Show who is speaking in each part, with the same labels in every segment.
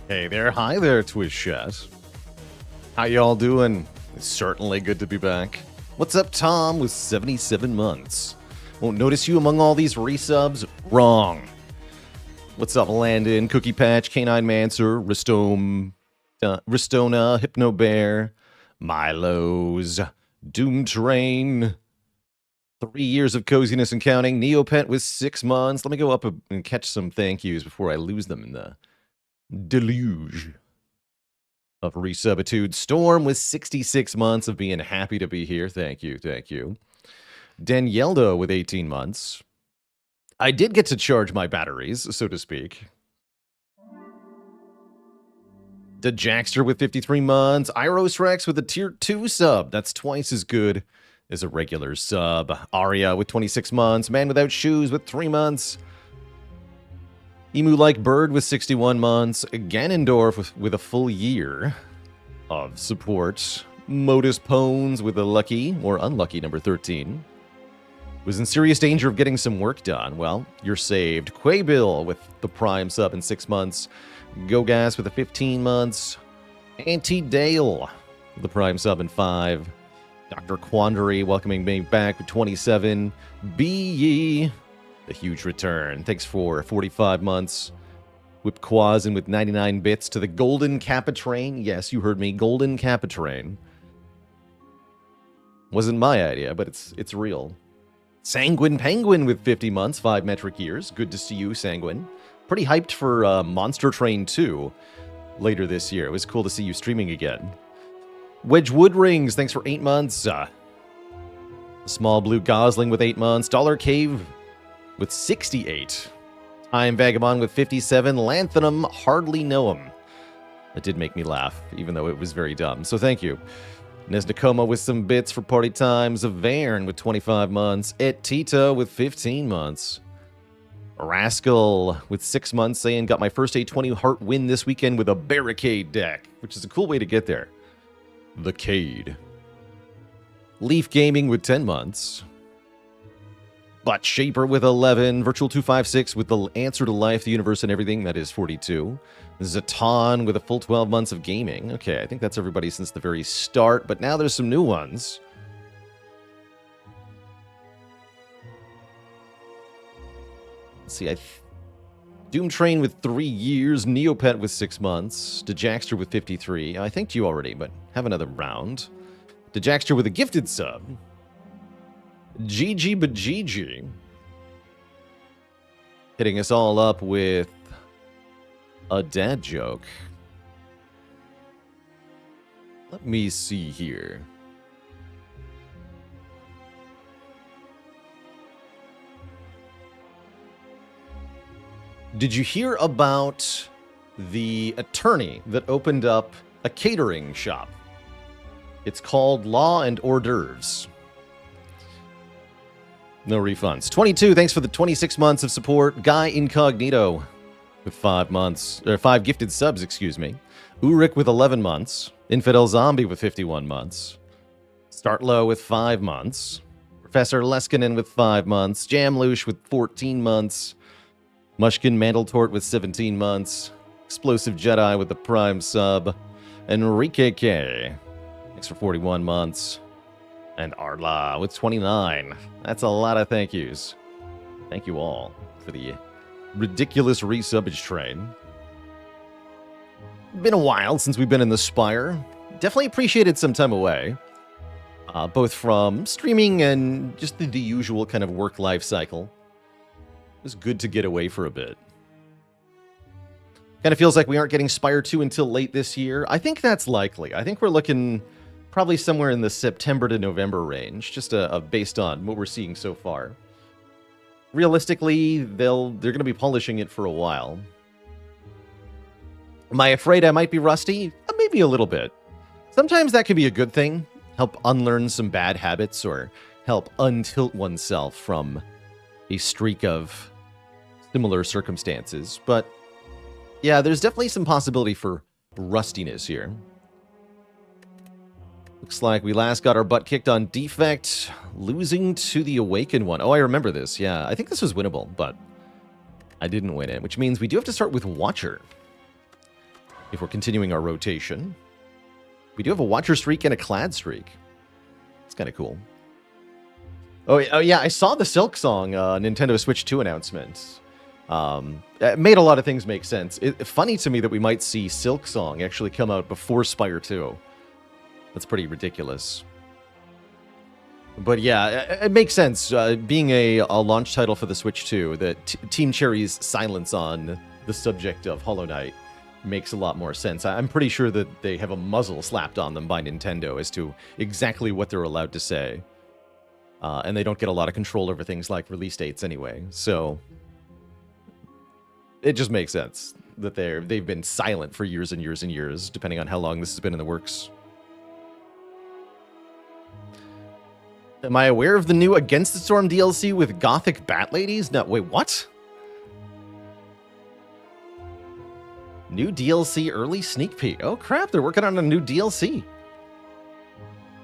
Speaker 1: Hey there, hi there, Twitch chat. How y'all doing? It's certainly good to be back. What's up, Tom, with 77 months? Won't notice you among all these resubs? Wrong. What's up, Landon, Cookie Patch, Canine Mancer, Ristona, Hypno Bear, Milo's, Doom Train, 3 years of coziness and counting, Neopet with 6 months. Let me go up and catch some thank yous before I lose them in the deluge of resubitude. Storm with 66 months of being happy to be here. Thank you, thank you. Danieldo with 18 months. I did get to charge my batteries, so to speak. The Jackster with 53 months. Iros Rex with a tier 2 sub. That's twice as good as a regular sub. Aria with 26 months. Man Without Shoes with 3 months. Emu Like Bird with 61 months. Ganondorf with a full year of support. Modus Pones with a lucky or unlucky number 13. Was in serious danger of getting some work done. Well, you're saved. Quaybill with the prime sub in 6 months. Gogas with the 15 months. Auntie Dale with the prime sub in 5. Dr. Quandary welcoming me back with 27. Be Ye, the huge return. Thanks for 45 months. Whip Quasin with 99 bits to the Golden Kappa Train. Yes, you heard me. Golden Kappa Train. Wasn't my idea, but it's real. Sanguine Penguin with 50 months, 5 metric years. Good to see you, Sanguine. Pretty hyped for Monster Train 2 later this year. It was cool to see you streaming again. Wedgwood Rings, thanks for 8 months. Small Blue Gosling with 8 months. Dollar Cave with 68. Time Vagabond with 57. Lanthanum, hardly know him. That did make me laugh, even though it was very dumb. So thank you. Nesnakoma with some bits for party times. Zavern with 25 months. Et Tita with 15 months. Rascal with 6 months saying, got my first A20 heart win this weekend with a barricade deck, which is a cool way to get there. The Cade. Leaf Gaming with 10 months. Butt Shaper with 11. Virtual 256 with the answer to life, the universe, and everything. That is 42. Zaton with a full 12 months of gaming. Okay, I think that's everybody since the very start, but now there's some new ones. Let's see, Doom Train with 3 years. Neopet with 6 months. Dejaxter with 53. I thanked you already, but have another round. Dejaxter with a gifted sub. GG Bajiji. Hitting us all up with a dad joke. Let me see here. Did you hear about the attorney that opened up a catering shop? It's called Law and Hors d'oeuvres. No refunds. 22, thanks for the 26 months of support. Guy Incognito with 5 months, or 5 gifted subs, excuse me. Ulrich with 11 months. Infidel Zombie with 51 months. Start Low with 5 months. Professor Leskinen with 5 months. Jamloosh with 14 months. Mushkin Mantletort with 17 months. Explosive Jedi with the prime sub. Enrique K. Thanks for 41 months. And Arla with 29. That's a lot of thank yous. Thank you all for the ridiculous resubbage train. Been a while since we've been in the Spire. Definitely appreciated some time away. Both from streaming and just the usual kind of work-life cycle. It was good to get away for a bit. Kind of feels like we aren't getting Spire 2 until late this year. I think that's likely. I think we're looking probably somewhere in the September to November range, just based on what we're seeing so far. Realistically, they're going to be polishing it for a while. Am I afraid I might be rusty? Maybe a little bit. Sometimes that can be a good thing. Help unlearn some bad habits or help untilt oneself from a streak of similar circumstances. But yeah, there's definitely some possibility for rustiness here. Looks like we last got our butt kicked on Defect, losing to the Awakened one. Oh, I remember this. Yeah, I think this was winnable, but I didn't win it, which means we do have to start with Watcher. if we're continuing our rotation. We do have a Watcher streak and a Clad streak. It's kind of cool. Oh, yeah, I saw the Silk Song Nintendo Switch 2 announcement. It made a lot of things make sense. It's funny to me that we might see Silk Song actually come out before Spire 2. That's pretty ridiculous. But yeah, it makes sense. Being a launch title for the Switch 2, that Team Cherry's silence on the subject of Hollow Knight makes a lot more sense. I'm pretty sure that they have a muzzle slapped on them by Nintendo as to exactly what they're allowed to say. And they don't get a lot of control over things like release dates anyway. So it just makes sense that they've been silent for years and years and years, depending on how long this has been in the works. Am I aware of the new Against the Storm DLC with Gothic Bat Ladies? No, wait, what? New DLC early sneak peek. Oh crap, they're working on a new DLC.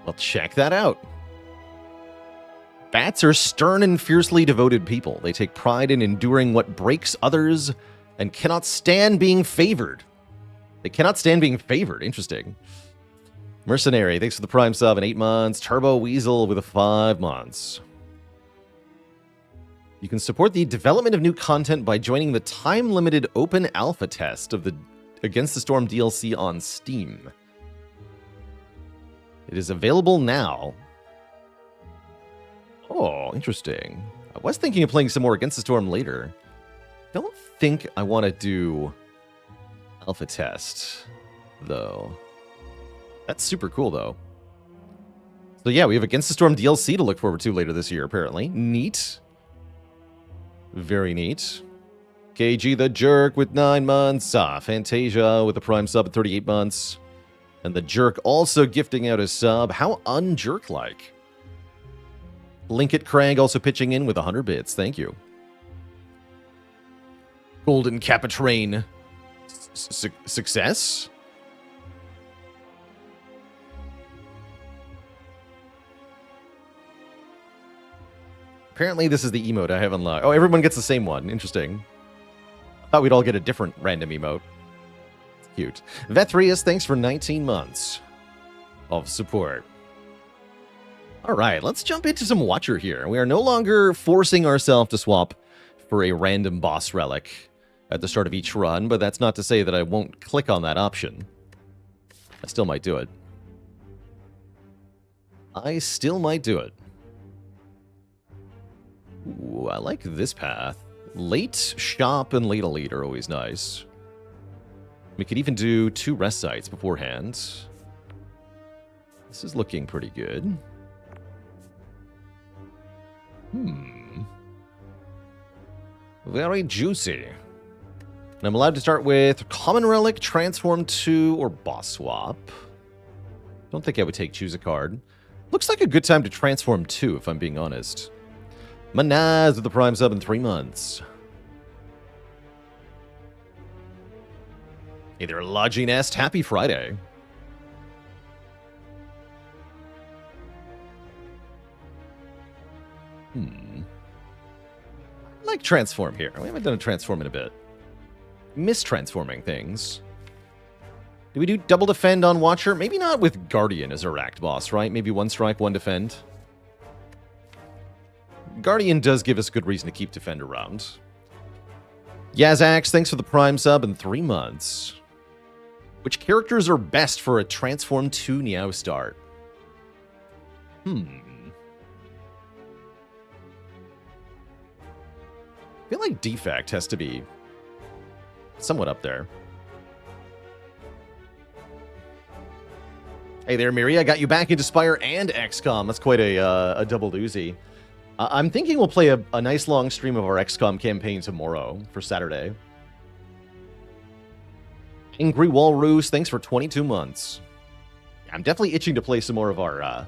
Speaker 1: Well, check that out. Bats are stern and fiercely devoted people. They take pride in enduring what breaks others and cannot stand being favored. They cannot stand being favored. Interesting. Mercenary, thanks for the Prime sub in 8 months. Turbo Weasel with a 5 months. You can support the development of new content by joining the time-limited open alpha test of the Against the Storm DLC on Steam. It is available now. Oh, interesting. I was thinking of playing some more Against the Storm later. Don't think I want to do alpha test, though. That's super cool, though. So yeah, we have Against the Storm DLC to look forward to later this year, apparently. Neat. Very neat. KG the Jerk with 9 months. Fantasia with a Prime sub at 38 months. And the Jerk also gifting out a sub. How un-jerk-like. Linkit Craig also pitching in with 100 bits. Thank you. Golden Capitrain. Success? Apparently this is the emote I have unlocked. Oh, everyone gets the same one. Interesting. Thought we'd all get a different random emote. It's cute. Vethrius, thanks for 19 months of support. All right, let's jump into some Watcher here. We are no longer forcing ourselves to swap for a random boss relic at the start of each run, but that's not to say that I won't click on that option. I still might do it. I still might do it. Ooh, I like this path. Late Shop and Late Elite are always nice. We could even do 2 rest sites beforehand. This is looking pretty good. Very juicy. And I'm allowed to start with Common Relic, Transform 2, or Boss Swap. Don't think I would take Choose a Card. Looks like a good time to Transform 2, if I'm being honest. Manaz with the Prime sub in 3 months. Hey there, Lodgy Nest. Happy Friday. I like Transform here. We haven't done a Transform in a bit. Miss transforming things. Do we do double defend on Watcher? Maybe not with Guardian as a racked boss, right? Maybe 1 strike, 1 defend. Guardian does give us good reason to keep defend around. Yazax, thanks for the Prime sub in 3 months. Which characters are best for a Transform 2 Niao start? I feel like Defect has to be somewhat up there. Hey there, Miri. I got you back into Spire and XCOM. That's quite a double doozy. I'm thinking we'll play a nice long stream of our XCOM campaign tomorrow for Saturday. Angry Walrus, thanks for 22 months. I'm definitely itching to play some more of our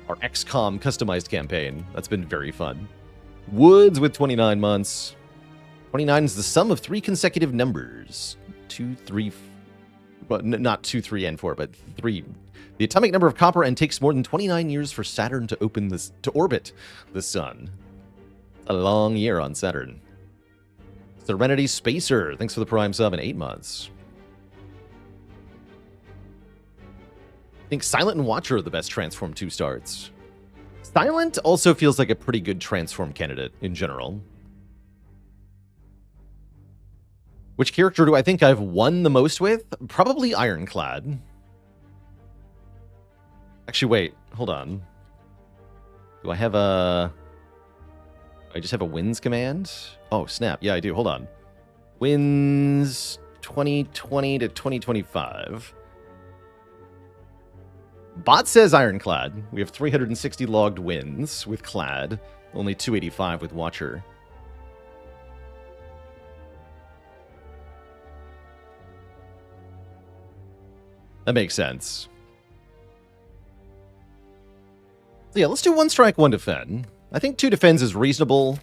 Speaker 1: XCOM customized campaign. That's been very fun. Woods with 29 months. 29 is the sum of 3 consecutive numbers. 2, 3... Well, not 2, 3, and 4, but 3. The atomic number of copper, and takes more than 29 years for Saturn to orbit the sun. A long year on Saturn. Serenity Spacer, thanks for the Prime sub in 8 months. I think Silent and Watcher are the best Transform 2 starts. Silent also feels like a pretty good Transform candidate in general. Which character do I think I've won the most with? Probably Ironclad. Actually, wait. Hold on. Do I have a... I just have a wins command? Oh, snap. Yeah, I do. Hold on. Wins 2020 to 2025. Bot says Ironclad. We have 360 logged wins with Clad. Only 285 with Watcher. That makes sense. So yeah, let's do 1 strike, 1 defend. I think 2 defends is reasonable,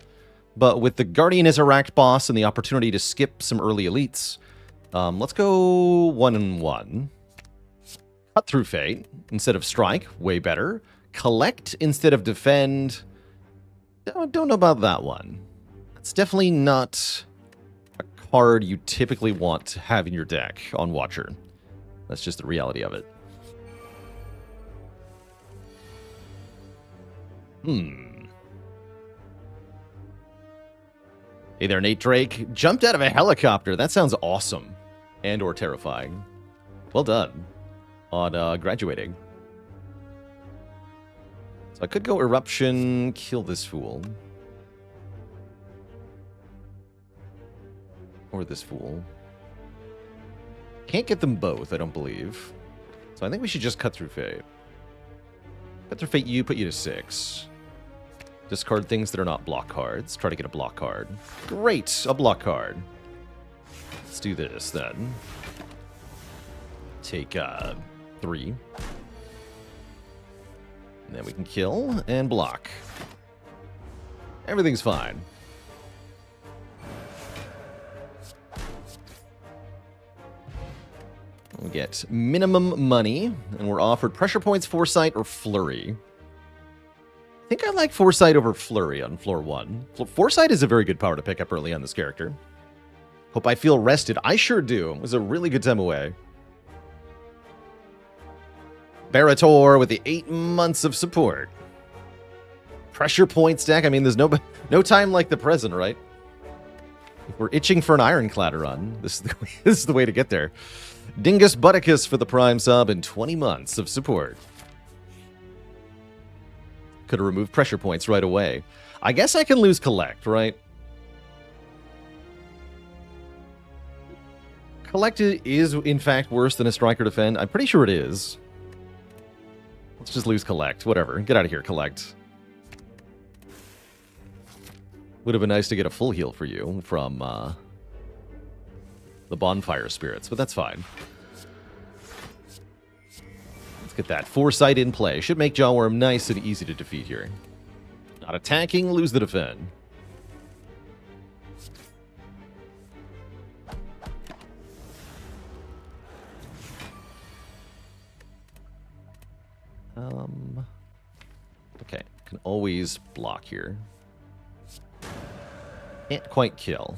Speaker 1: but with the Guardian as a racked boss and the opportunity to skip some early elites, let's go 1 and 1. Cut through Fate instead of strike, way better. Collect instead of defend. Don't know about that one. That's definitely not a card you typically want to have in your deck on Watcher. That's just the reality of it. Hey there, Nate Drake. Jumped out of a helicopter. That sounds awesome. And or terrifying. Well done on graduating. So I could go Eruption, kill this fool. Or this fool. Can't get them both, I don't believe. So I think we should just cut through Fate. Cut through Fate you, put you to 6. Discard things that are not block cards. Try to get a block card. Great, a block card. Let's do this then. Take 3. And then we can kill and block. Everything's fine. We get minimum money, and we're offered pressure points, foresight, or flurry. I think I like foresight over flurry on floor 1. Foresight is a very good power to pick up early on this character. Hope I feel rested. I sure do. It was a really good time away. Barator with the 8 months of support. Pressure point stack. I mean, there's no time like the present, right? If we're itching for an Ironclad run, this is the way to get there. Dingus Butticus for the Prime sub and 20 months of support. Could have removed pressure points right away. I guess I can lose Collect, right? Collect is, in fact, worse than a Striker Defend. I'm pretty sure it is. Let's just lose Collect. Whatever. Get out of here, Collect. Would have been nice to get a full heal for you from the Bonfire Spirits, but that's fine. Let's get that Foresight in play. Should make Jawworm nice and easy to defeat here. Not attacking, lose the defend. Okay, can always block here. Can't quite kill.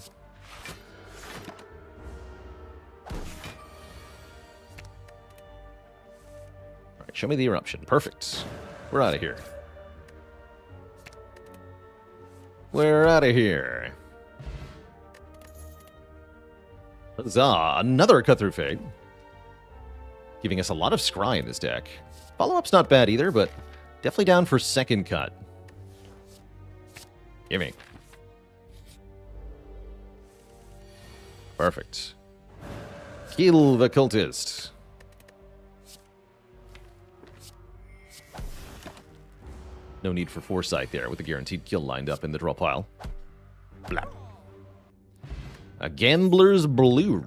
Speaker 1: Alright, show me the eruption. Perfect. We're out of here. We're out of here. Huzzah! Another cut through Fate. Giving us a lot of scry in this deck. Follow-up's not bad either, but definitely down for second cut. Gimme. Perfect. Kill the cultist. No need for foresight there with the guaranteed kill lined up in the draw pile. Blap. A gambler's brew.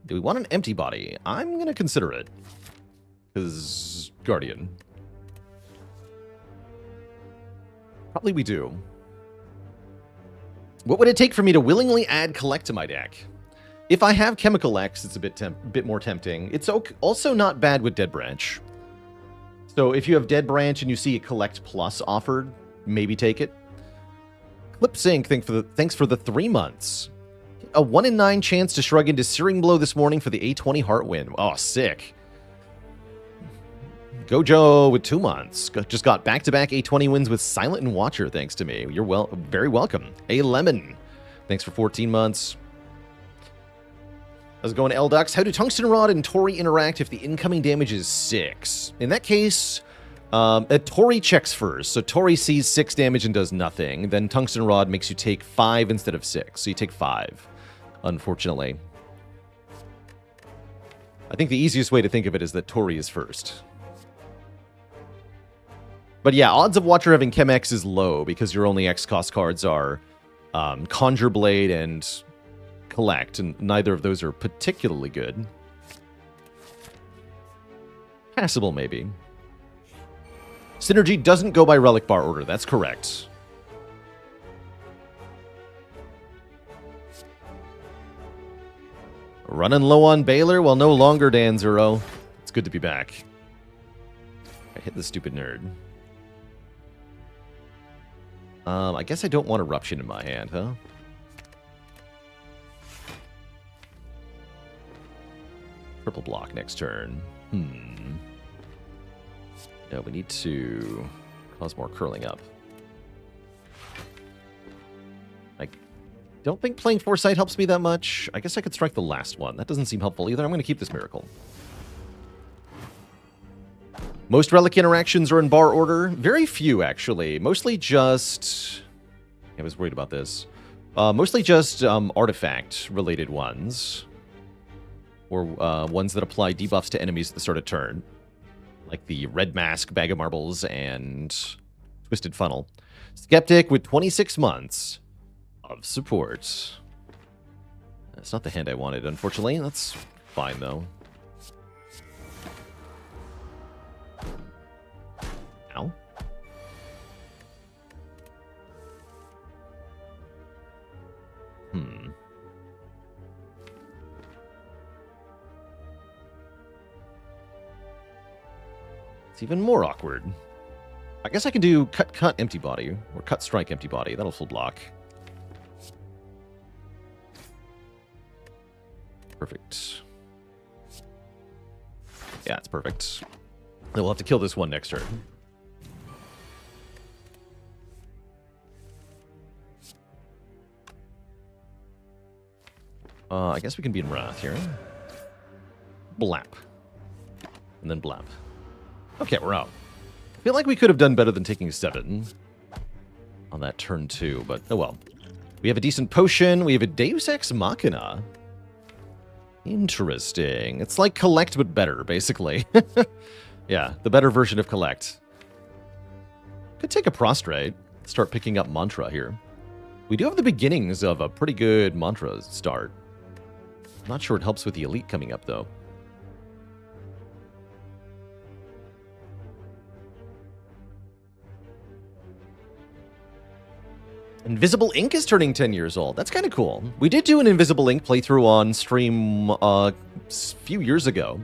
Speaker 1: Do we want an empty body? I'm going to consider it. Because Guardian. Probably we do. What would it take for me to willingly add Collect to my deck? If I have Chemical X, it's a bit more tempting. It's also not bad with Dead Branch. So if you have Dead Branch and you see a Collect Plus offered, maybe take it. Clip Sync, thanks for the 3 months. a 1 in 9 chance to shrug into Searing Blow this morning for the A20 Heart win. Oh, sick. Gojo with 2 months. Just got back-to-back A20 wins with Silent and Watcher, thanks to me. You're very welcome. A Lemon. Thanks for 14 months. How's it going, Eldux? How do Tungsten Rod and Tori interact if the incoming damage is 6? In that case, Tori checks first. So Tori sees 6 damage and does nothing. Then Tungsten Rod makes you take 5 instead of 6. So you take 5, unfortunately. I think the easiest way to think of it is that Tori is first. But yeah, odds of Watcher having Chem X is low because your only X-cost cards are Conjure Blade and Collect, and neither of those are particularly good. Passable, maybe. Synergy doesn't go by Relic Bar order, that's correct. Running low on Baylor? Well, no longer, Dan Zero. It's good to be back. I hit the stupid nerd. I guess I don't want Eruption in my hand, huh? Purple block next turn. No, we need to cause more curling up. I don't think playing Foresight helps me that much. I guess I could strike the last one. That doesn't seem helpful either. I'm going to keep this Miracle. Most relic interactions are in bar order. Very few, actually. Mostly just... I was worried about this. Mostly just artifact-related ones. Or ones that apply debuffs to enemies at the start of turn. Like the Red Mask, Bag of Marbles, and Twisted Funnel. Skeptic with 26 months of support. That's not the hand I wanted, unfortunately. That's fine, though. Ow. It's even more awkward. I guess I can do cut, empty body, or cut, strike, empty body. That'll full block. Perfect. Yeah, it's perfect. Then we'll have to kill this one next turn. I guess we can be in Wrath here. Blap. And then blap. Okay, we're out. I feel like we could have done better than taking 7 on that turn 2, but oh well. We have a decent potion. We have a Deus Ex Machina. Interesting. It's like Collect, but better, basically. Yeah, the better version of Collect. Could take a Prostrate. Start picking up Mantra here. We do have the beginnings of a pretty good Mantra start. Not sure it helps with the Elite coming up, though. Invisible Ink is turning 10 years old. That's kind of cool. We did do an Invisible Ink playthrough on stream a few years ago.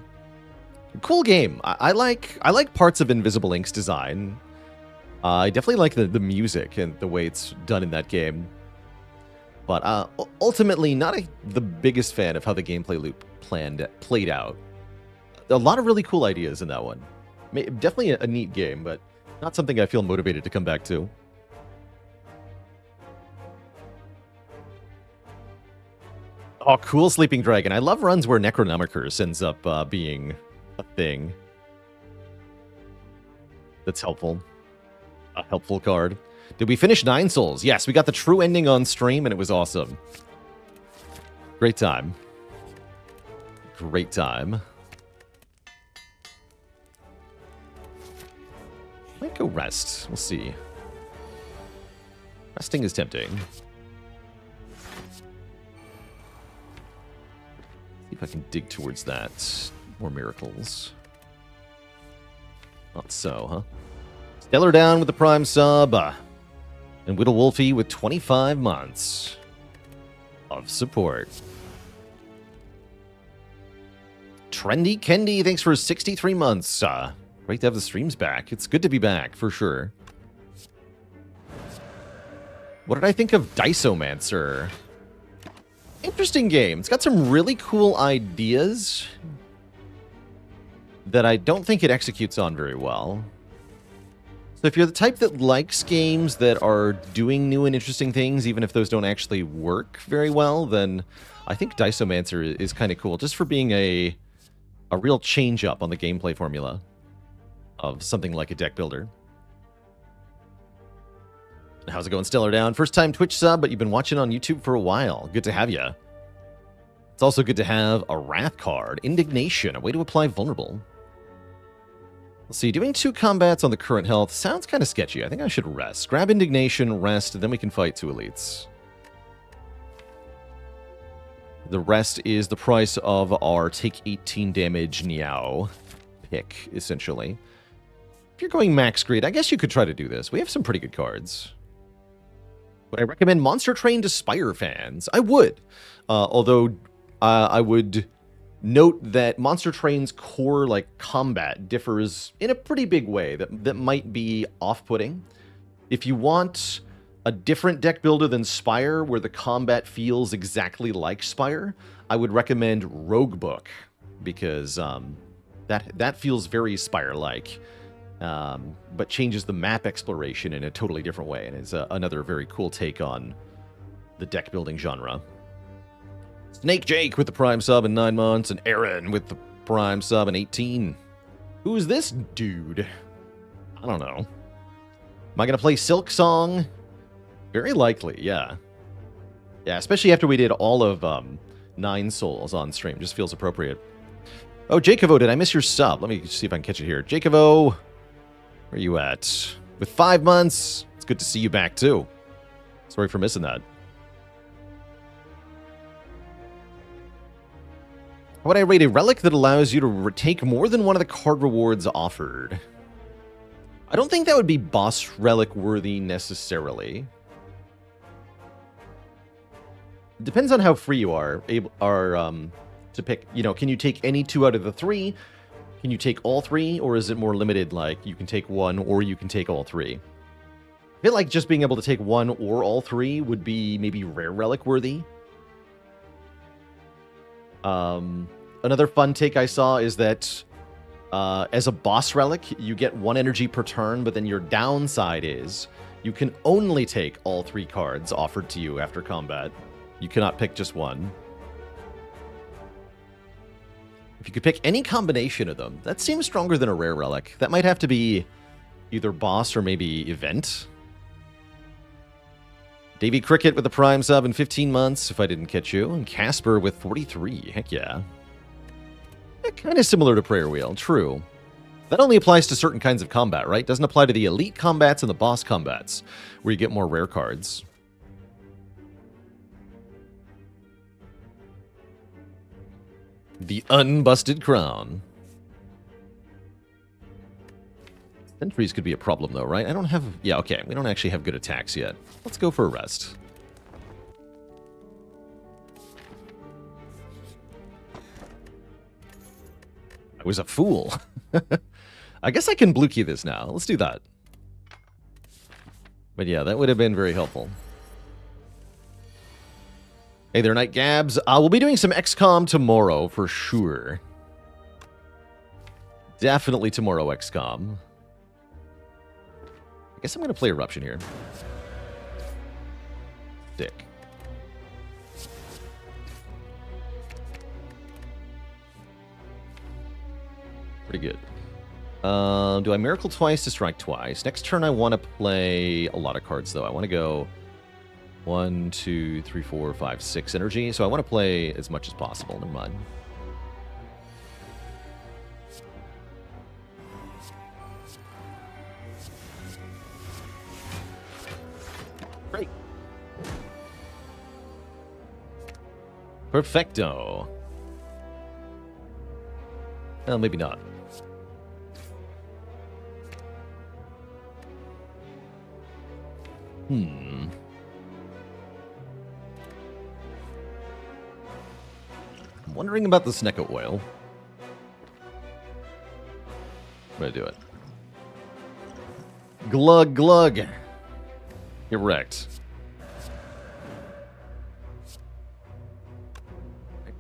Speaker 1: Cool game. I like parts of Invisible Ink's design. I definitely like the music and the way it's done in that game. But ultimately, not the biggest fan of how the gameplay loop played out. A lot of really cool ideas in that one. Definitely a neat game, but not something I feel motivated to come back to. Oh, cool Sleeping Dragon. I love runs where Necronomicurse ends up being a thing. That's helpful. A helpful card. Did we finish 9 Souls? Yes, we got the true ending on stream, and it was awesome. Great time. Great time. Might go rest. We'll see. Resting is tempting. See if I can dig towards that. More miracles. Not so, huh? Stellar down with the Prime sub. And Whittle Wolfie with 25 months of support. Trendy Kendi, thanks for 63 months. Great to have the streams back. It's good to be back, for sure. What did I think of Diceomancer? Interesting game. It's got some really cool ideas that I don't think it executes on very well. So if you're the type that likes games that are doing new and interesting things, even if those don't actually work very well, then I think Diceomancer is kind of cool, just for being a real change-up on the gameplay formula of something like a deck builder. How's it going, Stellar Down? First time Twitch sub, but you've been watching on YouTube for a while. Good to have you. It's also good to have a Wrath card. Indignation, a way to apply Vulnerable. Let's see, doing 2 combats on the current health sounds kind of sketchy. I think I should rest. Grab Indignation, rest, then we can fight 2 elites. The rest is the price of our take 18 damage Niao pick, essentially. If you're going max greed, I guess you could try to do this. We have some pretty good cards. Would I recommend Monster Train to Spire fans? I would. Although I would note that Monster Train's core combat differs in a pretty big way that might be off-putting. If you want a different deck builder than Spire, where the combat feels exactly like Spire, I would recommend Roguebook, because that feels very Spire-like, but changes the map exploration in a totally different way, and is another very cool take on the deck building genre. Snake Jake with the Prime sub in 9 months, and Aaron with the Prime sub in 18. Who's this dude? I don't know. Am I going to play Silk Song? Very likely, yeah. Yeah, especially after we did all of 9 Souls on stream. Just feels appropriate. Oh, Jacovo, did I miss your sub? Let me see if I can catch it here. Jacovo, where are you at? With 5 months. It's good to see you back, too. Sorry for missing that. How would I rate a relic that allows you to take more than one of the card rewards offered? I don't think that would be boss relic worthy necessarily. Depends on how free you are to pick. You know, can you take any 2 out of the 3? Can you take all 3, or is it more limited, like you can take 1 or you can take all 3? I feel like just being able to take 1 or all 3 would be maybe rare relic worthy. Another fun take I saw is that as a boss relic, you get 1 energy per turn, but then your downside is you can only take all 3 cards offered to you after combat. You cannot pick just 1. If you could pick any combination of them, that seems stronger than a rare relic. That might have to be either boss or maybe event. Davey Cricket with the Prime sub in 15 months, if I didn't catch you. And Casper with 43. Heck yeah. Kind of similar to Prayer Wheel, true. That only applies to certain kinds of combat, right? Doesn't apply to the elite combats and the boss combats, where you get more rare cards. The Unbusted Crown. Sentries could be a problem, though, right? I don't have... Yeah, okay. We don't actually have good attacks yet. Let's go for a rest. I was a fool. I guess I can blue key this now. Let's do that. But yeah, that would have been very helpful. Hey there, Night Gabs. We'll be doing some XCOM tomorrow for sure. Definitely tomorrow, XCOM. I guess I'm going to play Eruption here. Dick. Pretty good. Do I Miracle twice to strike twice? Next turn I want to play a lot of cards, though. I want to go 1, 2, 3, 4, 5, 6 energy. So I want to play as much as possible. Never mind. Great. Perfecto. Well, maybe not. I'm wondering about the Snecko oil. I'm gonna do it. Glug glug. Get wrecked.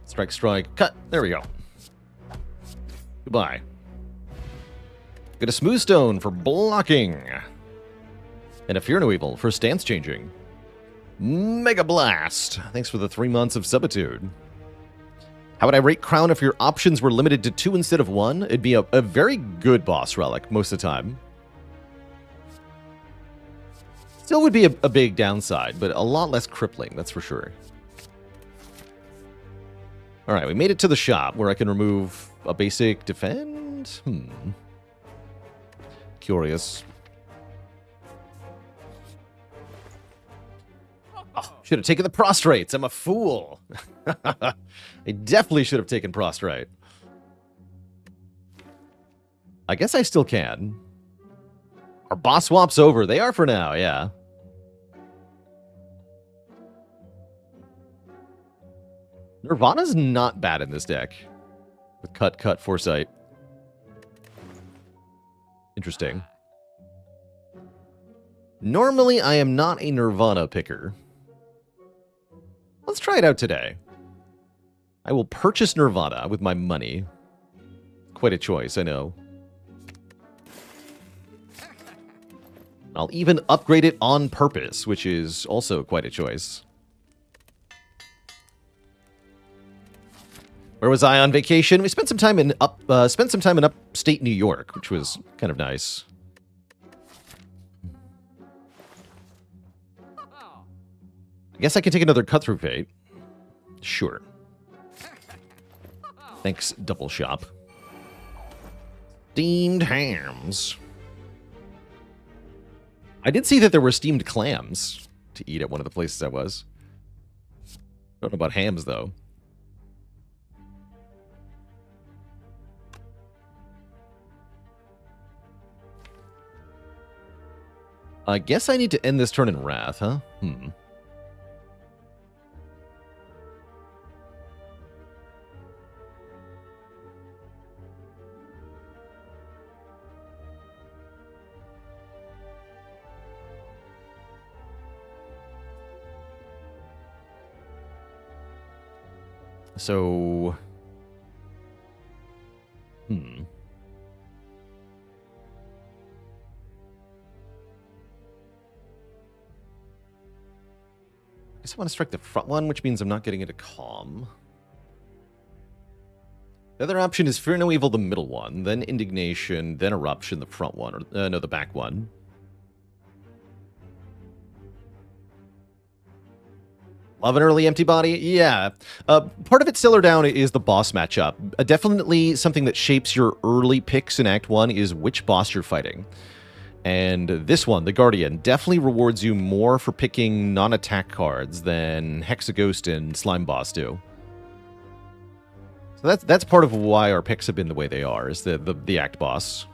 Speaker 1: Strike, strike, cut. There we go. Goodbye. Get a smooth stone for blocking. And a Fear No Evil for stance changing. Mega Blast. Thanks for the 3 months of subitude. How would I rate Crown if your options were limited to 2 instead of 1? It'd be a very good boss relic most of the time. Still would be a big downside, but a lot less crippling, that's for sure. Alright, we made it to the shop where I can remove a basic defend? Curious. Oh, should have taken the prostrates. I'm a fool. I definitely should have taken prostrate. I guess I still can. Our boss swap's over. They are for now, yeah. Nirvana's not bad in this deck. With cut, cut, foresight. Interesting. Normally, I am not a Nirvana picker. Let's try it out today. I will purchase Nirvana with my money. Quite a choice, I know. I'll even upgrade it on purpose, which is also quite a choice. Where was I on vacation? We spent some time in upstate New York, which was kind of nice. I guess I can take another cut-through fate. Sure. Thanks, Double Shop. Steamed hams. I did see that there were steamed clams to eat at one of the places I was. Don't know about hams, though. I guess I need to end this turn in Wrath, huh? So... I guess I want to strike the front one, which means I'm not getting into Calm. The other option is Fear No Evil, the middle one, then Indignation, then Eruption, the front one, or no, the back one. Love an early empty body? Yeah. Part of it Stellar Down is the boss matchup. Definitely something that shapes your early picks in Act 1 is which boss you're fighting. And this one, the Guardian, definitely rewards you more for picking non-attack cards than Hexaghost and Slime Boss do. So that's part of why our picks have been the way they are, is the Act Boss.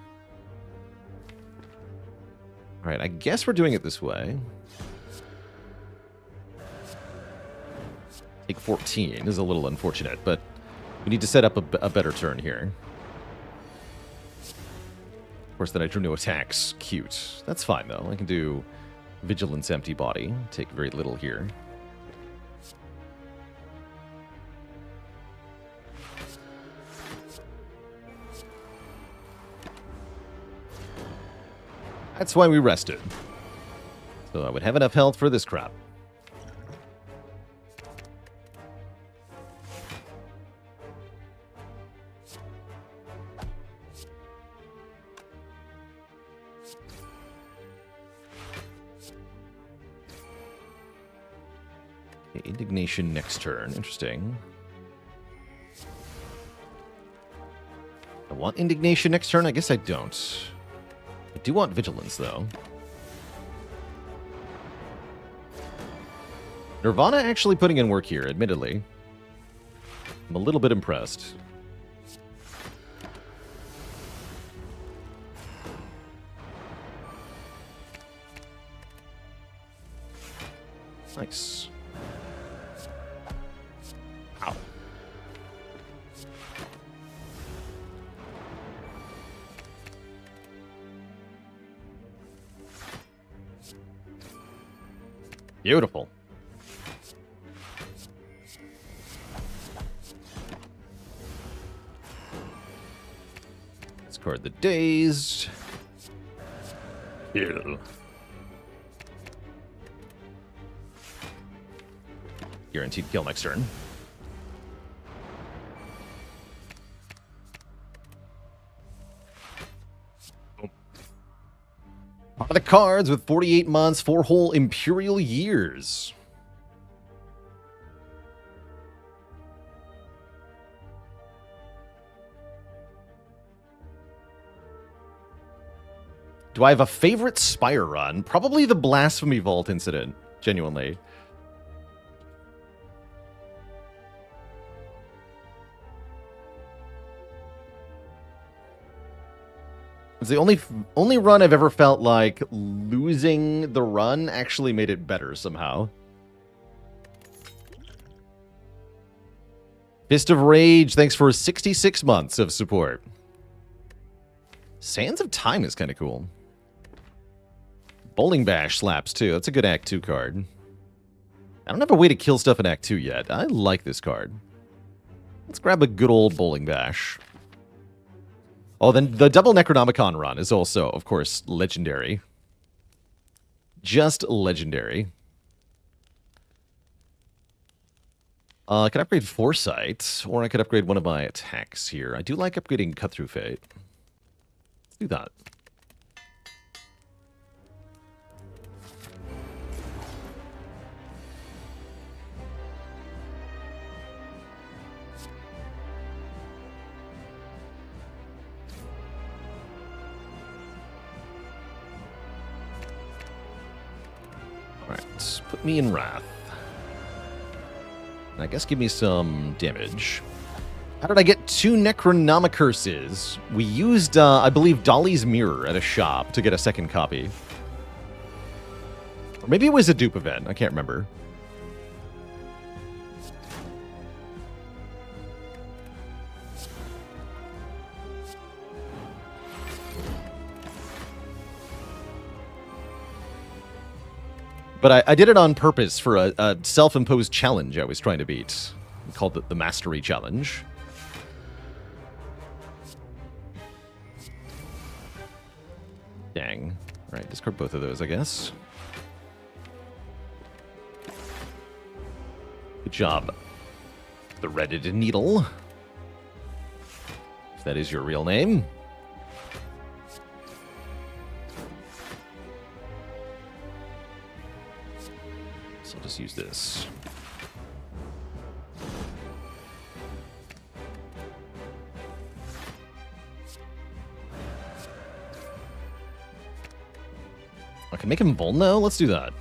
Speaker 1: Alright, I guess we're doing it this way. Take 14 is a little unfortunate, but we need to set up a better turn here. Of course, then I drew no attacks. Cute. That's fine, though. I can do Vigilance Empty Body. Take very little here. That's why we rested. So I would have enough health for this crap. Okay, Indignation next turn. Interesting. I want Indignation next turn? I guess I don't. I do want Vigilance, though. Nirvana actually putting in work here, admittedly. I'm a little bit impressed. Nice. Ow. Beautiful. Discard the Dazed. Kill. Guaranteed kill next turn. Are the cards with 48 months, 4 whole Imperial years. Do I have a favorite Spire run? Probably the Blasphemy Vault incident, genuinely. It's the only run I've ever felt like losing the run actually made it better somehow. Fist of Rage, thanks for 66 months of support. Sands of Time is kind of cool. Bowling Bash slaps too. That's a good Act 2 card. I don't have a way to kill stuff in Act 2 yet. I like this card. Let's grab a good old Bowling Bash. Oh, then the double Necronomicon run is also, of course, legendary. Just legendary. I could upgrade Foresight, or I could upgrade one of my attacks here. I do like upgrading Cut Through Fate. Let's do that. Alright, put me in Wrath. And I guess give me some damage. How did I get 2 Necronomicurses? We used, I believe, Dolly's Mirror at a shop to get a second copy. Or maybe it was a dupe event. I can't remember. But I did it on purpose for a self-imposed challenge I was trying to beat. I called it the Mastery Challenge. Dang. Alright, discard both of those, I guess. Good job. The Redded Needle. If that is your real name. So I'll just use this. I can make him bull now? Let's do that.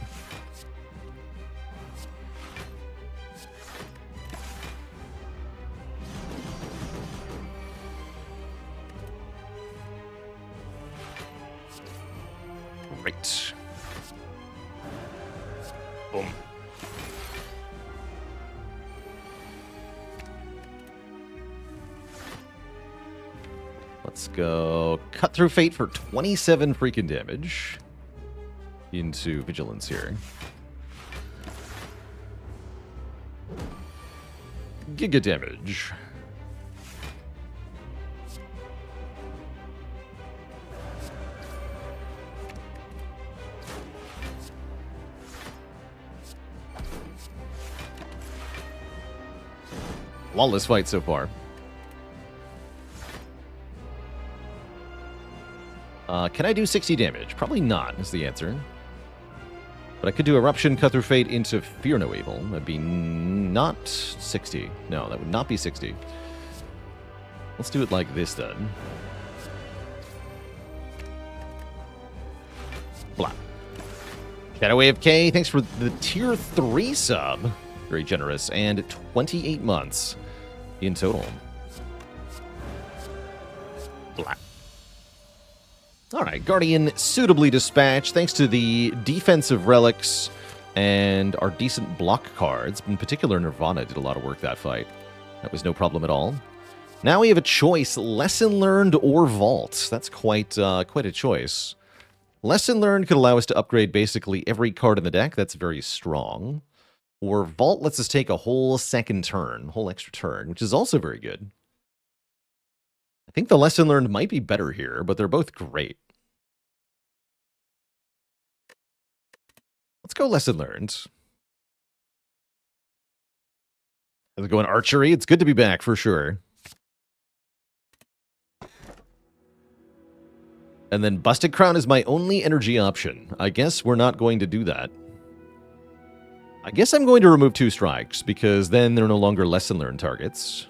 Speaker 1: Right. Boom. Let's go Cut Through Fate for 27 freaking damage. Into Vigilance here. Giga damage. Flawless fight so far. Can I do 60 damage? Probably not, is the answer. But I could do Eruption, Cut Through Fate into Fear No Evil. That'd be not 60. No, that would not be 60. Let's do it like this, then. Blah. Shadow Wave K, thanks for the Tier 3 sub. Very generous. And 28 months in total. Blah. Alright, Guardian suitably dispatched thanks to the defensive relics and our decent block cards. In particular, Nirvana did a lot of work that fight. That was no problem at all. Now we have a choice, Lesson Learned or Vault. That's quite a choice. Lesson Learned could allow us to upgrade basically every card in the deck. That's very strong. Or Vault lets us take a whole second turn, whole extra turn, which is also very good. I think the lesson learned might be better here, but they're both great. Let's go lesson learned. Let's go in archery. It's good to be back for sure. And then Busted Crown is my only energy option. I guess we're not going to do that. I guess I'm going to remove 2 strikes, because then they're no longer lesson learned targets.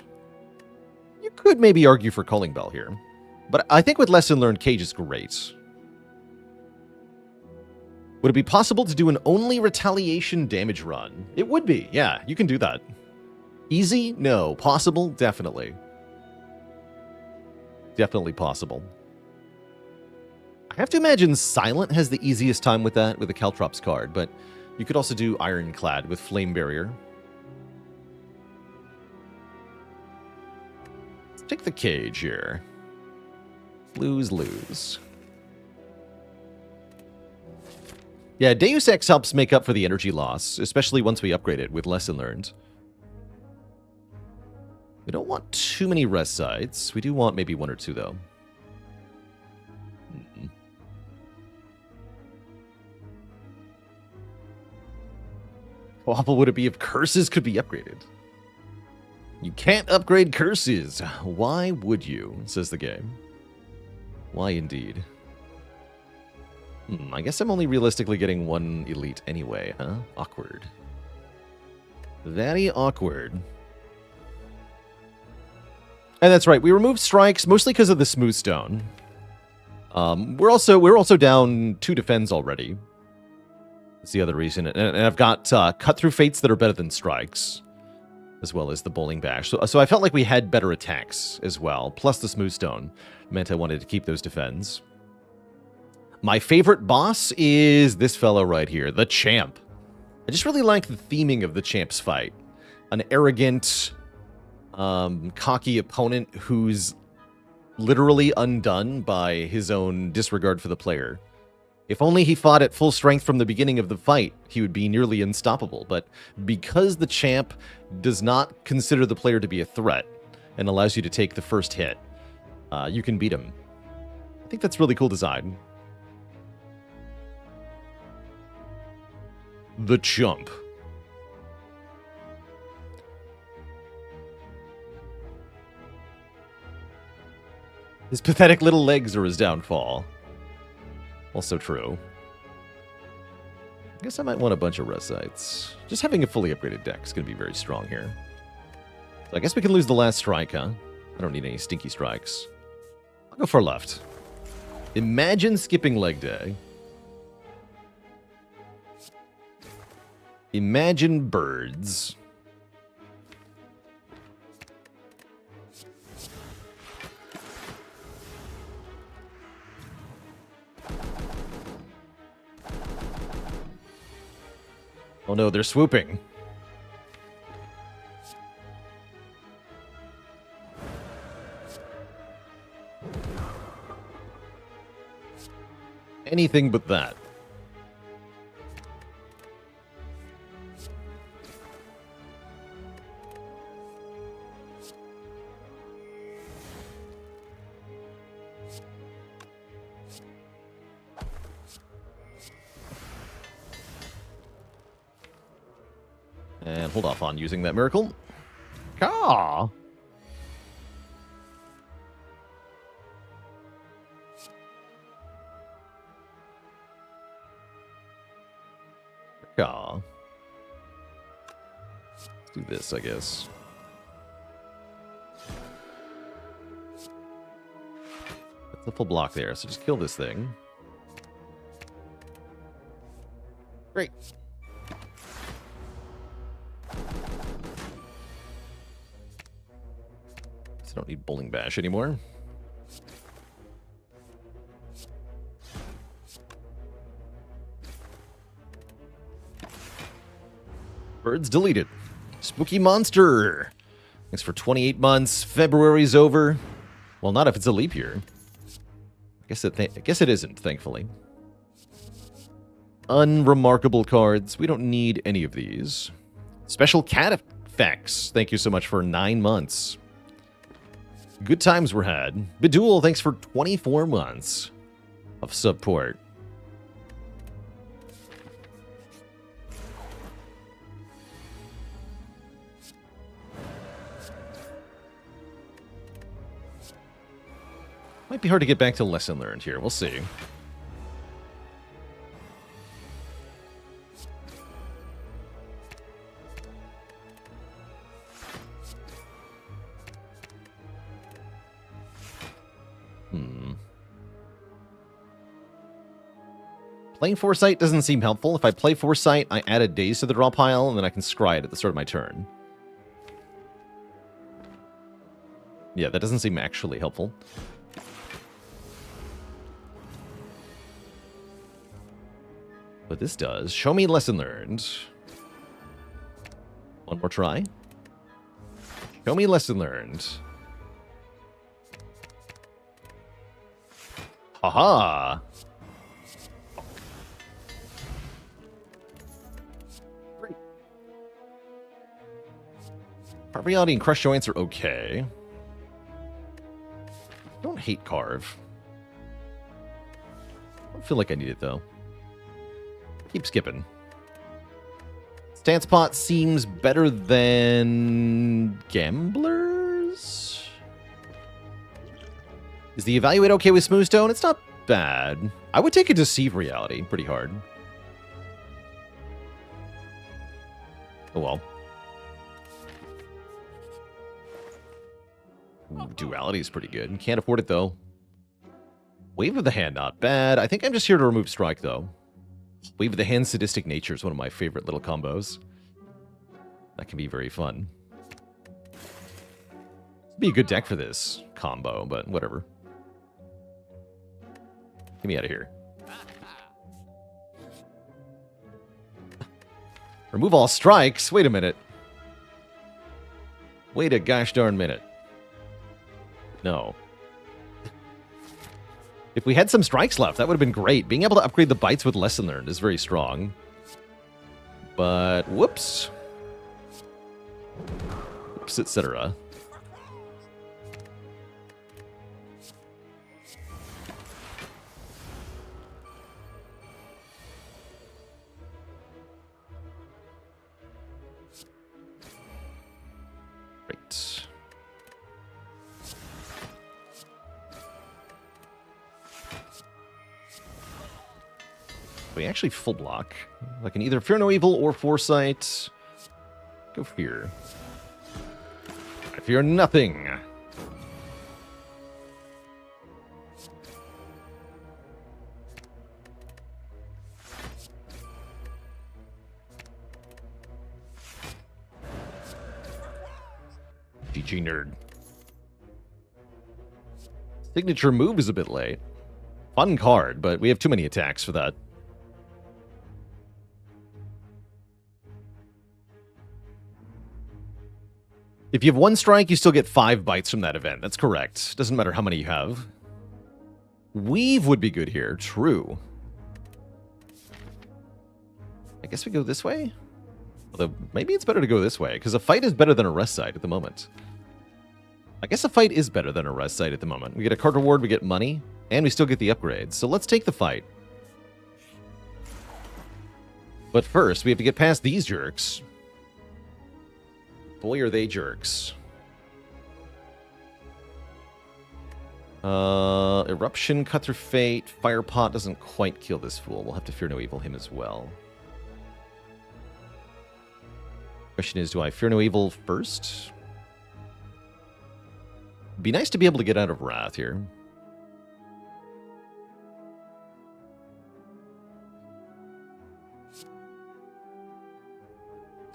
Speaker 1: You could maybe argue for Calling Bell here. But I think with lesson learned, Cage is great. Would it be possible to do an only retaliation damage run? It would be, yeah, you can do that. Easy? No. Possible? Definitely. Definitely possible. I have to imagine Silent has the easiest time with that, with the Caltrops card, but you could also do Ironclad with Flame Barrier. Let's take the Cage here. Lose. Yeah, Deus Ex helps make up for the energy loss, especially once we upgrade it with Lesson Learned. We don't want too many rest sites. We do want maybe 1 or 2, though. How awful would it be if curses could be upgraded? You can't upgrade curses. Why would you, says the game. Why indeed? I guess I'm only realistically getting 1 elite anyway, huh? Awkward. Very awkward. And that's right, we removed strikes mostly because of the smooth stone. We're also down 2 defends already. That's the other reason. And I've got cut through fates that are better than strikes, as well as the bowling bash. So I felt like we had better attacks as well. Plus the smooth stone meant I wanted to keep those defends. My favorite boss is this fellow right here, the Champ. I just really like the theming of the Champ's fight. An arrogant, cocky opponent who's literally undone by his own disregard for the player. If only he fought at full strength from the beginning of the fight, he would be nearly unstoppable. But because the Champ does not consider the player to be a threat and allows you to take the first hit, you can beat him. I think that's really cool design. The Chump. His pathetic little legs are his downfall. Also true. I guess I might want a bunch of rest sites. Just having a fully upgraded deck is going to be very strong here. So I guess we can lose the last strike, huh? I don't need any stinky strikes. I'll go for left. Imagine skipping leg day. Imagine birds. Oh no, they're swooping. Anything but that. And hold off on using that miracle. Caw! Caw. Let's do this, I guess. That's a full block there, so just kill this thing. Great. I don't need bowling bash anymore. Birds deleted. Spooky monster. Thanks for 28 months. February's over. Well, not if it's a leap year. I guess it isn't, thankfully. Unremarkable cards. We don't need any of these. Special cat effects. Thank you so much for 9 months. Good times were had. Bedul, thanks for 24 months of support. Might be hard to get back to lesson learned here. We'll see. Playing Foresight doesn't seem helpful. If I play Foresight, I add a daze to the draw pile, and then I can scry it at the start of my turn. Yeah, that doesn't seem actually helpful. But this does. Show me lesson learned. One more try. Show me lesson learned. Haha! Great. Reality and Crush Joints are okay. I don't hate Carve. I don't feel like I need it, though. Keep skipping. Stance Pot seems better than Gamblers? Is the Evaluate okay with Smoothstone? It's not bad. I would take a Deceive Reality pretty hard. Oh well. Ooh, Duality is pretty good. Can't afford it though. Wave of the Hand, not bad. I think I'm just here to remove Strike though. Wave of the Hand, Sadistic Nature is one of my favorite little combos. That can be very fun. Be a good deck for this combo, but whatever. Get me out of here. Remove all strikes? Wait a minute. Wait a gosh darn minute. No. If we had some strikes left, that would have been great. Being able to upgrade the bites with Lesson Learned is very strong. But, whoops. Whoops, etc. Great. We actually full block. I can either Fear No Evil or Foresight. Go Fear. I fear nothing. GG nerd. Signature move is a bit late. Fun card, but we have too many attacks for that. If you have one strike, you still get 5 bites from that event. That's correct. Doesn't matter how many you have. Weave would be good here. True. I guess we go this way? Although, maybe it's better to go this way, because a fight is better than a rest site at the moment. I guess a fight is better than a rest site at the moment. We get a card reward, we get money, and we still get the upgrades. So let's take the fight. But first, we have to get past these jerks. Boy, are they jerks. Eruption, Cut Through Fate, Fire Pot doesn't quite kill this fool. We'll have to Fear No Evil him as well. Question is, do I Fear No Evil first? Be nice to be able to get out of Wrath here.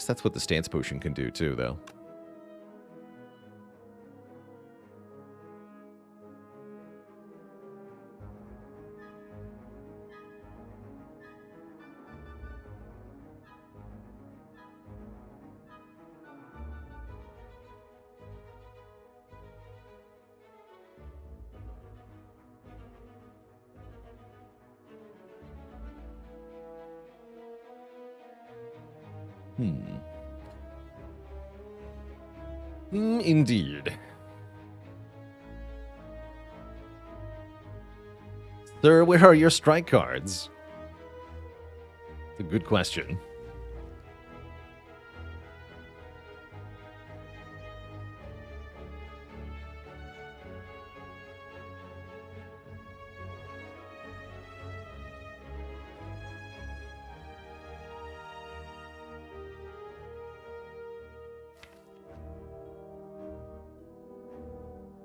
Speaker 1: That's what the Stance Potion can do too, though. Indeed. Sir, where are your strike cards? It's a good question.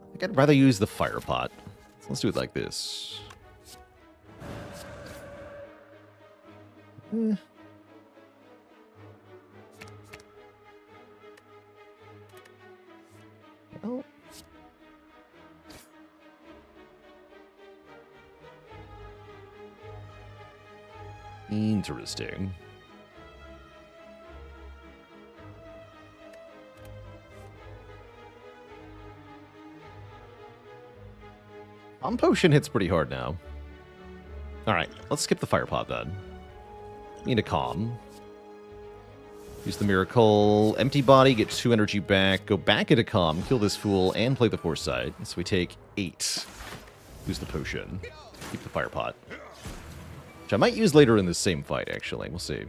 Speaker 1: I think I'd rather use the fire pot. So let's do it like this. Oh. Interesting. Calm Potion hits pretty hard now. Alright, let's skip the fire pot then. Need a calm. Use the miracle. Empty body, get 2 energy back. Go back into calm, kill this fool, and play the foresight. So we take 8. Use the potion. Keep the fire pot. Which I might use later in this same fight, actually. We'll see.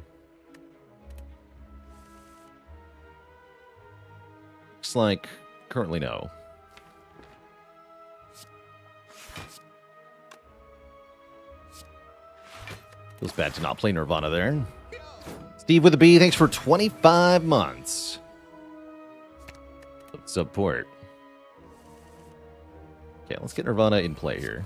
Speaker 1: Looks like currently no. Feels bad to not play Nirvana there. Steve with a B, thanks for 25 months. Support. Okay, let's get Nirvana in play here.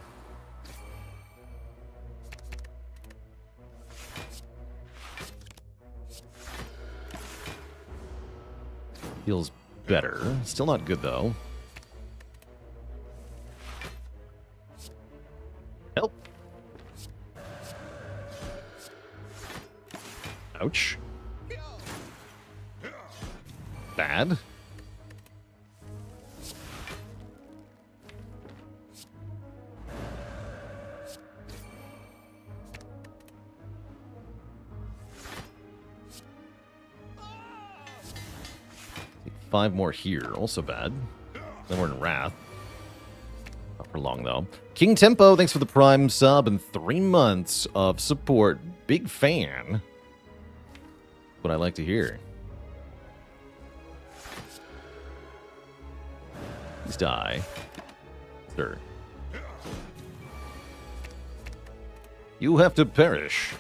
Speaker 1: Feels better. Still not good, though. Help. Ouch. Bad. Take 5 more here. Also bad. Then we're in Wrath. Not for long, though. King Tempo, thanks for the Prime sub and 3 months of support. Big fan. What I like to hear. Please die. Sir. You have to perish.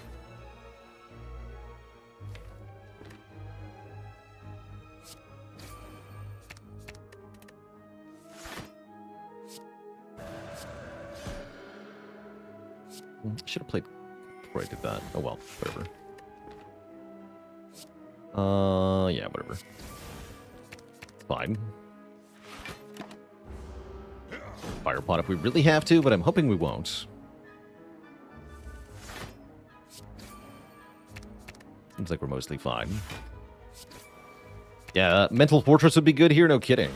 Speaker 1: Should have played before I did that. Oh well, whatever. Yeah, whatever. It's fine. Fire pot if we really have to, but I'm hoping we won't. Seems like we're mostly fine. Yeah, Mental Fortress would be good here, no kidding.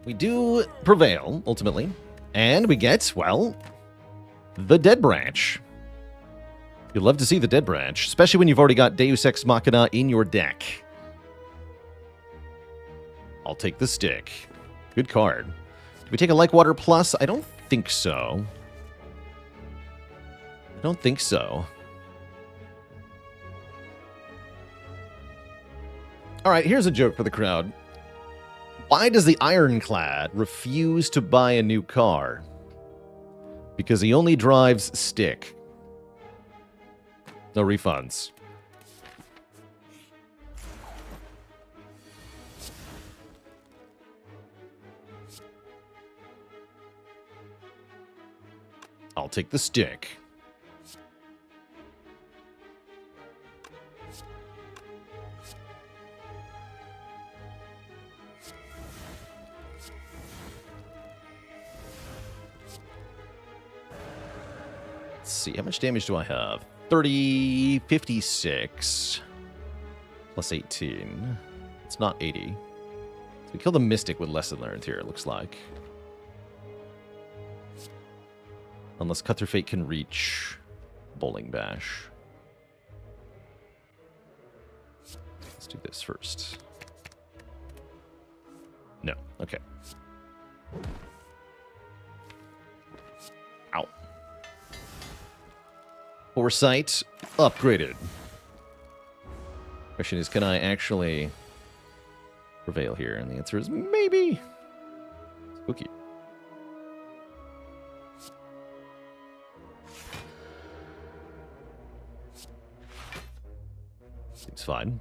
Speaker 1: We do prevail, ultimately. And we get, well, the Dead Branch. You'd love to see the Dead Branch, especially when you've already got Deus Ex Machina in your deck. I'll take the stick. Good card. Do we take a Like Water Plus? I don't think so. I don't think so. All right, here's a joke for the crowd. Why does the Ironclad refuse to buy a new car? Because he only drives stick. No refunds. I'll take the stick. Let's see, how much damage do I have? 30, 56, plus 18. It's not 80. So we kill the Mystic with Lesson Learned here, it looks like. Unless Cut Through Fate can reach Bowling Bash. Let's do this first. No. Okay. Ow. Foresight upgraded. Question is, can I actually prevail here? And the answer is maybe. Spooky. Seems fine.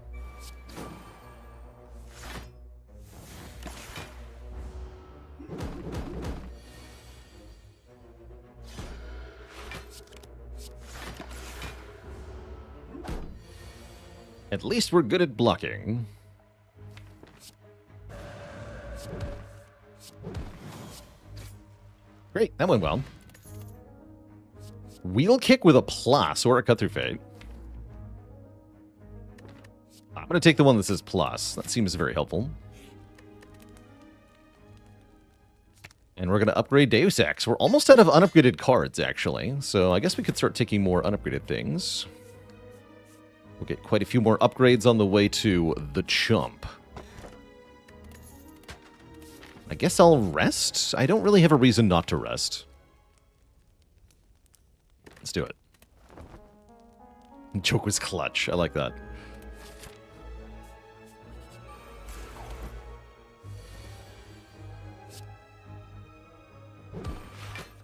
Speaker 1: At least we're good at blocking. Great, that went well. Wheel kick with a plus or a cut through fate. I'm going to take the one that says plus. That seems very helpful. And we're going to upgrade Deus Ex. We're almost out of unupgraded cards, actually. So I guess we could start taking more unupgraded things. We'll get quite a few more upgrades on the way to the Chump. I guess I'll rest? I don't really have a reason not to rest. Let's do it. Joke was clutch. I like that.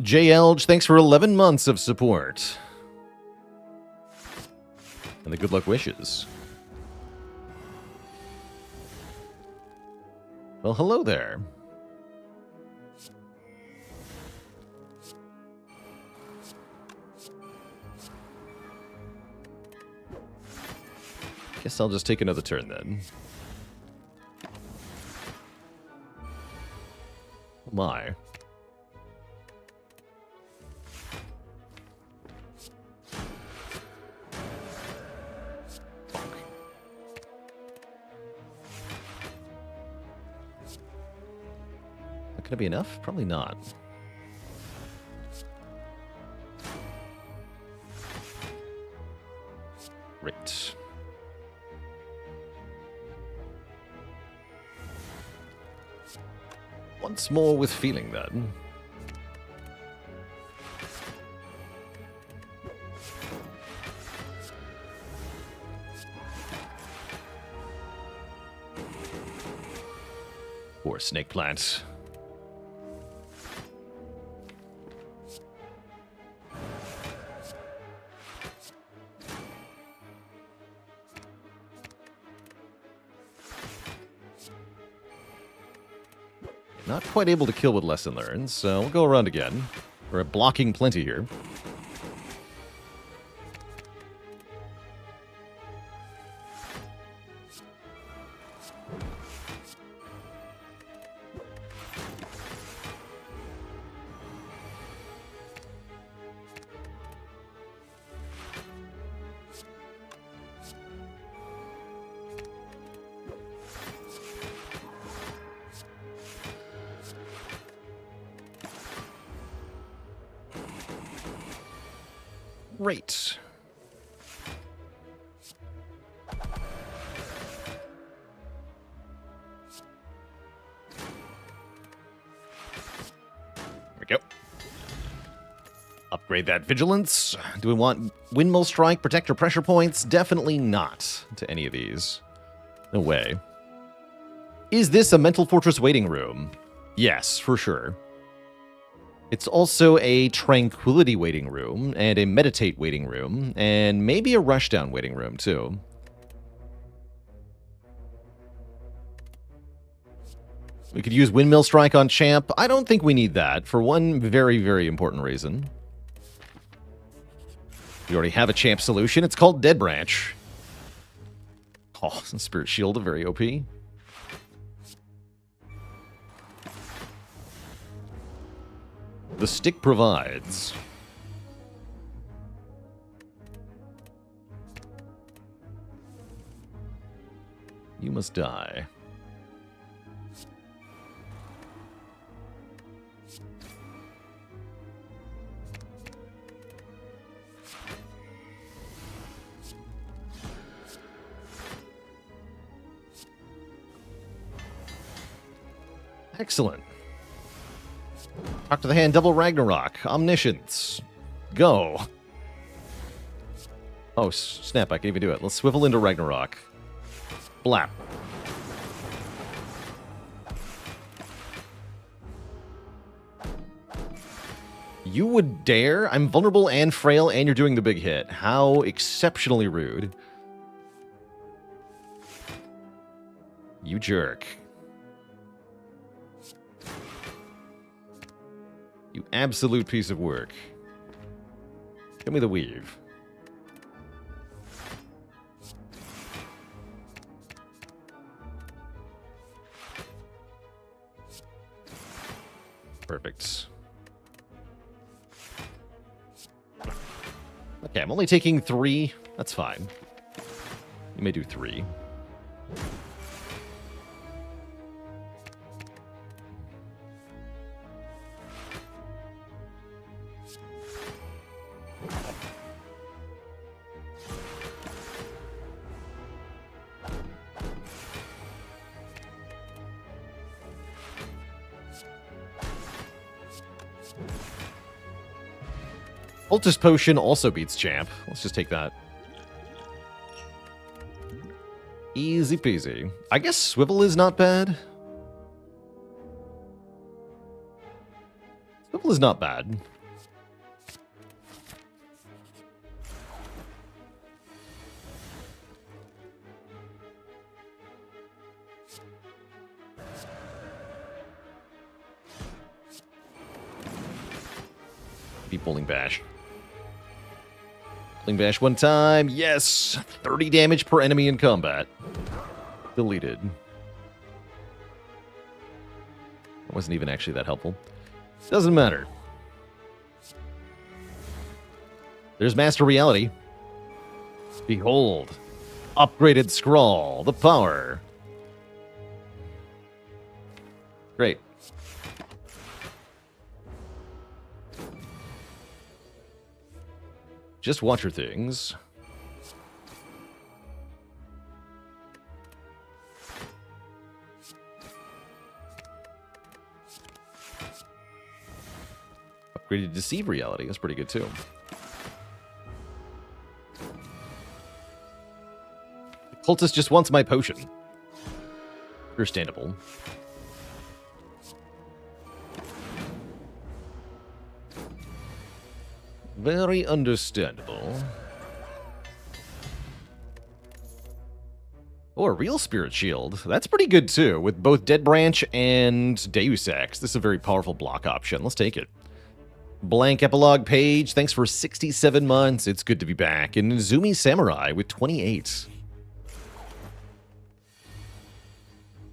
Speaker 1: J. Elge, thanks for 11 months of support. And the good luck wishes. Well, hello there. Guess I'll just take another turn then. Oh my. Gonna be enough? Probably not. Right. Once more with feeling then. Poor snake plant. Not quite able to kill with lesson learned, so we'll go around again. We're blocking plenty here. Great. There we go. Upgrade that vigilance. Do we want windmill strike, protector pressure points? Definitely not to any of these. No way. Is this a mental fortress waiting room? Yes, for sure. It's also a tranquility waiting room, and a meditate waiting room, and maybe a rushdown waiting room, too. We could use Windmill Strike on Champ. I don't think we need that, for one very, very important reason. We already have a Champ solution. It's called Dead Branch. Oh, Spirit Shield, very OP. The stick provides. You must die. Excellent. Talk to the hand, double Ragnarok. Omniscience. Go. Oh, snap, I can even do it. Let's swivel into Ragnarok. Blap. You would dare? I'm vulnerable and frail, and you're doing the big hit. How exceptionally rude. You jerk. You absolute piece of work. Give me the weave. Perfect. Okay, I'm only taking 3. That's fine. You may do 3. Cultist Potion also beats Champ. Let's just take that. Easy peasy. I guess Swivel is not bad. Swivel is not bad. Beat Bowling Bash. Bowling Bash one time. Yes! 30 damage per enemy in combat. Deleted. That wasn't even actually that helpful. Doesn't matter. There's Master Reality. Behold. Upgraded Scrawl. The power. Great. Just watch your things. Upgraded Deceive Reality. That's pretty good, too. The cultist just wants my potion. Understandable. Very understandable. Oh, a real Spirit Shield. That's pretty good, too, with both Dead Branch and Deus Ex. This is a very powerful block option. Let's take it. Blank Epilogue Page, thanks for 67 months. It's good to be back. And Zumi Samurai with 28.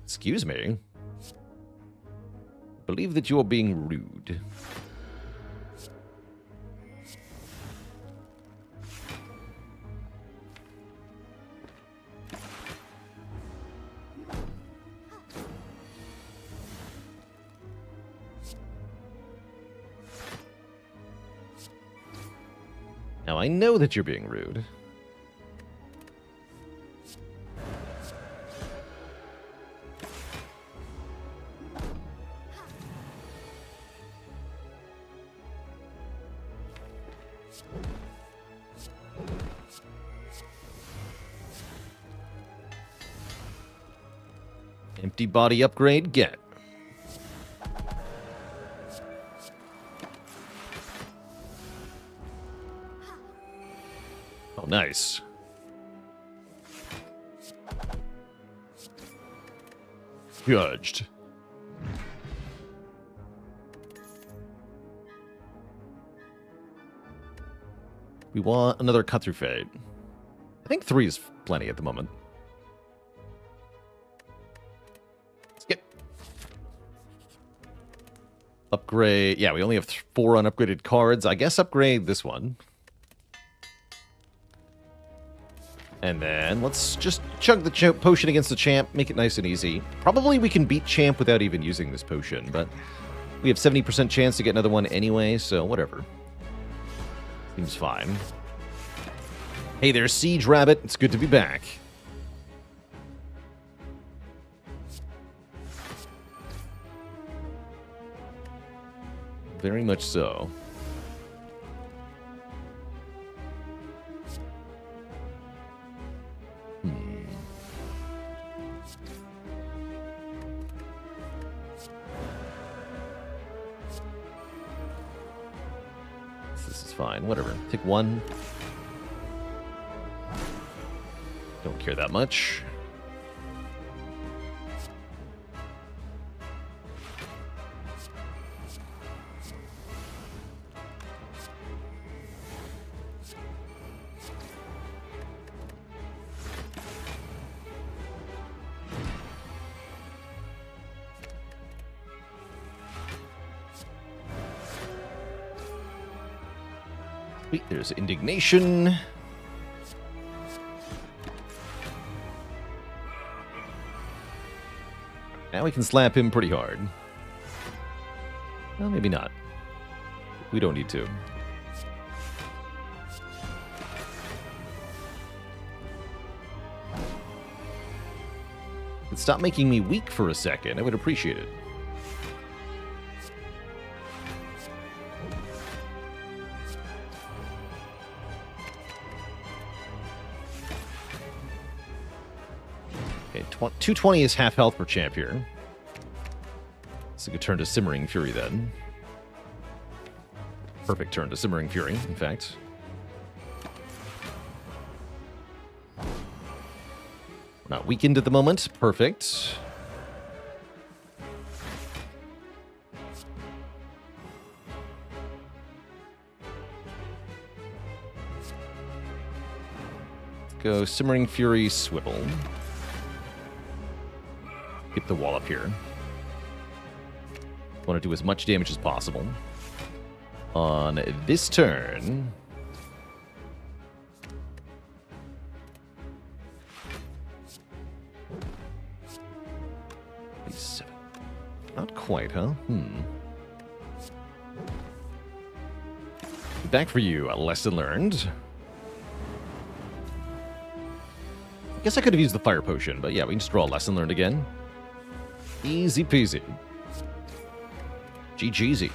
Speaker 1: Excuse me. I believe that you're being rude. Now, I know that you're being rude. Empty body upgrade, get. Oh, nice. Judged. We want another cut through fate. I think 3 is plenty at the moment. Skip. Upgrade. Yeah, we only have 4 unupgraded cards. I guess upgrade this one. And then let's just chug the potion against the champ, make it nice and easy. Probably we can beat champ without even using this potion, but we have 70% chance to get another one anyway, so whatever. Seems fine. Hey there, Siege Rabbit. It's good to be back. Very much so. This is fine. Whatever. Take one. Don't care that much. Sweet, there's indignation. Now we can slap him pretty hard. Well, maybe not. We don't need to. Stop making me weak for a second. I would appreciate it. Okay, 220 is half health per champ here. It's a good turn to Simmering Fury then. Perfect turn to Simmering Fury, in fact. We're not weakened at the moment. Perfect. Let's go Simmering Fury, Swivel. Get the wall up here. Want to do as much damage as possible. On this turn... Not quite, huh? Back for you, a lesson learned. I guess I could have used the fire potion, but yeah, we can just draw a lesson learned again. Easy peasy. GG's.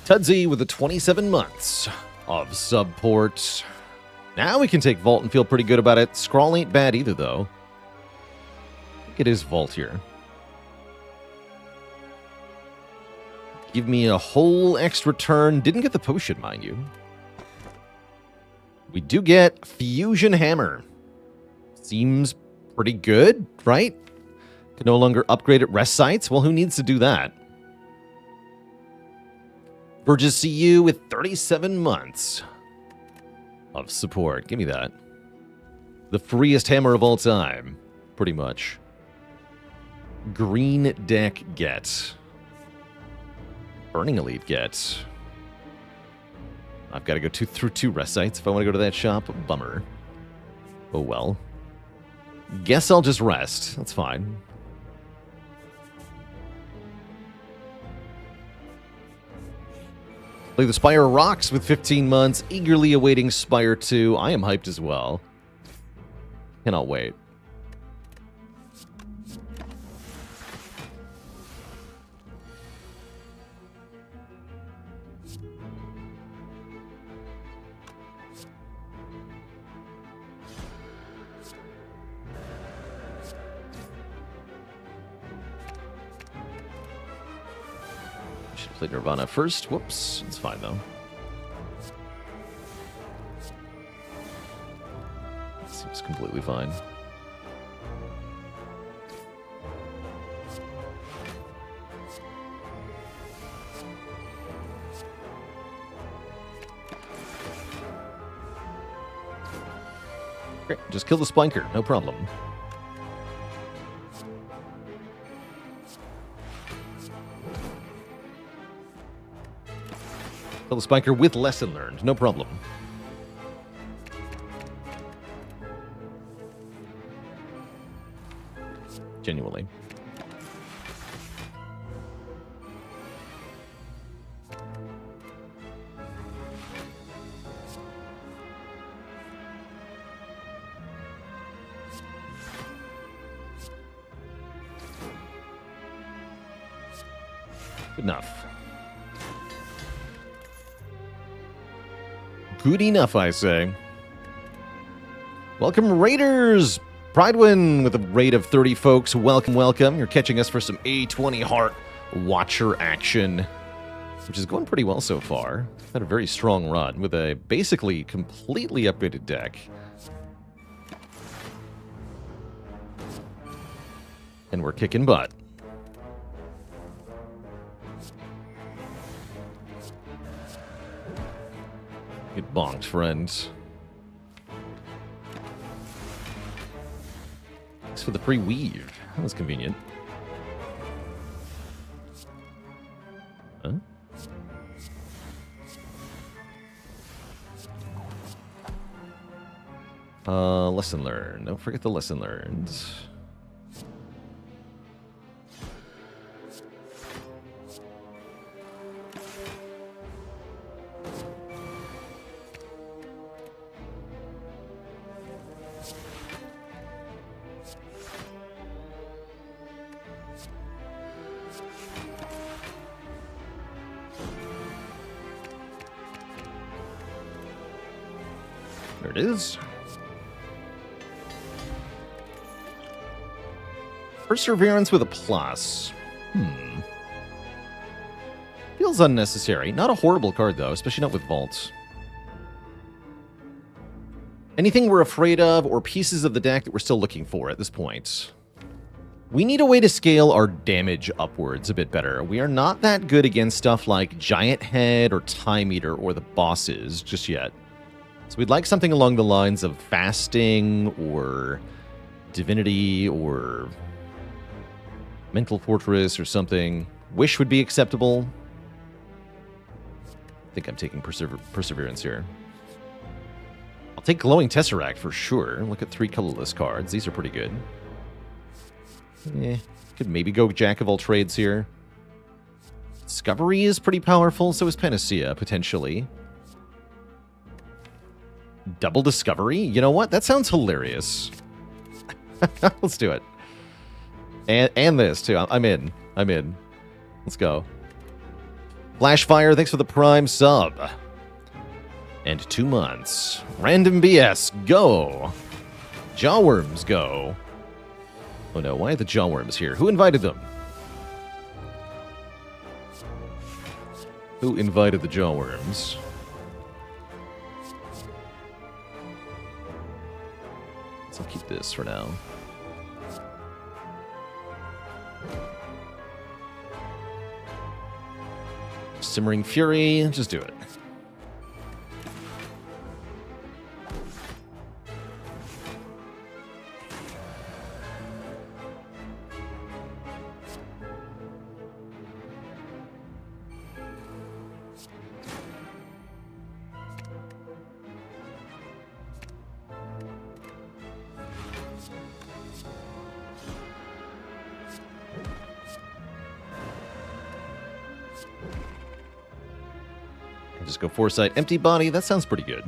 Speaker 1: Tudsy with the 27 months of support. Now we can take Vault and feel pretty good about it. Scrawl ain't bad either, though. I think it is Vault here. Give me a whole extra turn. Didn't get the potion, mind you. We do get Fusion Hammer. Seems pretty good, right? Can no longer upgrade at rest sites. Well, who needs to do that? Burgess CU with 37 months of support. Give me that. The freest hammer of all time. Pretty much. Green deck get. Burning Elite get. I've got to go through 2 rest sites if I want to go to that shop. Bummer. Oh well. Guess I'll just rest. That's fine. Play the Spire rocks with 15 months. Eagerly awaiting Spire 2. I am hyped as well. Cannot wait. Play Nirvana first. Whoops. It's fine, though. Seems completely fine. Great. Just kill the Spinker. No problem. Kill the Spiker with lesson learned. No problem. Genuinely. Good enough. Good enough, I say. Welcome, Raiders! Pridewin with a raid of 30 folks. Welcome, welcome. You're catching us for some A20 Heart Watcher action, which is going pretty well so far. Had a very strong run with a basically completely updated deck. And we're kicking butt. Get bonked, friends. Thanks for the free weave. That was convenient. Huh? Lesson learned. Don't forget the lesson learned. There it is. Perseverance with a plus. Feels unnecessary. Not a horrible card, though, especially not with vaults. Anything we're afraid of or pieces of the deck that we're still looking for at this point. We need a way to scale our damage upwards a bit better. We are not that good against stuff like Giant Head or Time Eater or the bosses just yet. So we'd like something along the lines of Fasting or Divinity or Mental Fortress or something. Wish would be acceptable. I think I'm taking Perseverance here. I'll take Glowing Tesseract for sure. Look at 3 colorless cards. These are pretty good. Could maybe go Jack of all trades here. Discovery is pretty powerful, so is Panacea, potentially. Double Discovery? You know what? That sounds hilarious. Let's do it. And this, too. I'm in. I'm in. Let's go. Flashfire, thanks for the Prime sub. And 2 months. Random BS, go. Jawworms, go. Oh no, why are the Jawworms here? Who invited them? Who invited the Jawworms? So I'll keep this for now. Simmering Fury, just do it. Just go Foresight, Empty Body. That sounds pretty good.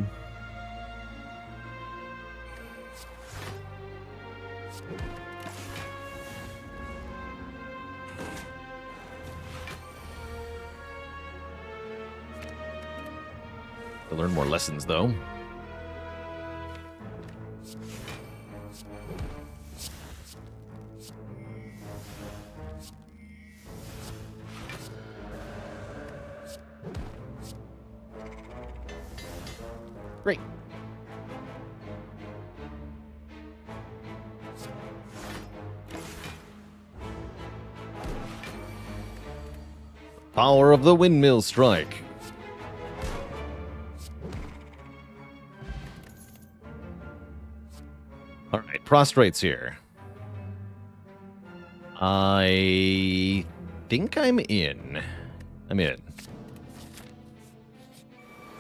Speaker 1: To learn more lessons, though. Great. Power of the Windmill Strike. All right, Prostrate's here. I think I'm in. I'm in.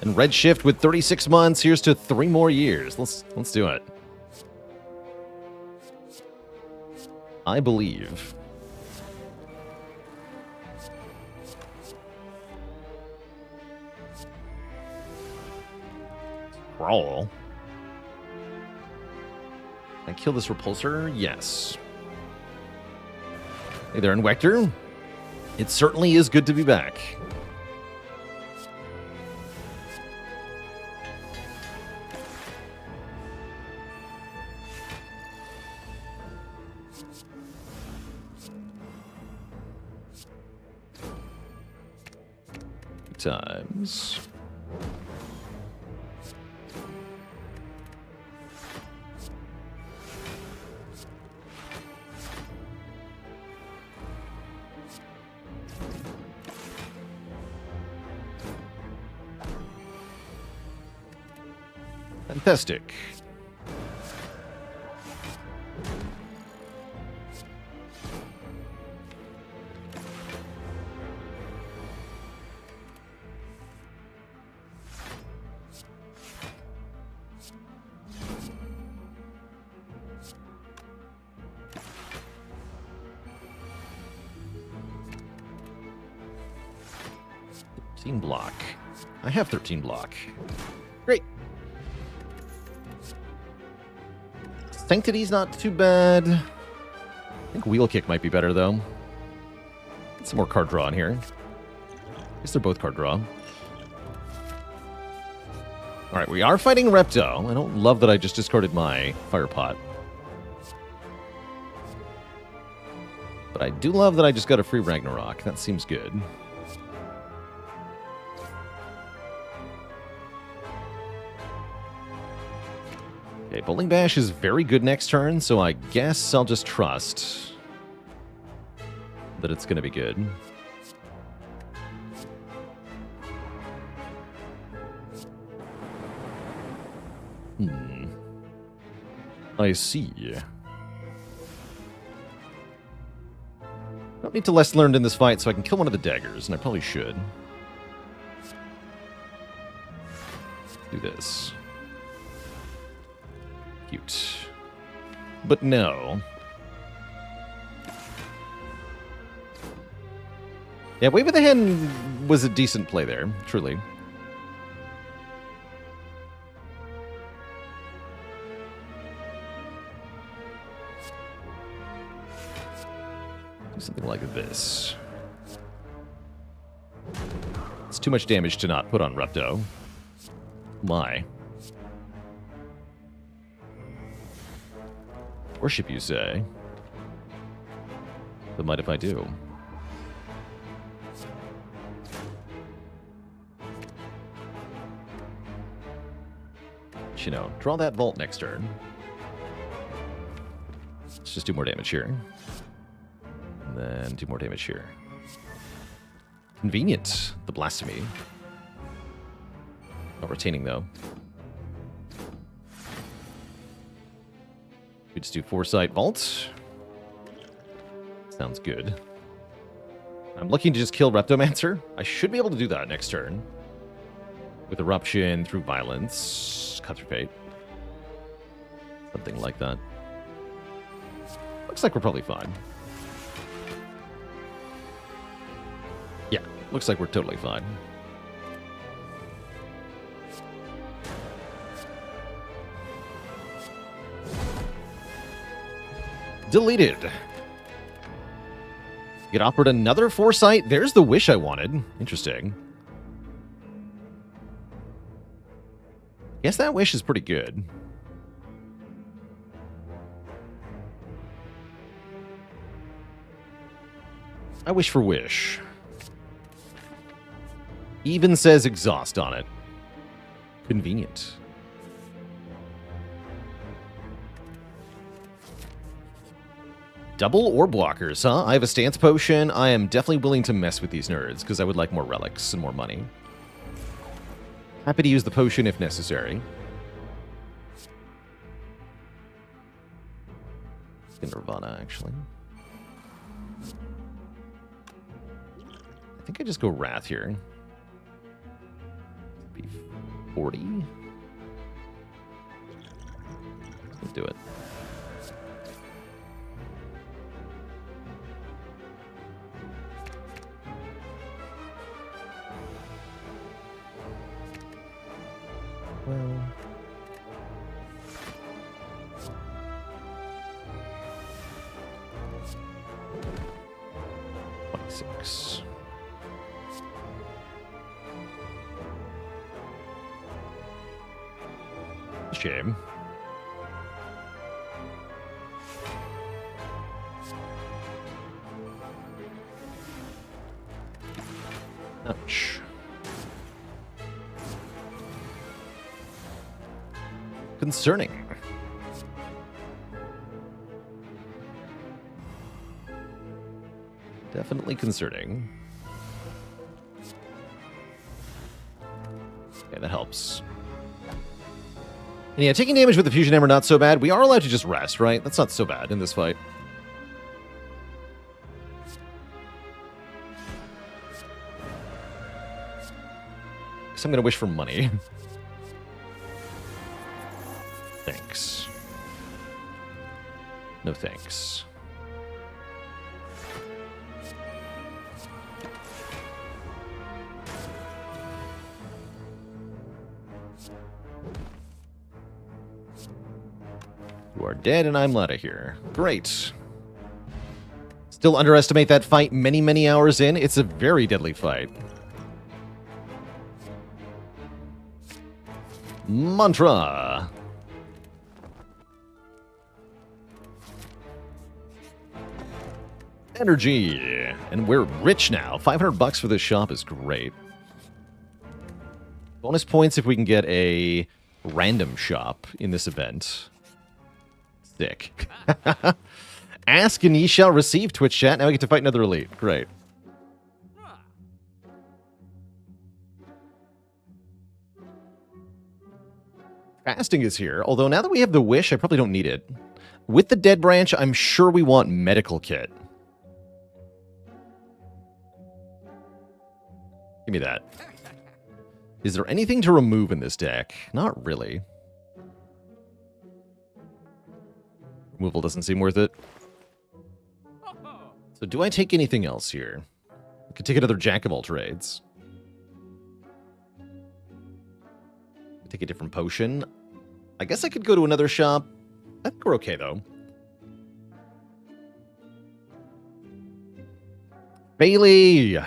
Speaker 1: And Redshift with 36 months. Here's to 3 more years. Let's do it. I believe. Crawl. Can I kill this Repulsor? Yes. Hey there, Invector. It certainly is good to be back. times. Fantastic. Block. I have 13 block. Great. Sanctity's not too bad. I think Wheel Kick might be better, though. Get some more card draw in here. I guess they're both card draw. Alright, we are fighting Repto. I don't love that I just discarded my Fire Pot. But I do love that I just got a free Ragnarok. That seems good. Okay, Bowling Bash is very good next turn, so I guess I'll just trust that it's going to be good. I see. Don't need to less learned in this fight, so I can kill one of the daggers, and I probably should. Do this. Cute. But no. Yeah, Wave of the Hand was a decent play there, truly. Do something like this. It's too much damage to not put on Repto. My. Worship, you say? But mind if I do? But, you know, draw that vault next turn. Let's just do more damage here. And then do more damage here. Convenient, the Blasphemy. Not retaining, though. We just do Foresight Vault. Sounds good. I'm looking to just kill Reptomancer. I should be able to do that next turn. With Eruption, through Violence, Cut Through Fate. Something like that. Looks like we're probably fine. Yeah, looks like we're totally fine. Deleted. Get offered another Foresight. There's the wish I wanted. Interesting. Guess that wish is pretty good. I wish for wish. Even says exhaust on it. Convenient. Double orb blockers, huh? I have a stance potion. I am definitely willing to mess with these nerds, because I would like more relics and more money. Happy to use the potion if necessary. Nirvana, actually. I think I just go Wrath here. Be 40. Let's do it. Well, $26. Shame. Ouch. Concerning. Definitely concerning. Okay, that helps. And yeah, taking damage with the Fusion Hammer, not so bad. We are allowed to just rest, right? That's not so bad in this fight. Guess I'm gonna wish for money. Thanks. No thanks. You are dead and I'm out of here. Great. Still underestimate that fight many, many hours in. It's a very deadly fight. Mantra. Energy. And we're rich now. 500 bucks for this shop is great. Bonus points if we can get a random shop in this event. Sick. Ask and ye shall receive, Twitch chat. Now we get to fight another elite. Great. Fasting is here, although now that we have the wish, I probably don't need it. With the dead branch, I'm sure we want medical kit. Give me that. Is there anything to remove in this deck? Not really. Removal doesn't seem worth it. So do I take anything else here? I could take another Jack of all trades. Take a different potion. I guess I could go to another shop. I think we're okay, though. Bailey!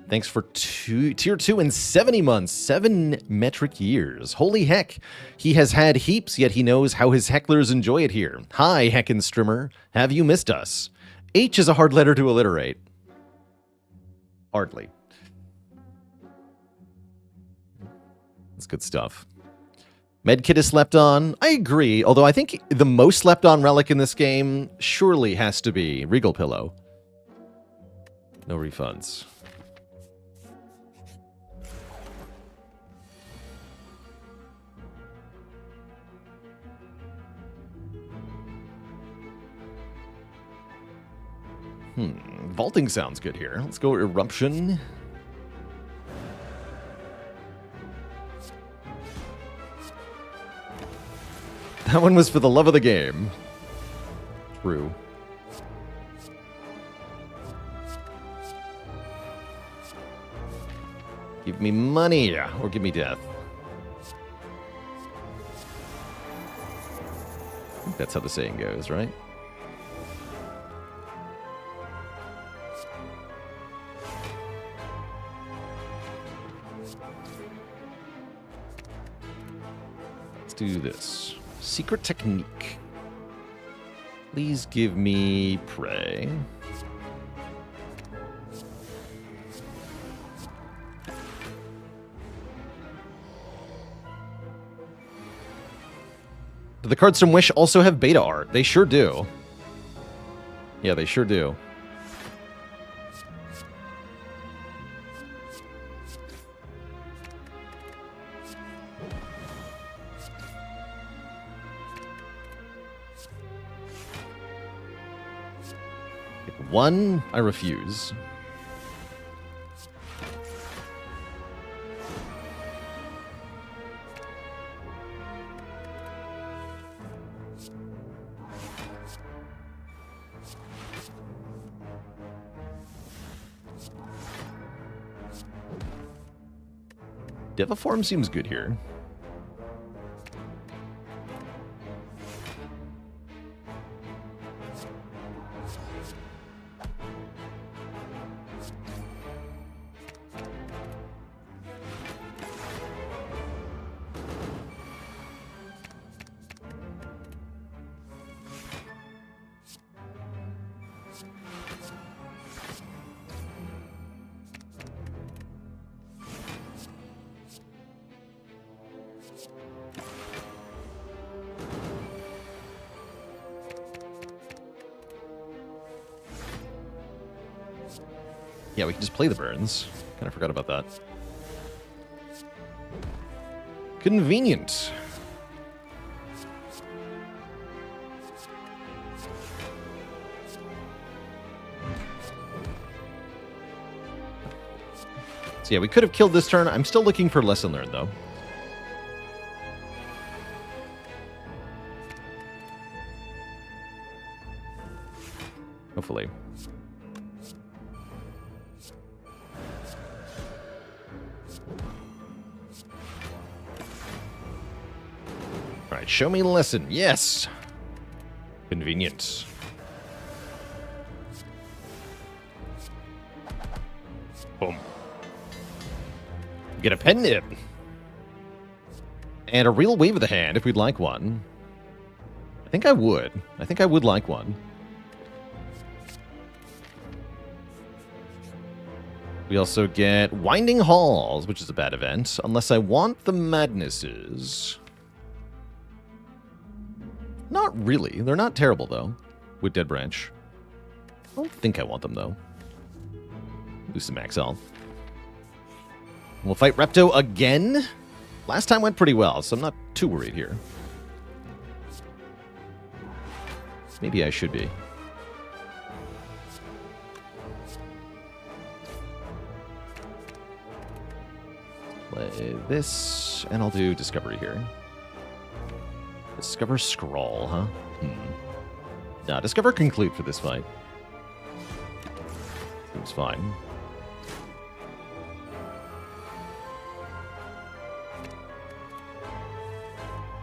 Speaker 1: Thanks for tier 2 in 70 months, 7 metric years. Holy heck. He has had heaps, yet he knows how his hecklers enjoy it here. Hi, heckin' strimmer. Have you missed us? H is a hard letter to alliterate. Hardly. That's good stuff. Medkit is slept on. I agree, although I think the most slept on relic in this game surely has to be Regal Pillow. No refunds. Vaulting sounds good here. Let's go Eruption. That one was for the love of the game. True. Give me money, or give me death. I think that's how the saying goes, right? Let's do this. Secret technique. Please give me prey. Do the cards from Wish also have beta art? They sure do. Yeah, they sure do. One, I refuse. Deviform seems good here. Yeah, we can just play the burns. Kind of forgot about that. Convenient. So yeah, we could have killed this turn. I'm still looking for lesson learned, though. Hopefully. All right, show me the lesson. Yes. Convenient. Boom. Get a pen nib. And a real wave of the hand if we'd like one. I think I would. I think I would like one. We also get Winding Halls, which is a bad event, unless I want the Madnesses. Not really. They're not terrible, though, with Dead Branch. I don't think I want them, though. Lose some max health. We'll fight Repto again. Last time went pretty well, so I'm not too worried here. Maybe I should be. Play this, and I'll do Discovery here. Discover Scrawl, huh? Nah, Discover Conclude for this fight. Seems fine.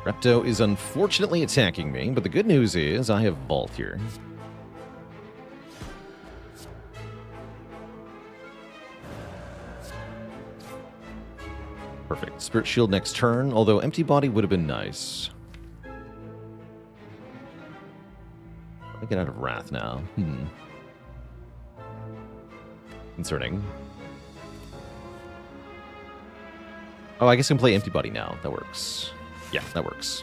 Speaker 1: Repto is unfortunately attacking me, but the good news is I have Vault here. Perfect. Spirit Shield next turn, although Empty Body would have been nice. Let me get out of Wrath now. Concerning. Oh, I guess I can play Empty Body now. That works. Yeah, that works.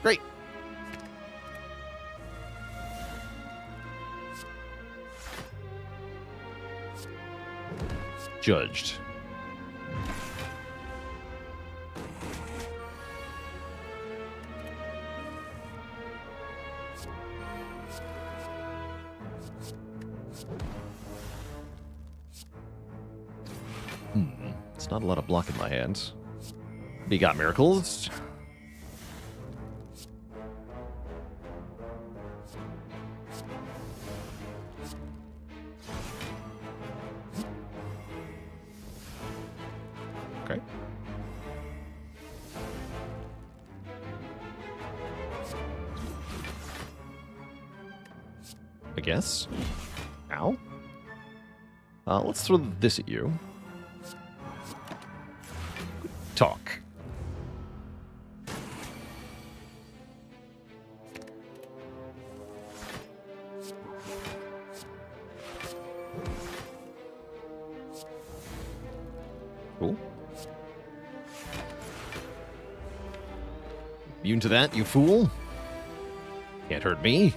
Speaker 1: Great. Judged. It's not a lot of block in my hands. We got miracles. Okay. I guess. Ow. Let's throw this at you. Talk. Cool. Immune to that, you fool. Can't hurt me.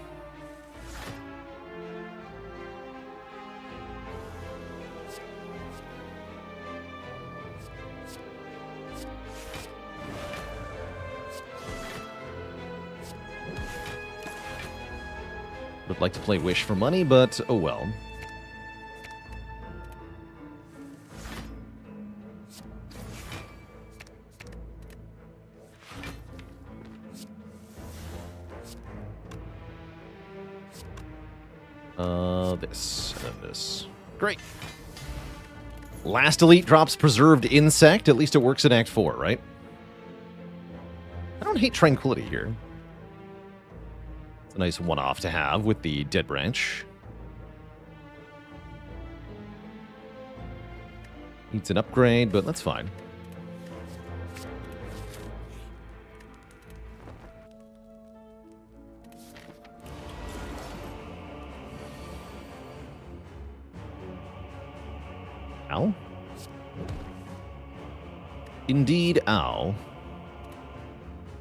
Speaker 1: Would like to play Wish for money, but oh well. This and this. Great. Last elite drops Preserved Insect. At least it works in Act 4, right? I don't hate Tranquility here. It's a nice one-off to have with the Dead Branch. Needs an upgrade, but that's fine. Ow. Indeed, ow.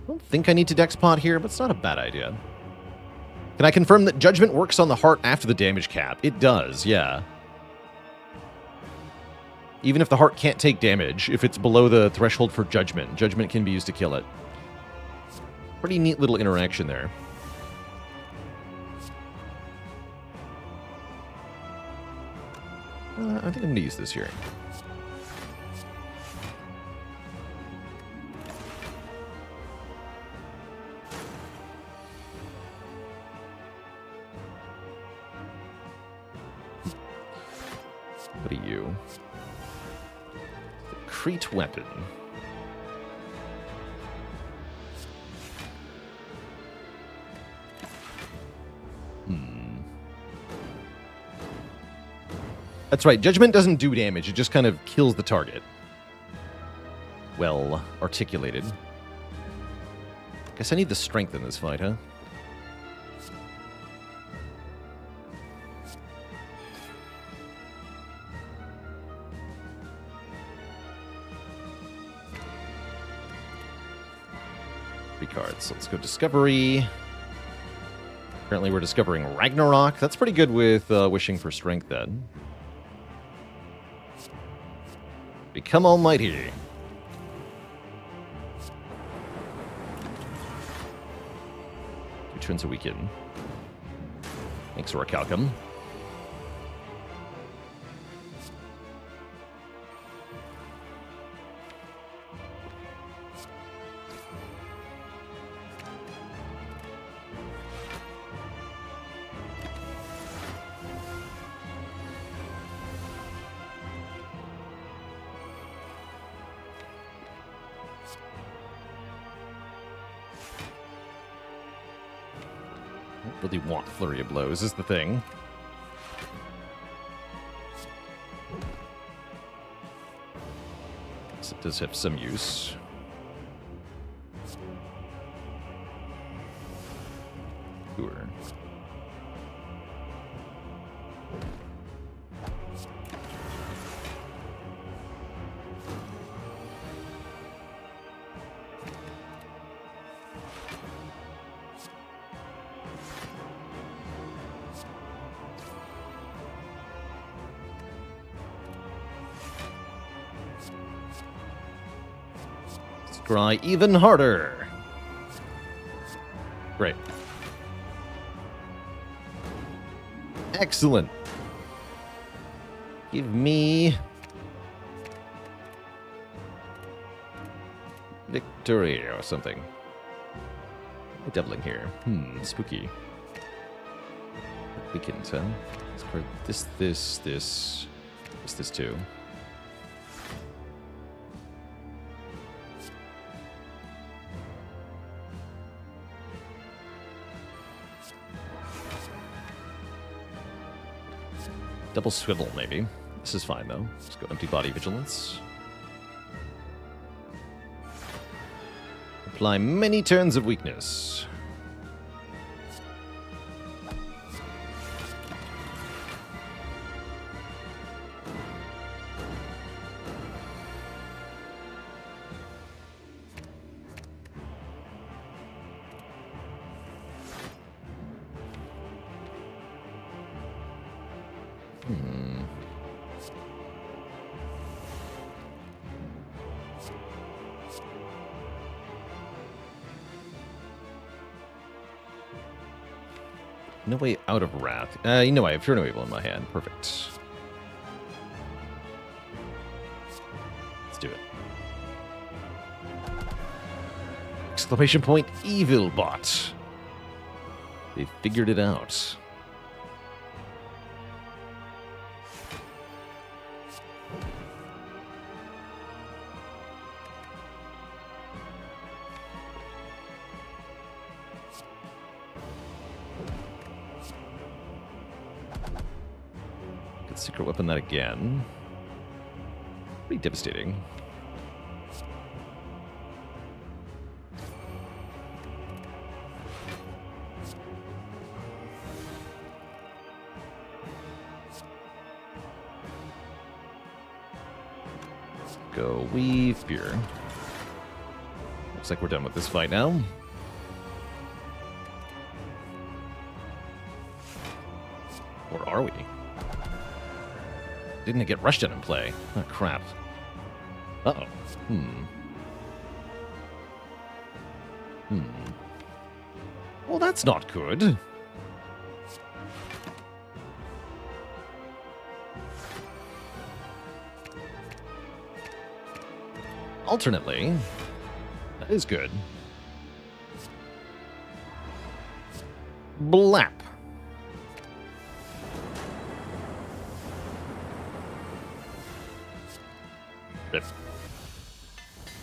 Speaker 1: I don't think I need to Dex Pot here, but it's not a bad idea. Can I confirm that Judgment works on the heart after the damage cap? It does, yeah. Even if the heart can't take damage, if it's below the threshold for Judgment, Judgment can be used to kill it. Pretty neat little interaction there. I think I'm going to use this here. What are you? The Crete weapon. That's right, Judgment doesn't do damage, it just kind of kills the target. Well articulated. Guess I need the strength in this fight, huh? Three cards, so let's go Discovery. Apparently we're discovering Ragnarok. That's pretty good with wishing for strength then. Become almighty. 2 turns a weekend. Thanks, Orichalcum. Really want Flurry of Blows is the thing. So it does have some use. Sure. Scry even harder. Great. Excellent. Give me victory or something. Am I doubling here? Spooky. Weekend, huh? For this too. Double swivel, maybe. This is fine, though. Let's go Empty Body Vigilance. Apply many turns of weakness. No way out of Wrath. You know I have Furno Evil in my hand. Perfect. Let's do it. Exclamation point, Evil Bot. They figured it out. Secret weapon that again. Pretty devastating. Go Weave Spear. Looks like we're done with this fight now. Or are we? Didn't it get rushed in play? Oh, crap. Uh-oh. Well, that's not good. Alternately, that is good. Blap.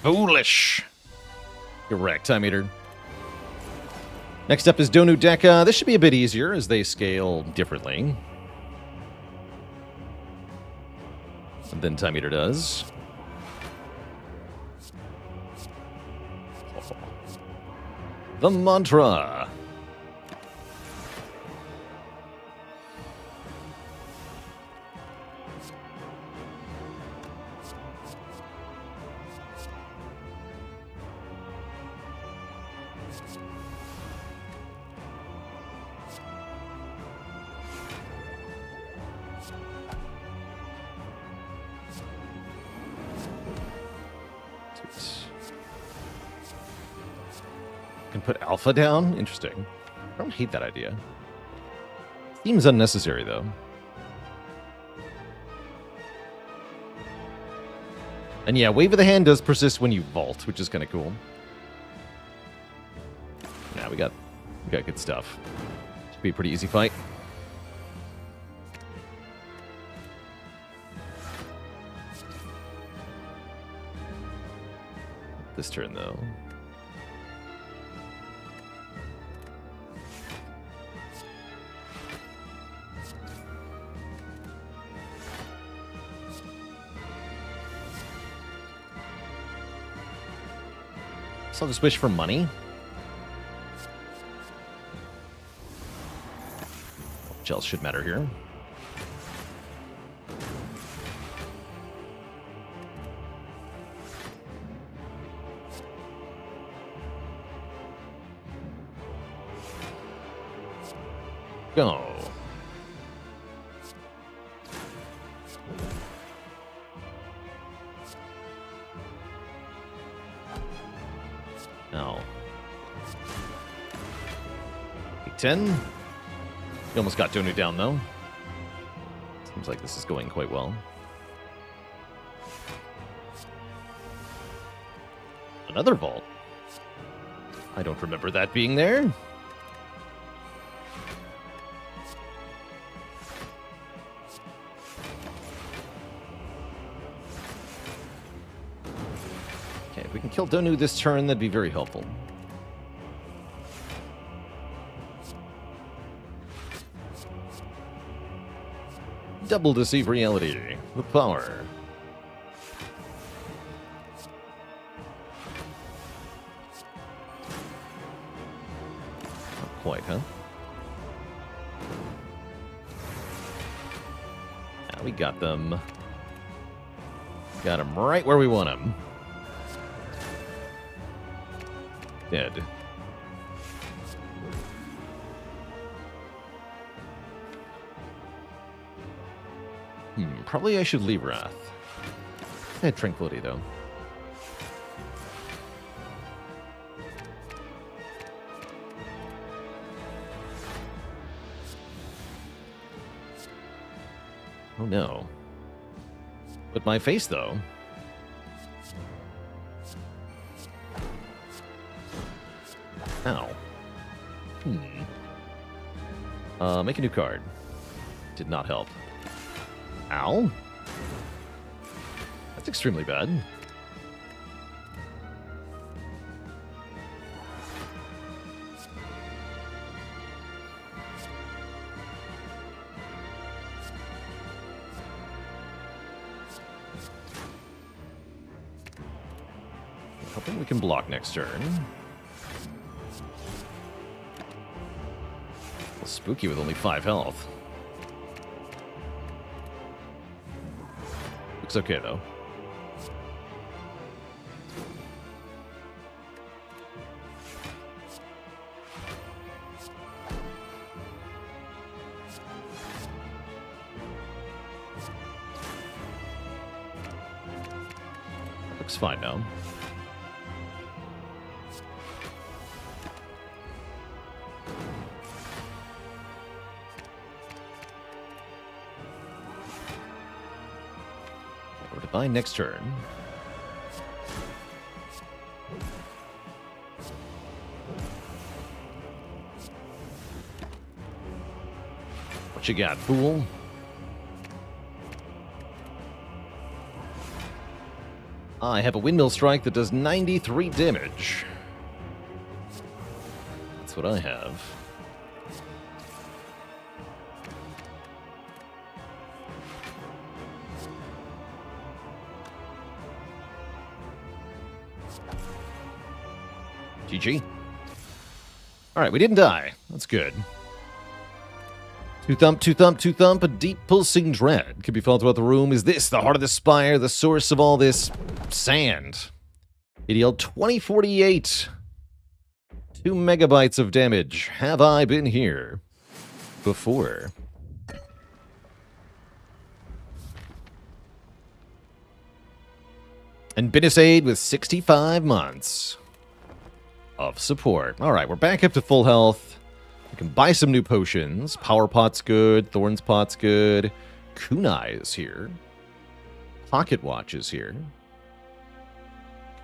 Speaker 1: Foolish. Correct, Time Eater. Next up is Donu Deck. This should be a bit easier as they scale differently than Time Eater does. The mantra. Can put alpha down? Interesting. I don't hate that idea. Seems unnecessary, though. And yeah, Wave of the Hand does persist when you vault, which is kind of cool. Yeah, we got good stuff. Should be a pretty easy fight. This turn, though. I'll just wish for money. Which else should matter here? Go. No. 10. You almost got Donu down, though. Seems like this is going quite well. Another vault. I don't remember that being there. Okay, if we can kill Donu this turn, that'd be very helpful. Double deceive reality with power. Not quite, huh? Yeah, we got them. Got them right where we want them. Dead. Probably I should leave Wrath. I had Tranquility, though. Oh, no. But my face, though. Ow. Make a new card. Did not help. Ow. That's extremely bad. Hoping we can block next turn. Well, spooky with only 5 health. Looks okay, though. It's fine now. Go to buy next turn. What you got, fool? I have a windmill strike that does 93 damage. That's what I have. GG. Alright, we didn't die. That's good. Two thump, two thump, two thump, a deep pulsing dread can be felt throughout the room. Is this the heart of the spire, the source of all this sand? It dealt 2048. 2 megabytes of damage. Have I been here before? And Binisaid with 65 months of support. Alright, we're back up to full health. We can buy some new potions. Power Pot's good. Thorn's Pot's good. Kunai is here. Pocket Watch is here.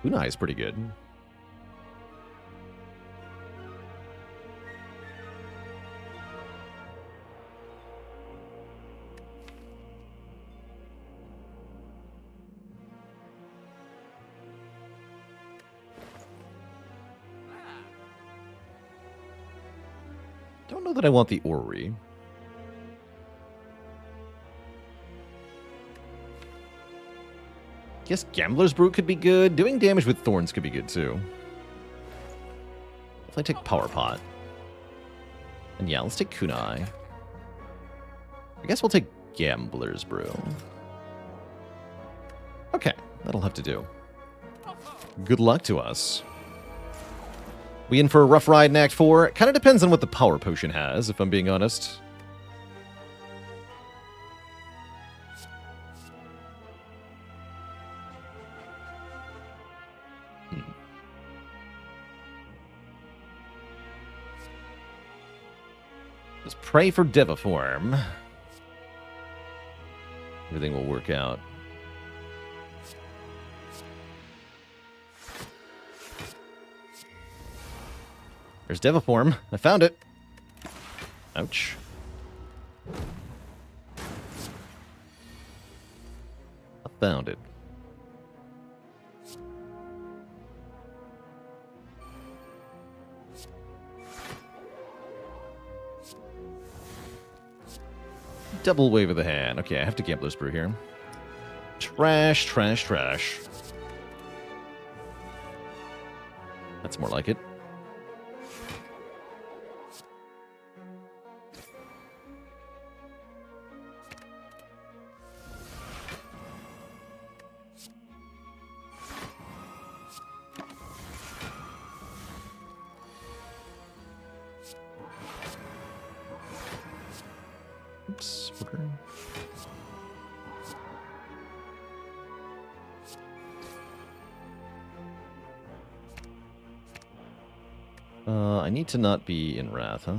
Speaker 1: Kunai is pretty good. Don't know that I want the Orrery. Guess Gambler's Brew could be good. Doing damage with Thorns could be good too. If I take Power Pot. And yeah, let's take Kunai. I guess we'll take Gambler's Brew. Okay, that'll have to do. Good luck to us. We in for a rough ride in Act 4? It kind of depends on what the Power Potion has, if I'm being honest. Just pray for Deviform. Everything will work out. There's Deviform. I found it. Ouch. I found it. Double wave of the hand. Okay, I have to Gambler's Brew here. Trash, trash, trash. That's more like it. Oops. Okay. I need to not be in Wrath, huh?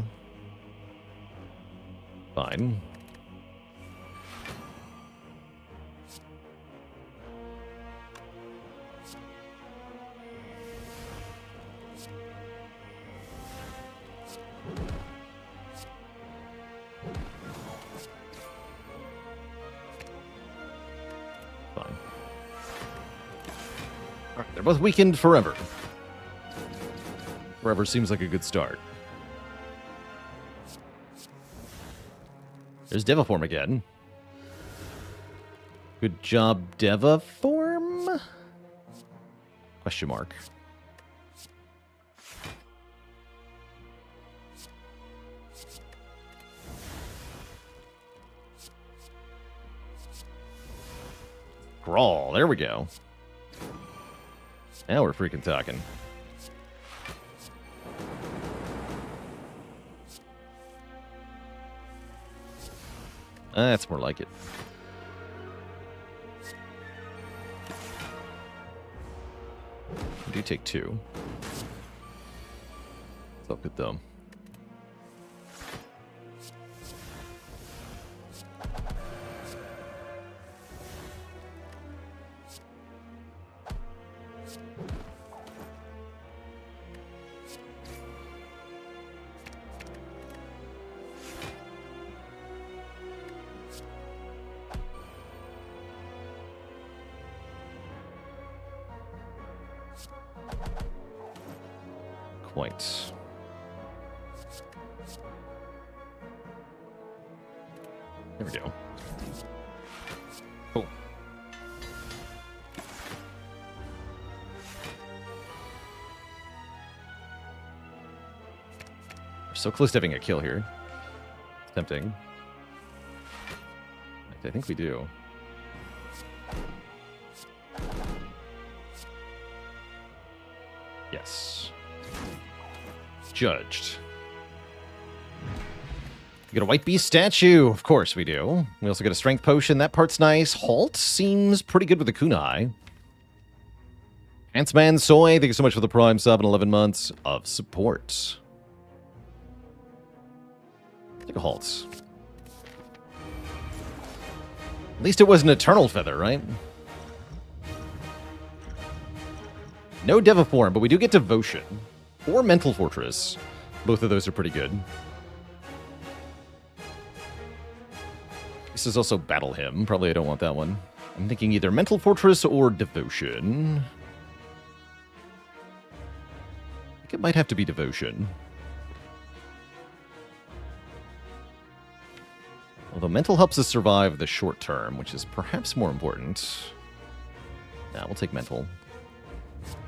Speaker 1: Fine. They're both weakened forever. Forever seems like a good start. There's Deviform again. Good job, Deviform? Question mark. Grawl, there we go. Now we're freaking talking. That's more like it. We do take 2. It's all good, though. Quite. There we go. Oh. We're so close to having a kill here. It's tempting. I think we do. Yes. Judged. We get a white beast statue. Of course we do. We also get a strength potion. That part's nice. Halt seems pretty good with the kunai. Ants-Man Soy, thank you so much for the Prime sub and 11 months of support. Take a halt. At least it was an Eternal Feather, right? No Deviform, but we do get Devotion. Or Mental Fortress. Both of those are pretty good. This is also Battle Hymn. Probably I don't want that one. I'm thinking either Mental Fortress or Devotion. I think it might have to be Devotion. Although Mental helps us survive the short term, which is perhaps more important. Nah, we'll take Mental.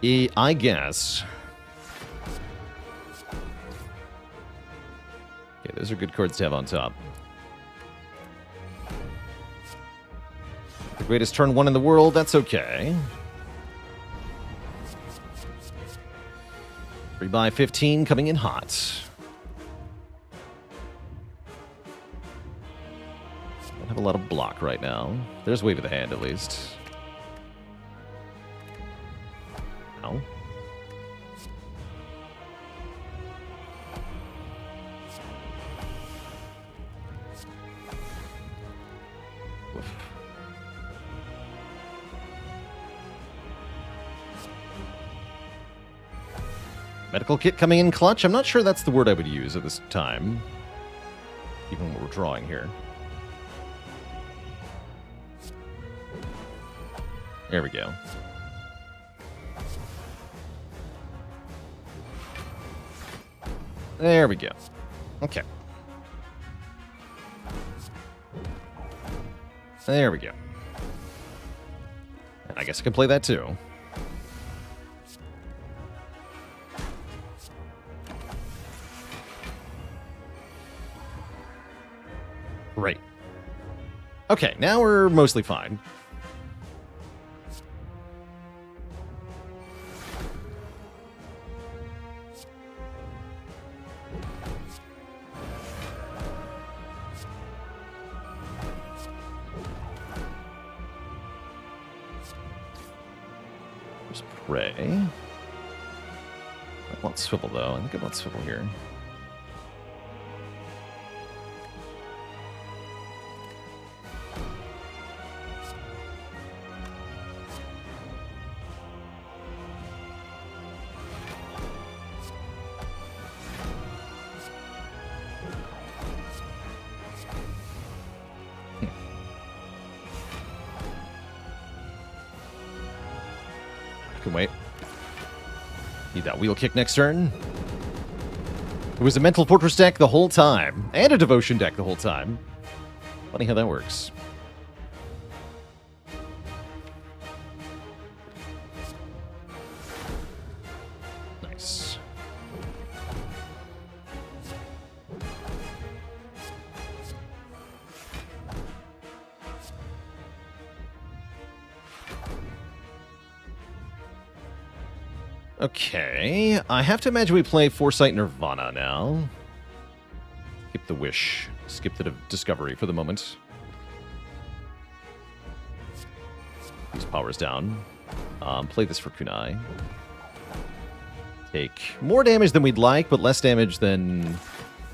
Speaker 1: I guess. Okay, those are good cards to have on top. The greatest turn 1 in the world, that's okay. 3x15 coming in hot. Don't have a lot of block right now. There's Wave of the Hand at least. Ow. Medical kit coming in clutch. I'm not sure that's the word I would use at this time. Even when we're drawing here. There we go. There we go. Okay. There we go. And I guess I can play that too. Great. Okay, now we're mostly fine. There's Prey. I want Swivel, though. I think I want Swivel here. Can wait. Need that wheel kick next turn. It was a Mental Fortress deck the whole time, and a Devotion deck the whole time. Funny how that works. Nice. Okay, I have to imagine we play Foresight Nirvana now. Skip the Wish. Skip the Discovery for the moment. These powers down. Play this for Kunai. Take more damage than we'd like, but less damage than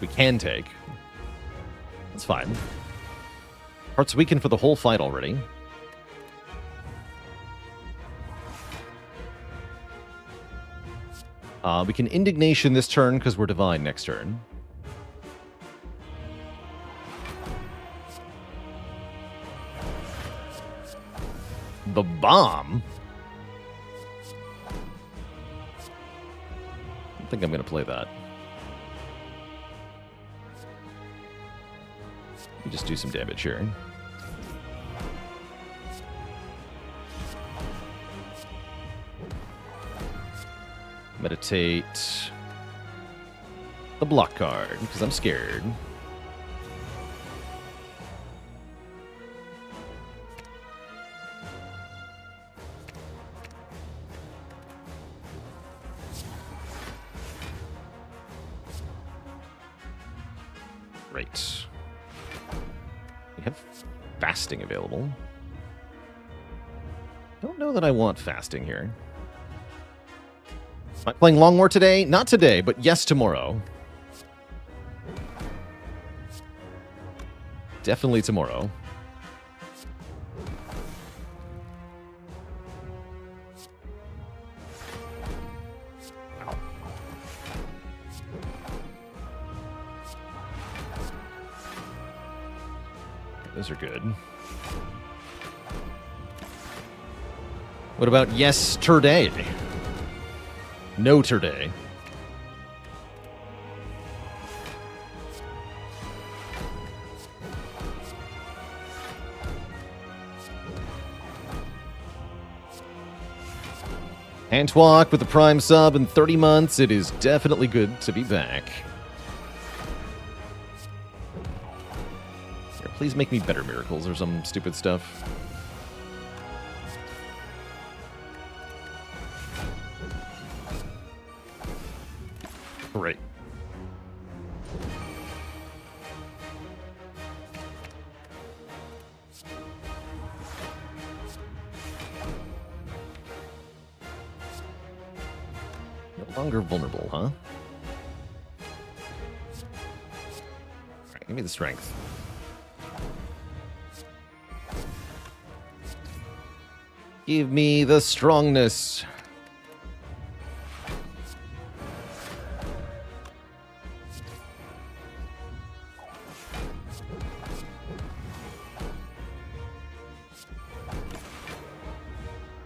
Speaker 1: we can take. That's fine. Heart's weakened for the whole fight already. We can Indignation this turn because we're Divine next turn. The bomb? I think I'm going to play that. Let me just do some damage here. Meditate the block card, because I'm scared. Great. We have fasting available. Don't know that I want fasting here. Am I playing Long War today? Not today, but yes, tomorrow. Definitely tomorrow. Ow. Those are good. What about yesterday? No today. Antwalk with the Prime sub in 30 months. It is definitely good to be back. Here, please make me better miracles or some stupid stuff. Great. No longer vulnerable, huh? Alright, give me the strength. Give me the strongness.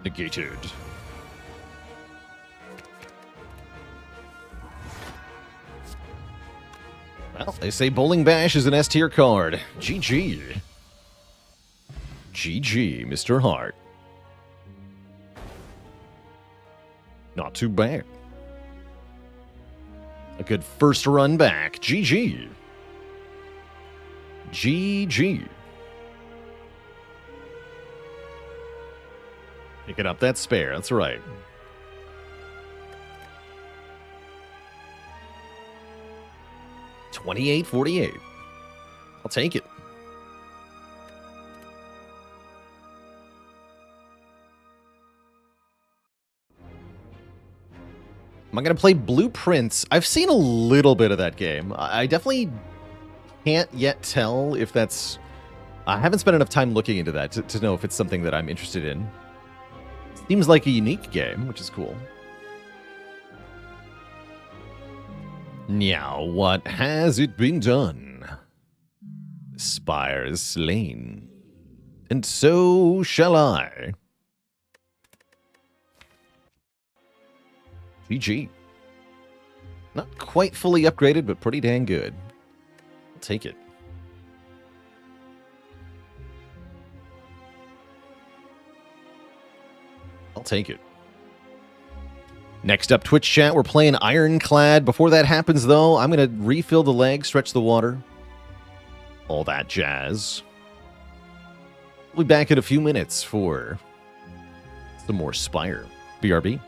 Speaker 1: Negated. Well, they say Bowling Bash is an S tier card. GG. GG, Mr. Hart. Not too bad. A good first run back. GG. GG. Picking up that spare, that's right. $28.48. I'll take it. Am I going to play Blueprints? I've seen a little bit of that game. I definitely can't yet tell if that's... I haven't spent enough time looking into that to know if it's something that I'm interested in. Seems like a unique game, which is cool. Now, what has it been done? Spire is slain. And so shall I. GG. Not quite fully upgraded, but pretty dang good. I'll take it. I'll take it. Next up, Twitch chat, we're playing Ironclad. Before that happens, though, I'm going to refill the leg, stretch the water. All that jazz. We'll be back in a few minutes for some more Spire. BRB.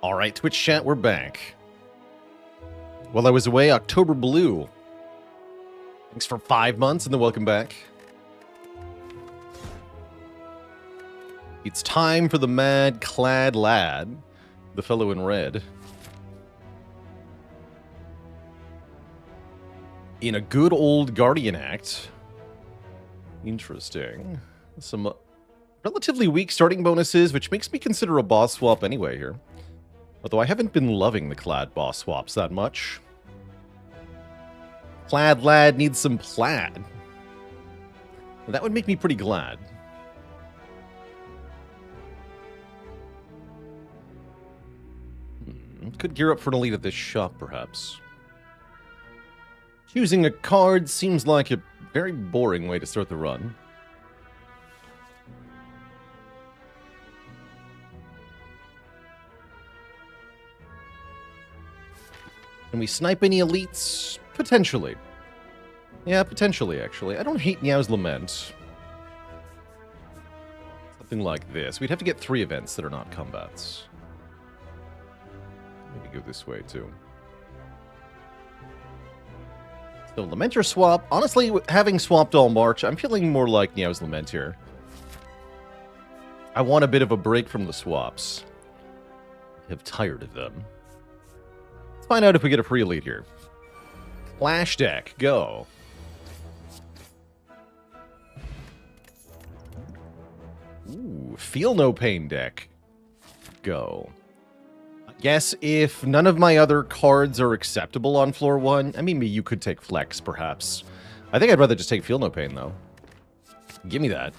Speaker 1: All right, Twitch chat, we're back. While I was away, October Blue. Thanks for 5 months and then welcome back. It's time for the mad clad lad, the fellow in red. In a good old Guardian act. Interesting. Some relatively weak starting bonuses, which makes me consider a boss swap anyway here. Although I haven't been loving the clad boss swaps that much. Clad lad needs some plaid. That would make me pretty glad. Could gear up for an elite at this shop, perhaps. Choosing a card seems like a very boring way to start the run. Can we snipe any elites? Potentially. Yeah, potentially, actually. I don't hate Niao's Lament. Something like this. We'd have to get 3 events that are not combats. Maybe go this way, too. So, Lamenter swap. Honestly, having swapped all March, I'm feeling more like Niao's Lament here. I want a bit of a break from the swaps. I have tired of them. Let's find out if we get a free elite here. Flash deck, go. Ooh, feel no pain deck. Go. I guess if none of my other cards are acceptable on floor 1, I mean, you could take Flex, perhaps. I think I'd rather just take Feel No Pain, though. Give me that.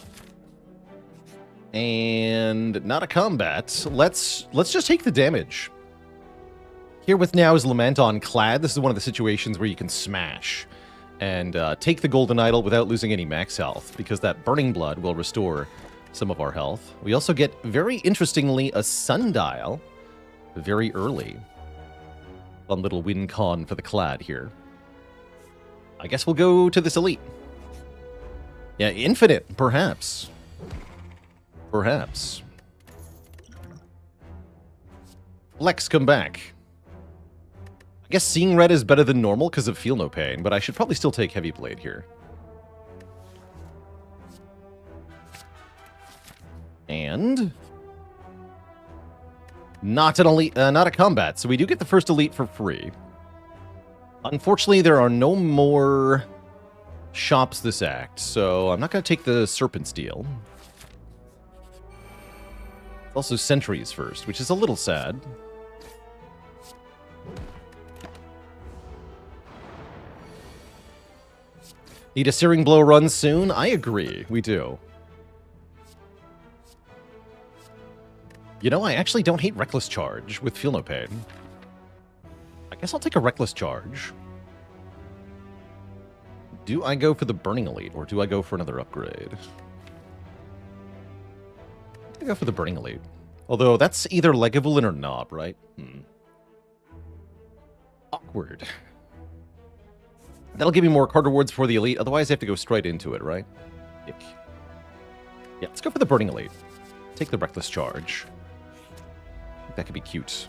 Speaker 1: And not a combat. Let's just take the damage. Here with Niao's Lament on Clad, this is one of the situations where you can smash and take the Golden Idol without losing any max health, because that Burning Blood will restore some of our health. We also get, very interestingly, a Sundial very early. Fun little win con for the Clad here. I guess we'll go to this elite. Yeah, Infinite, perhaps. Perhaps. Lex, come back. I guess Seeing Red is better than normal because of Feel No Pain, but I should probably still take Heavy Blade here. And not an elite, not a combat, so we do get the first elite for free. Unfortunately, there are no more shops this act, so I'm not going to take the Serpent Steel. Also Sentries first, which is a little sad. Need a Searing Blow run soon? I agree, we do. You know, I actually don't hate Reckless Charge with Feel No Pain. I guess I'll take a Reckless Charge. Do I go for the Burning Elite, or do I go for another upgrade? I go for the Burning Elite. Although, that's either Lagavulin or Knob, right? Awkward. That'll give me more card rewards for the Elite, otherwise I have to go straight into it, right? Ick. Yeah, let's go for the Burning Elite. Take the Reckless Charge. I think that could be cute.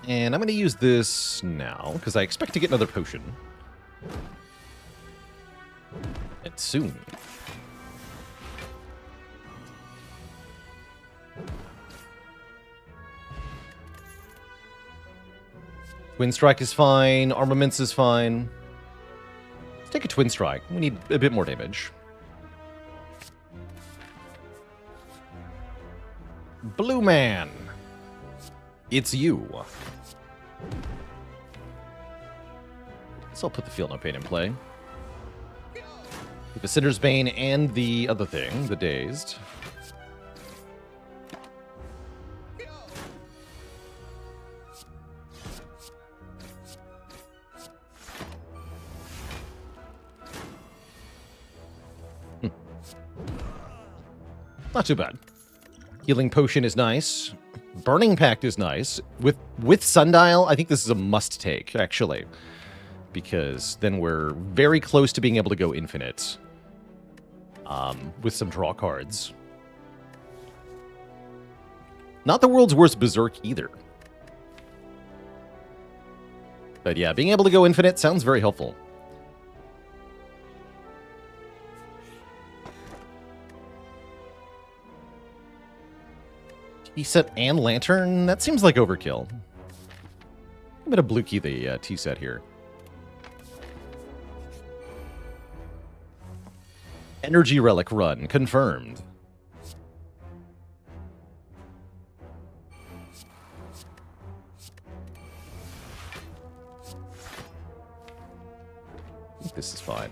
Speaker 1: And I'm going to use this now, because I expect to get another potion. And soon. Twin Strike is fine. Armaments is fine. Let's take a Twin Strike. We need a bit more damage. Blue Man. It's you. So I'll put the Feel No Pain in play. The Sinner's Bane and the other thing, the Dazed. Not too bad. Healing Potion is nice. Burning Pact is nice. With Sundial, I think this is a must-take, actually. Because then we're very close to being able to go infinite. with some draw cards. Not the world's worst Berserk either. But yeah, being able to go infinite sounds very helpful. T-set and Lantern? That seems like overkill. I'm going to blue key the T-set here. Energy Relic run, confirmed. I think this is fine.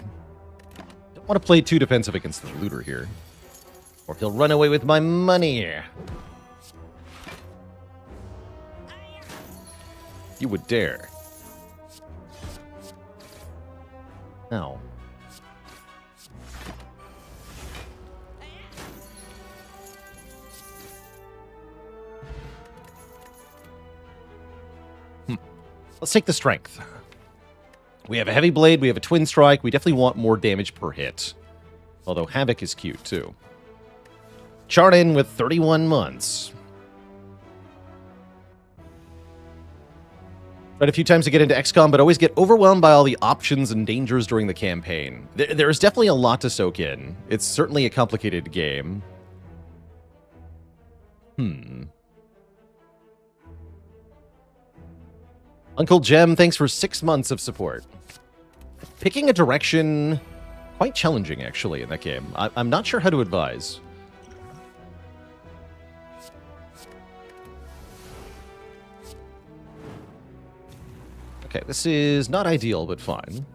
Speaker 1: Don't want to play too defensive against the looter here, or he'll run away with my money. You would dare. No. Let's take the strength. We have a heavy blade, we have a twin strike, we definitely want more damage per hit. Although Havoc is cute too. Chart in with 31 months. Tried a few times to get into XCOM, but always get overwhelmed by all the options and dangers during the campaign. There's definitely a lot to soak in. It's certainly a complicated game. Uncle Jem, thanks for 6 months of support. Picking a direction, quite challenging actually in that game. I'm not sure how to advise. Okay, this is not ideal, but fine.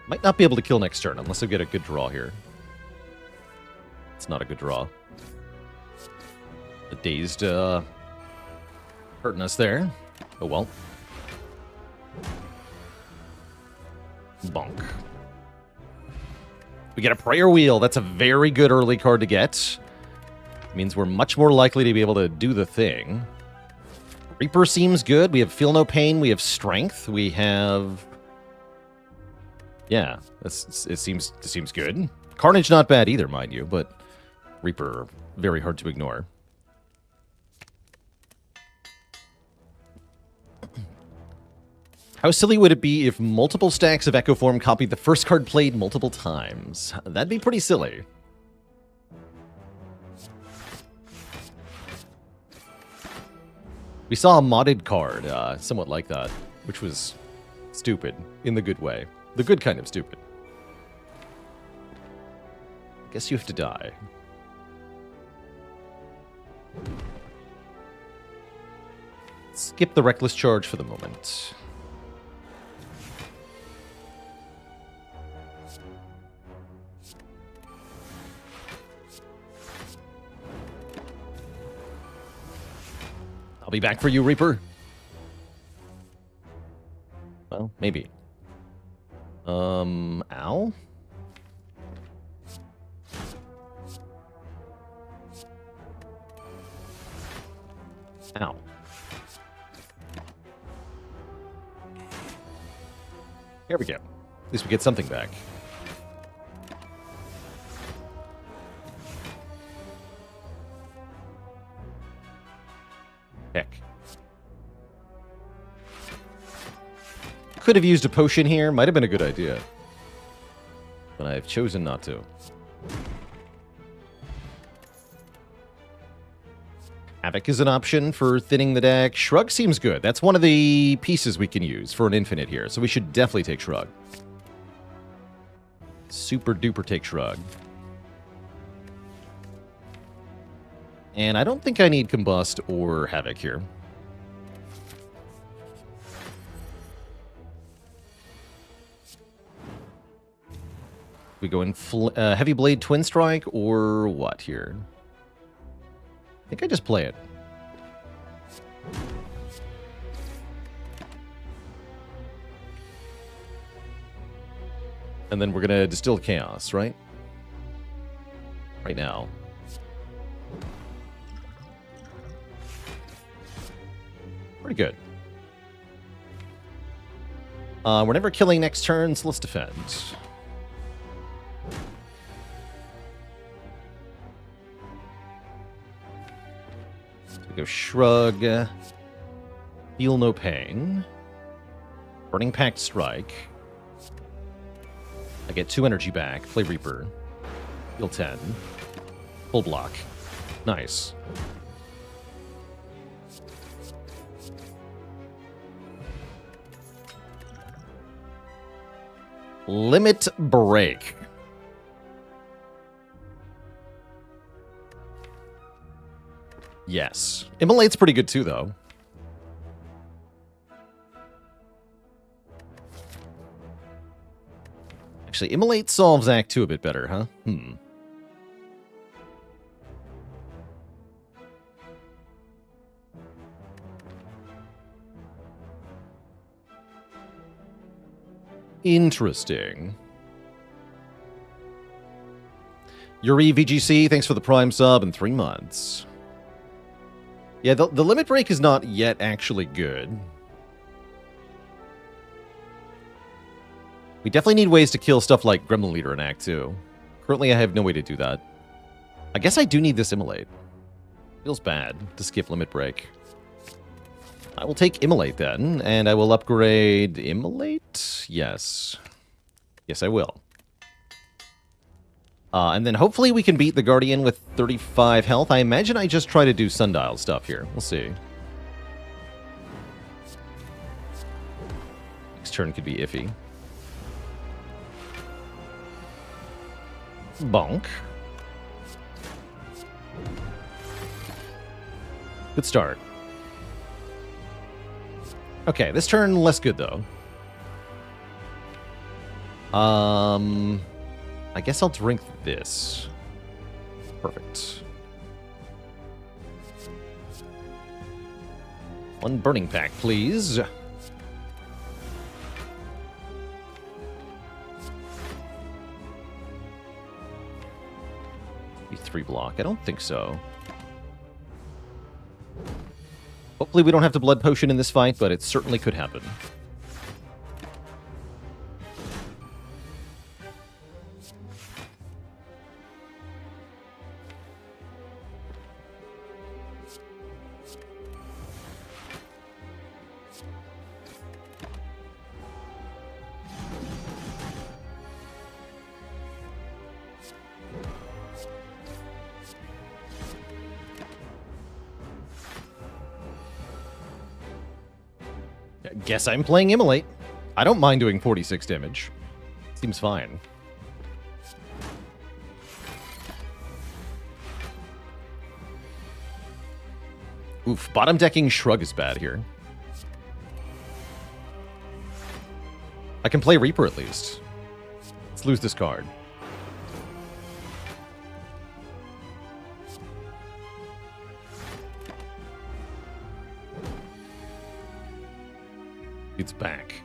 Speaker 1: Might not be able to kill next turn unless I get a good draw here. It's not a good draw. The dazed hurting us there. Oh well. Bonk. We get a prayer wheel. That's a very good early card to get. It means we're much more likely to be able to do the thing. Reaper seems good. We have feel no pain. We have strength. We have... Yeah, it seems good. Carnage not bad either, mind you, but Reaper very hard to ignore. How silly would it be if multiple stacks of Echo Form copied the first card played multiple times? That'd be pretty silly. We saw a modded card, somewhat like that, which was stupid, in the good way. The good kind of stupid. Guess you have to die. Skip the Reckless Charge for the moment. I'll be back for you, Reaper. Well, maybe. Ow? Ow. Here we go. At least we get something back. Heck. Could have used a potion here. Might have been a good idea. But I've chosen not to. Havoc is an option for thinning the deck. Shrug seems good. That's one of the pieces we can use for an infinite here. So we should definitely take Shrug. Super duper take Shrug. And I don't think I need Combust or Havoc here. We go in Heavy Blade Twin Strike or what here? I think I just play it. And then we're going to Distill Chaos, right? Right now. Pretty good. We're never killing next turn, so let's defend. So we go Shrug. Feel no pain. Burning Pact Strike. I get 2 energy back. Play Reaper. Heal 10. Full block. Nice. Limit Break. Yes. Immolate's pretty good too, though. Actually, Immolate solves Act 2 a bit better, huh? Interesting. Yuri VGC, thanks for the Prime sub in 3 months. Yeah, the Limit Break is not yet actually good. We definitely need ways to kill stuff like Gremlin Leader in Act 2. Currently, I have no way to do that. I guess I do need this Immolate. Feels bad to skip Limit Break. I will take Immolate then, and I will upgrade Immolate? Yes. Yes, I will. And then hopefully we can beat the Guardian with 35 health. I imagine I just try to do Sundial stuff here. We'll see. Next turn could be iffy. Bonk. Good start. Okay, this turn less good though. I guess I'll drink this. Perfect. 1 Burning Pact, please. Be 3 block. I don't think so. Hopefully we don't have to Blood Potion in this fight, but it certainly could happen. Guess I'm playing Immolate. I don't mind doing 46 damage. Seems fine. Oof, bottom decking Shrug is bad here. I can play Reaper at least. Let's lose this card. It's back.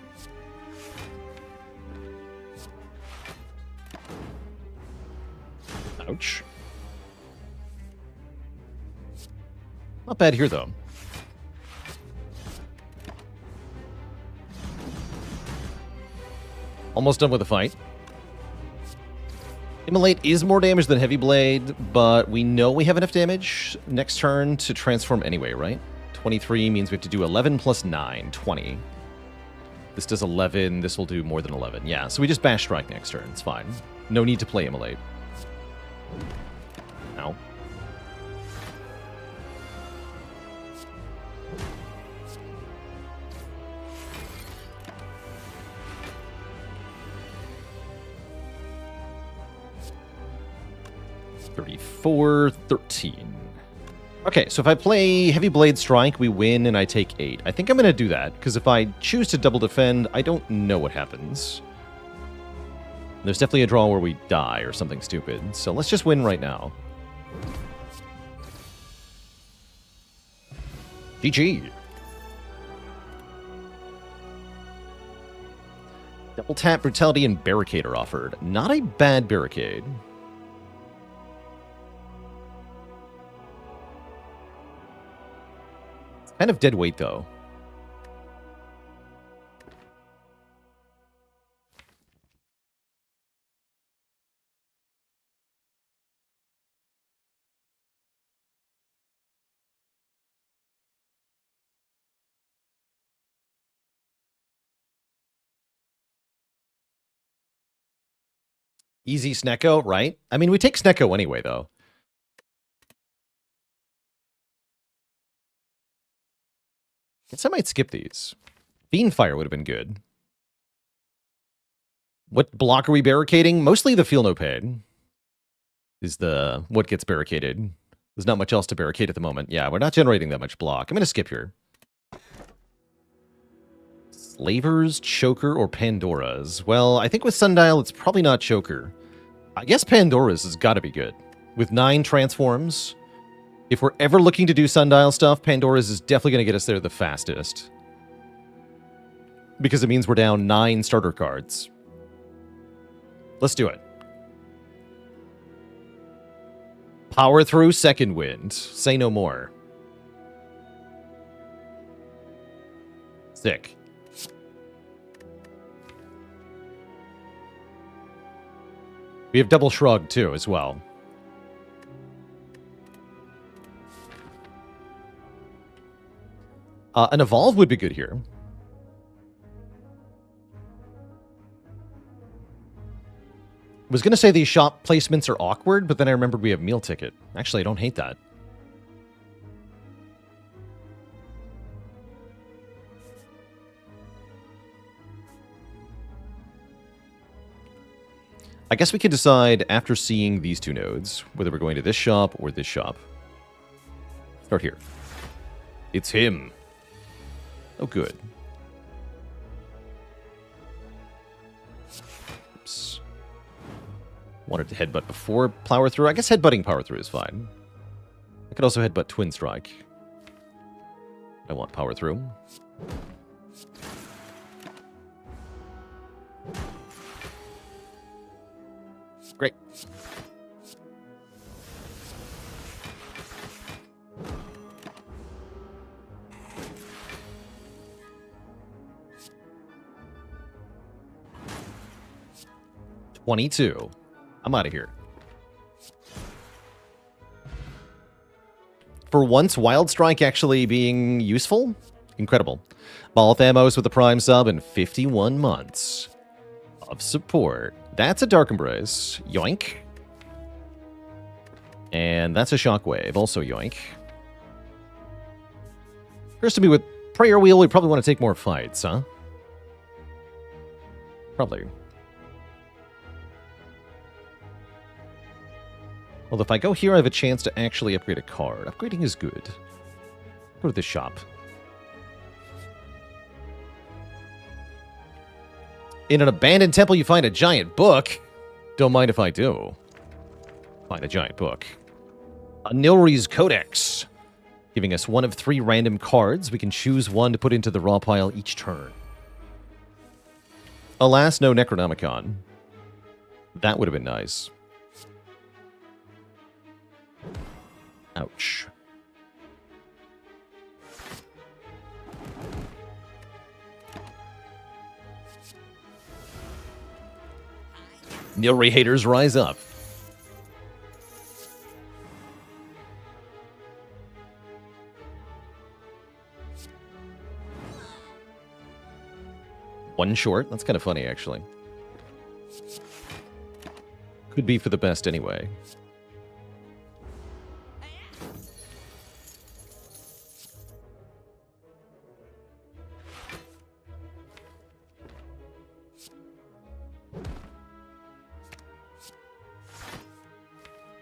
Speaker 1: Ouch. Not bad here, though. Almost done with the fight. Immolate is more damage than Heavy Blade, but we know we have enough damage next turn to transform anyway, right? 23 means we have to do 11 plus 9, 20. This does 11, this will do more than 11. Yeah, so we just Bash Strike next turn, it's fine. No need to play Immolate. Ow. $34-13. Okay, so if I play Heavy Blade Strike, we win and I take 8. I think I'm going to do that, because if I choose to double defend, I don't know what happens. There's definitely a draw where we die or something stupid, so let's just win right now. GG. Double tap, Brutality, and Barricade are offered. Not a bad Barricade. Kind of dead weight, though. Easy Snecko, right? I mean, we take Snecko anyway, though. Guess I might skip these. Fiendfire would have been good. What block are we barricading? Mostly the Feel No Pain is the what gets barricaded. There's not much else to barricade at the moment. Yeah, we're not generating that much block. I'm going to skip here. Slavers, Choker, or Pandora's? Well, I think with Sundial, it's probably not Choker. I guess Pandora's has got to be good. With 9 transforms, if we're ever looking to do Sundial stuff, Pandora's is definitely going to get us there the fastest. Because it means we're down 9 starter cards. Let's do it. Power through Second Wind. Say no more. Sick. We have Double Shrug, too, as well. An Evolve would be good here. I was going to say these shop placements are awkward, but then I remembered we have Meal Ticket. Actually, I don't hate that. I guess we could decide after seeing these 2 nodes whether we're going to this shop or this shop. Start here. It's him. Oh, good. Oops. Wanted to headbutt before Power Through. I guess headbutting Power Through is fine. I could also headbutt Twin Strike. I want Power Through. Great. $22. I'm out of here. For once, Wild Strike actually being useful? Incredible. Balthamos with the Prime sub and 51 months of support. That's a Dark Embrace. Yoink. And that's a Shockwave. Also yoink. Occurs to me with Prayer Wheel, we probably want to take more fights, huh? Probably. Well, if I go here, I have a chance to actually upgrade a card. Upgrading is good. Go to the shop. In an abandoned temple, you find a giant book. Don't mind if I do. Find a giant book. A Nilri's Codex. Giving us 1 of 3 random cards. We can choose 1 to put into the raw pile each turn. Alas, no Necronomicon. That would have been nice. Ouch. Nilri haters rise up. One short? That's kind of funny, actually. Could be for the best anyway.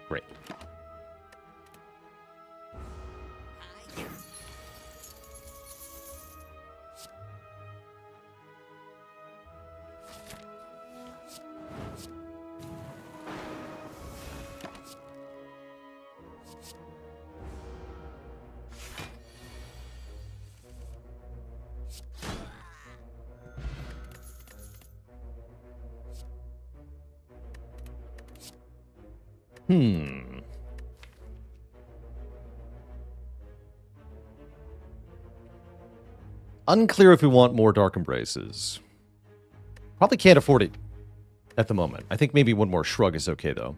Speaker 1: Great. Unclear if we want more Dark Embraces. Probably can't afford it at the moment. I think maybe 1 more Shrug is okay, though.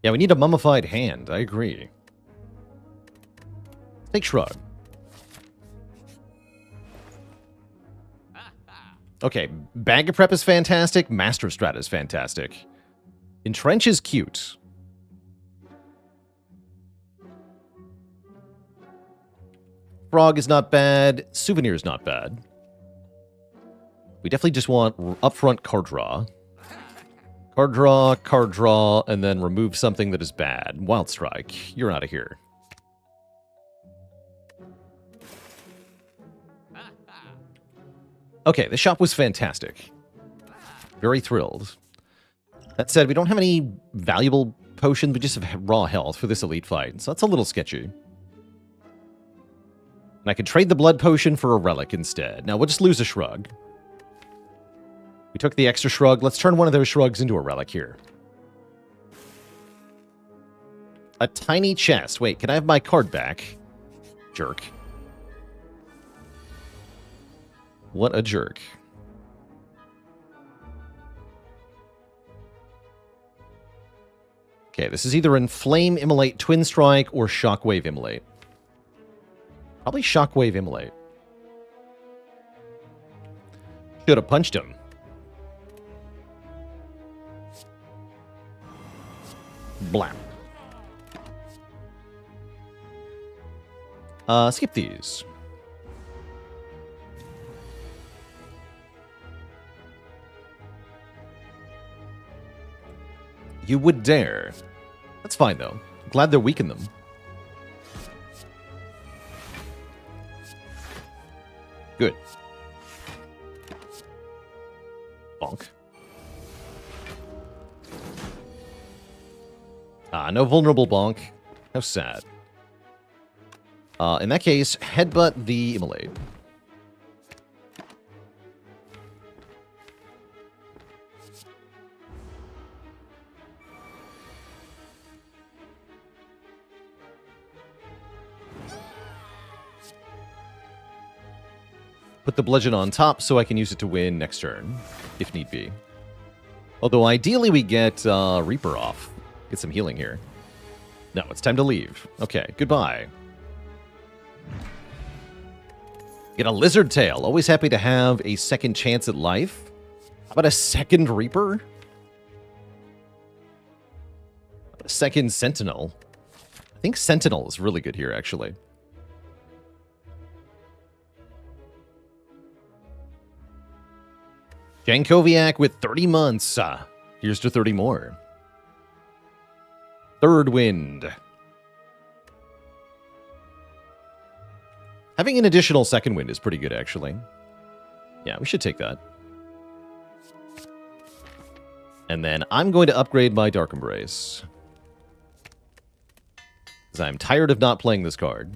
Speaker 1: Yeah, we need a Mummified Hand. I agree. Take Shrug. Okay, Bag of Prep is fantastic. Master Strat is fantastic. Entrench is cute. Frog is not bad. Souvenir is not bad. We definitely just want upfront card draw. Card draw, and then remove something that is bad. Wild Strike, you're out of here. Okay, the shop was fantastic. Very thrilled. That said, we don't have any valuable potions. We just have raw health for this elite fight, so that's a little sketchy. And I could trade the blood potion for a relic instead. Now, we'll just lose a shrug. We took the extra shrug. Let's turn one of those shrugs into a relic here. A tiny chest. Wait, can I have my card back? Jerk. What a jerk. Okay, this is either Inflame, Immolate, Twin Strike, or Shockwave, Immolate. Probably Shockwave, Immolate. Should have punched him. Blam. Skip these. You would dare. That's fine, though. Glad they're weakened them. Good. Bonk. No vulnerable bonk. How sad. In that case, headbutt the Immolate. Put the bludgeon on top so I can use it to win next turn, if need be. Although ideally we get Reaper off. Get some healing here. No, it's time to leave. Okay, goodbye. Get a lizard tail. Always happy to have a second chance at life. How about a second Reaper? A second Sentinel. I think Sentinel is really good here, actually. Jankoviak with 30 months. Here's to 30 more. Third wind. Having an additional second wind is pretty good, actually. Yeah, we should take that. And then I'm going to upgrade my Dark Embrace. Because I'm tired of not playing this card.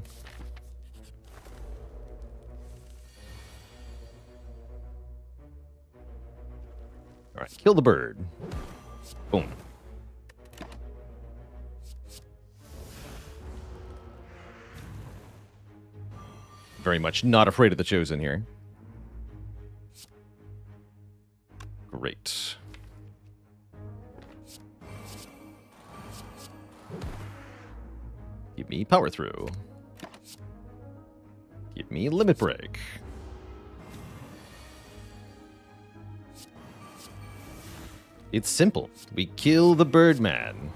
Speaker 1: Alright, kill the bird. Boom. Very much not afraid of the Chosen here. Great. Give me Power Through. Give me Limit Break. It's simple. We kill the Birdman.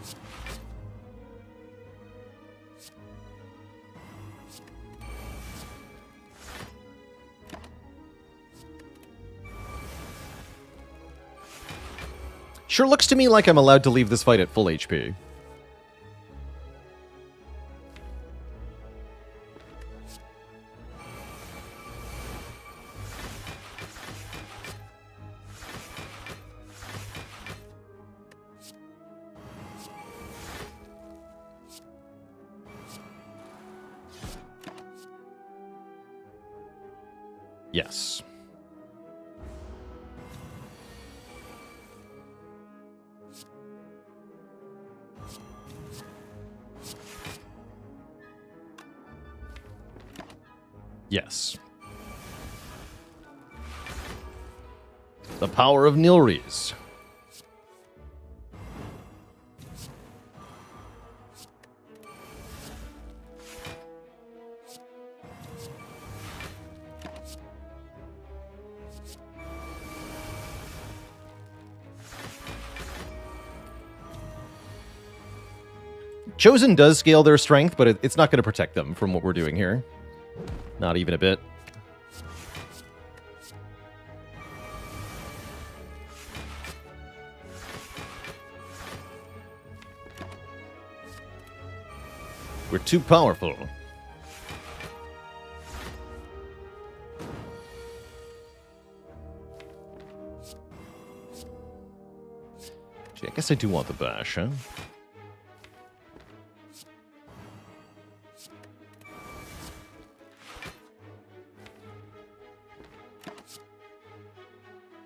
Speaker 1: Sure looks to me like I'm allowed to leave this fight at full HP. Yes. Yes. The power of Nilries. Chosen does scale their strength, but it's not going to protect them from what we're doing here. Not even a bit. We're too powerful. Gee, I guess I do want the bash, huh?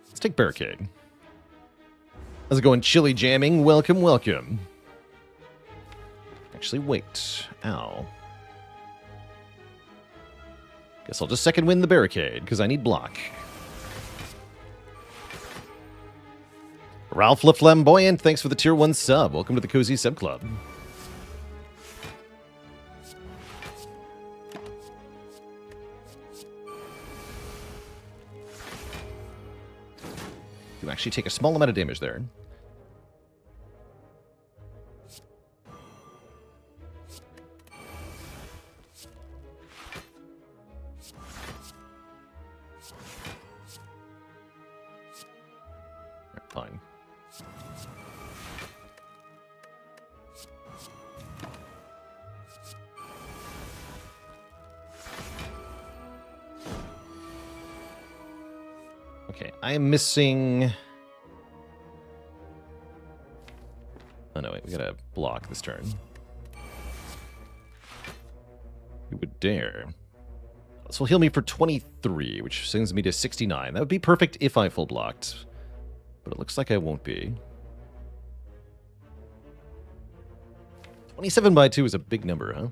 Speaker 1: Let's take barricade. How's it going, chili jamming? Welcome, welcome. Actually, wait. Ow. Guess I'll just second win the barricade, because I need block. Ralph Le Flamboyant, thanks for the tier 1 sub. Welcome to the Cozy Sub Club. You actually take a small amount of damage there. Fine. Okay, I am missing... Oh no, wait, we gotta block this turn. Who would dare? This will heal me for 23, which sends me to 69. That would be perfect if I full blocked. But it looks like I won't be. 27 by 2 is a big number, huh?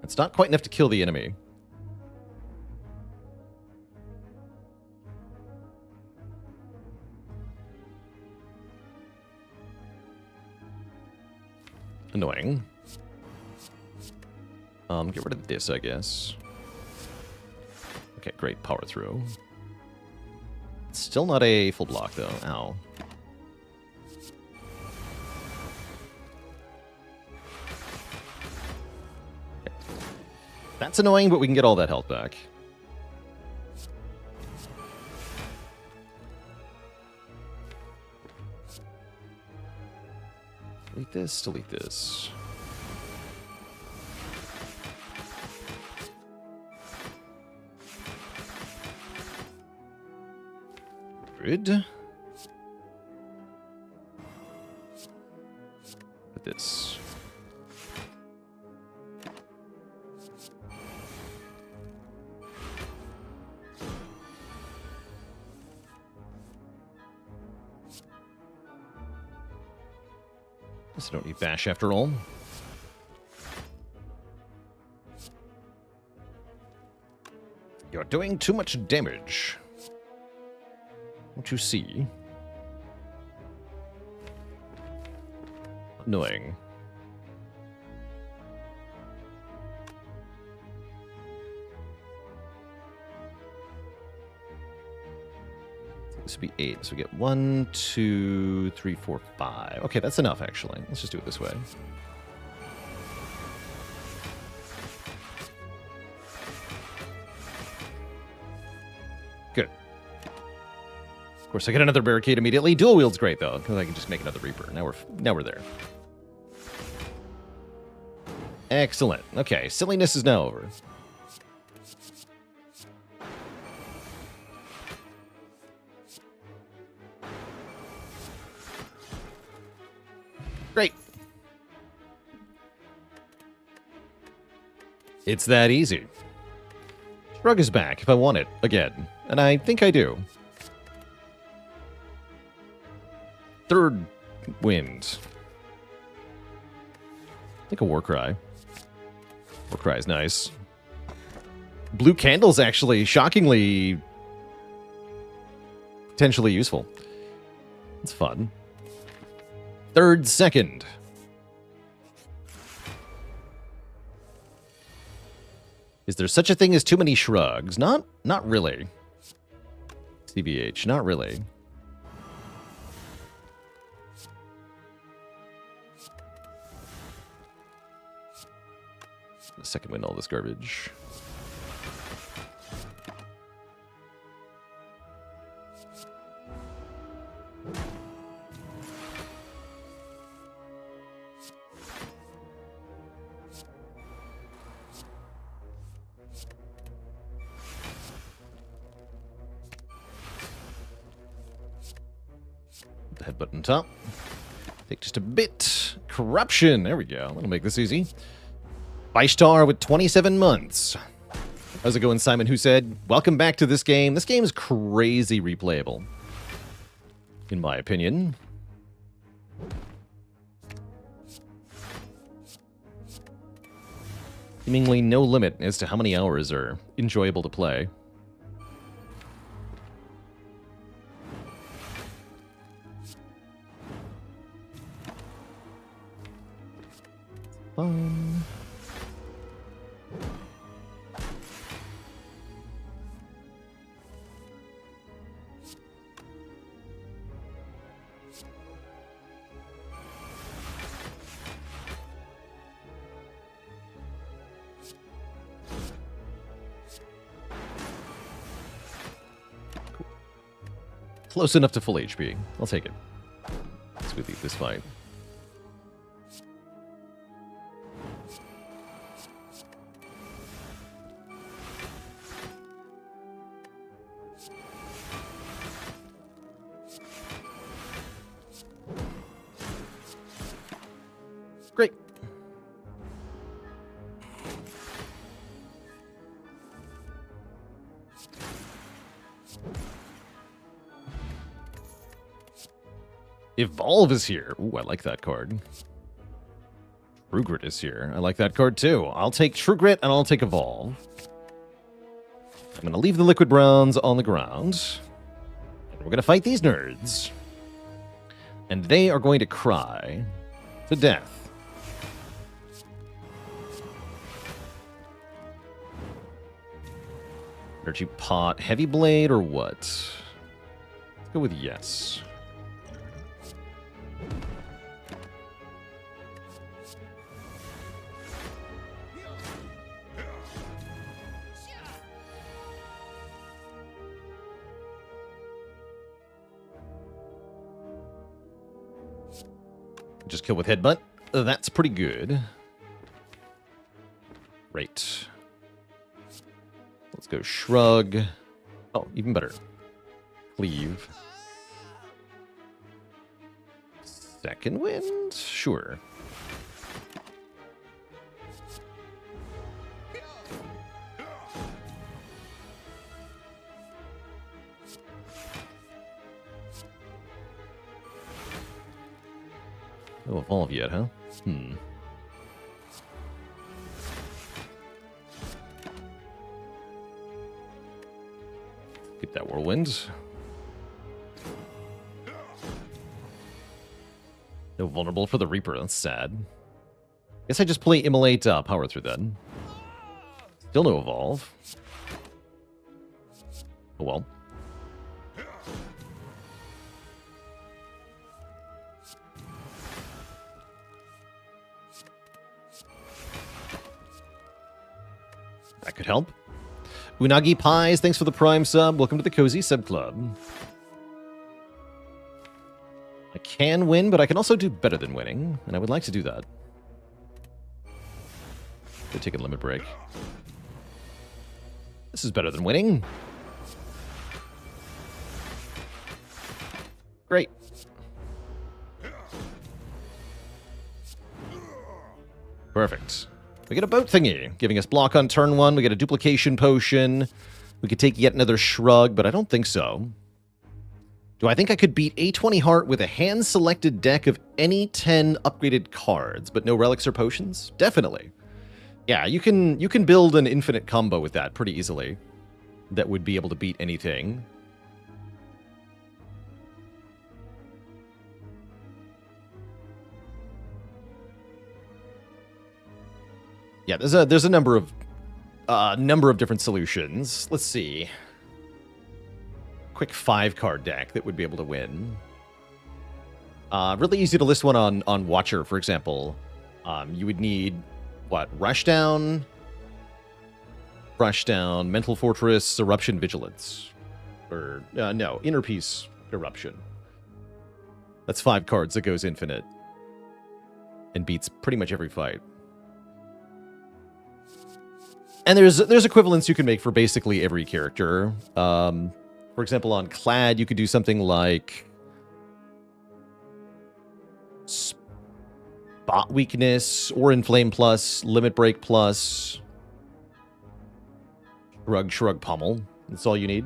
Speaker 1: It's not quite enough to kill the enemy. Annoying. Get rid of this, I guess. Okay, great. Power through. Still not a full block, though. Ow. Okay. That's annoying, but we can get all that health back. Delete this, delete this. Good. Put this. Guess I don't need bash after all. You're doing too much damage. Don't you see? Annoying. This would be 8. So we get 1, 2, 3, 4, 5. Okay, that's enough, actually. Let's just do it this way. Good. Of course, I get another barricade immediately. Dual wield's great, though, because I can just make another Reaper. Now we're there. Excellent. Okay, silliness is now over. Great. It's that easy. Shrug is back if I want it again, and I think I do. Third wind. I think a Warcry. Warcry is nice. Blue candle's actually shockingly potentially useful. It's fun. Third second. Is there such a thing as too many shrugs? Not really. CBH, not really. A second wind all this garbage. The head button top. Take just a bit. Corruption. There we go. That'll make this easy. Star with 27 months. How's it going, Simon? Who said, welcome back to this game. This game is crazy replayable, in my opinion. Seemingly no limit as to how many hours are enjoyable to play. Fun. Close enough to full HP. I'll take it. Let's leave this fight. Great. Evolve is here. Ooh, I like that card. True Grit is here. I like that card too. I'll take True Grit and I'll take Evolve. I'm going to leave the Liquid Browns on the ground. And we're going to fight these nerds. And they are going to cry to death. Energy Pot, Heavy Blade, or what? Let's go with yes. Just kill with Headbutt. That's pretty good. Right. Let's go Shrug. Oh, even better. Cleave. Second Wind? Sure. No evolve yet, huh? Get that Whirlwind. No vulnerable for the Reaper. That's sad. Guess I just play Immolate Power through then. Still no evolve. Oh well. That could help. Unagi Pies, thanks for the Prime sub. Welcome to the Cozy Sub Club. I can win, but I can also do better than winning, and I would like to do that. Go take a limit break. This is better than winning. Great. Perfect. We get a boat thingy, giving us block on turn 1. We get a duplication potion. We could take yet another Shrug, but I don't think so. Do I think I could beat A20 Heart with a hand-selected deck of any 10 upgraded cards, but no relics or potions? Definitely. Yeah, you can build an infinite combo with that pretty easily. That would be able to beat anything. Yeah, there's a number of different solutions. Let's see. quick 5-card deck that would be able to win. Really easy to list one on Watcher, for example. You would need, what, Rushdown, Mental Fortress, Eruption, Vigilance. Or, no, Inner Peace, Eruption. That's 5 cards that goes infinite. And beats pretty much every fight. And there's equivalents you can make for basically every character. For example, on Clad, you could do something like Spot Weakness, or Inflame Plus, Limit Break Plus, Shrug, Pummel. That's all you need.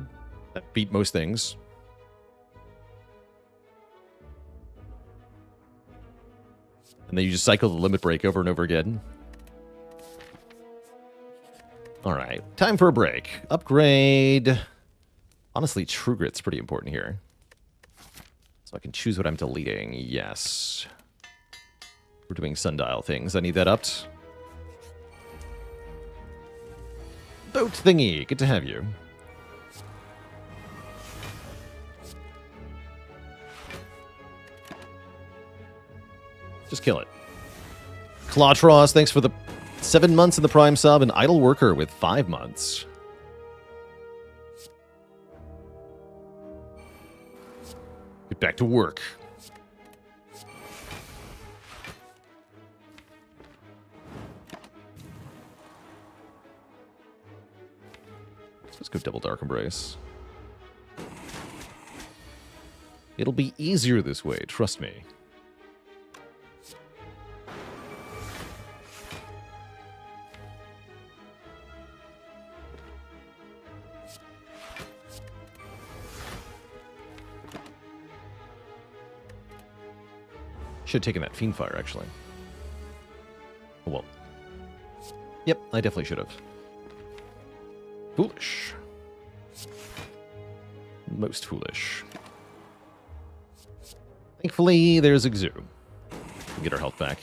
Speaker 1: That beat most things. And then you just cycle the Limit Break over and over again. Alright, time for a break. Upgrade. Honestly, True Grit's pretty important here. So I can choose what I'm deleting. Yes. We're doing sundial things. I need that upped. Boat thingy. Good to have you. Just kill it. Clawtros, thanks for the 7 months in the Prime sub, and Idle Worker with 5 months. Get back to work. Let's go double Dark Embrace. It'll be easier this way, trust me. Should have taken that Fiendfire, actually. Oh, well. Yep, I definitely should have. Foolish. Most foolish. Thankfully, there's Exu. We'll get our health back.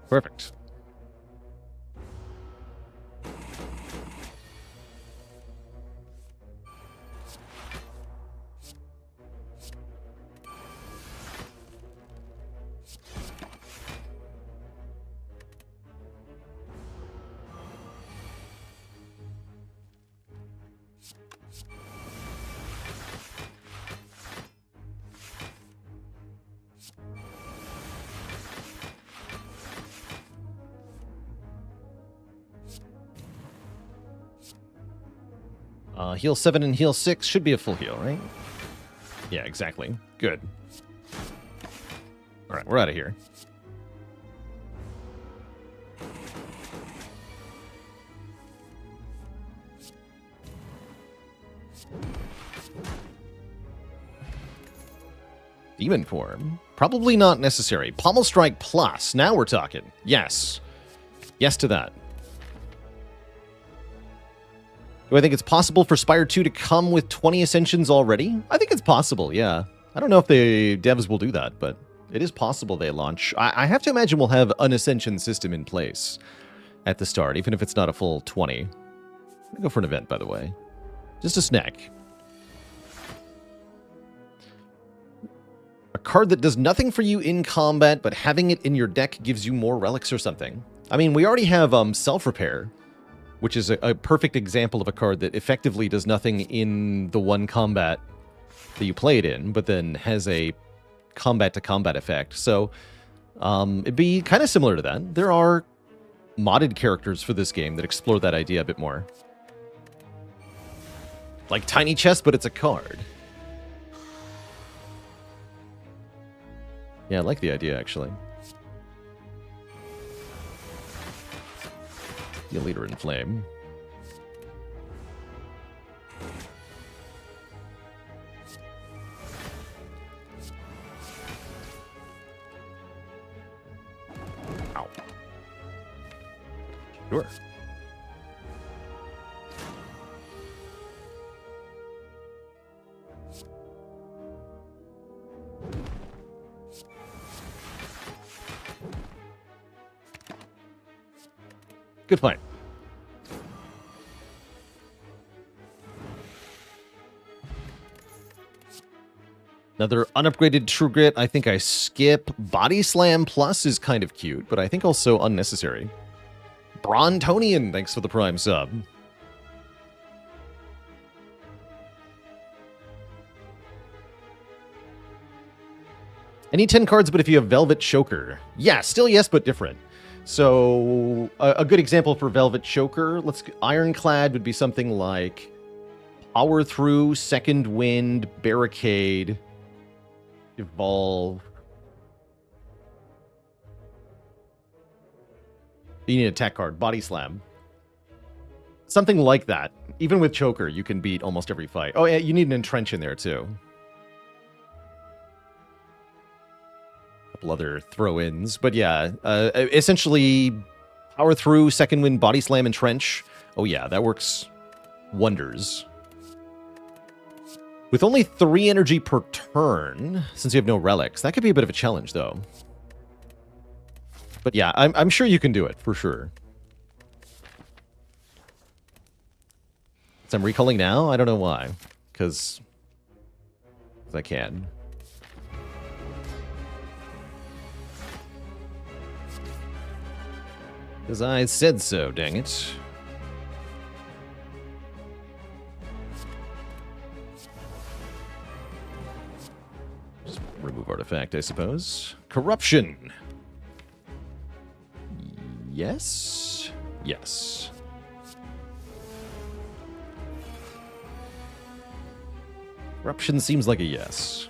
Speaker 1: Perfect. Heal 7 and heal 6 should be a full heal, right? Yeah, exactly. Good. Alright, we're out of here. Demon form. Probably not necessary. Pommel Strike Plus. Now we're talking. Yes. Yes to that. Do I think it's possible for Spire 2 to come with 20 Ascensions already? I think it's possible, yeah. I don't know if the devs will do that, but it is possible they launch. I have to imagine we'll have an Ascension system in place at the start, even if it's not a full 20. I'm gonna go for an event, by the way. Just a snack. A card that does nothing for you in combat, but having it in your deck gives you more relics or something. I mean, we already have Self-Repair, which is a perfect example of a card that effectively does nothing in the one combat that you play it in, but then has a combat-to-combat effect. So it'd be kind of similar to that. There are modded characters for this game that explore that idea a bit more. Like Tiny Chest, but it's a card. Yeah, I like the idea, actually. You Leader in Flame. Sure. Good fight. Another unupgraded True Grit. I think I skip. Body Slam Plus is kind of cute, but I think also unnecessary. Brontonian, thanks for the Prime sub. Any 10 cards, but if you have Velvet Choker. Yeah, still yes, but different. So, a good example for Velvet Choker, Ironclad would be something like Power Through, Second Wind, Barricade, Evolve. You need an attack card, Body Slam. Something like that. Even with Choker, you can beat almost every fight. Oh, yeah, you need an Entrench in there, too. Couple other throw-ins, but yeah, essentially Power Through, Second Wind, Body Slam, and Trench. Oh yeah, that works wonders. With only 3 energy per turn, since you have no relics, that could be a bit of a challenge, though. But yeah, I'm sure you can do it, for sure. So I'm recalling now? I don't know why. Because I can. Because I said so, dang it. Just remove artifact, I suppose. Corruption. Yes. Yes. Corruption seems like a yes.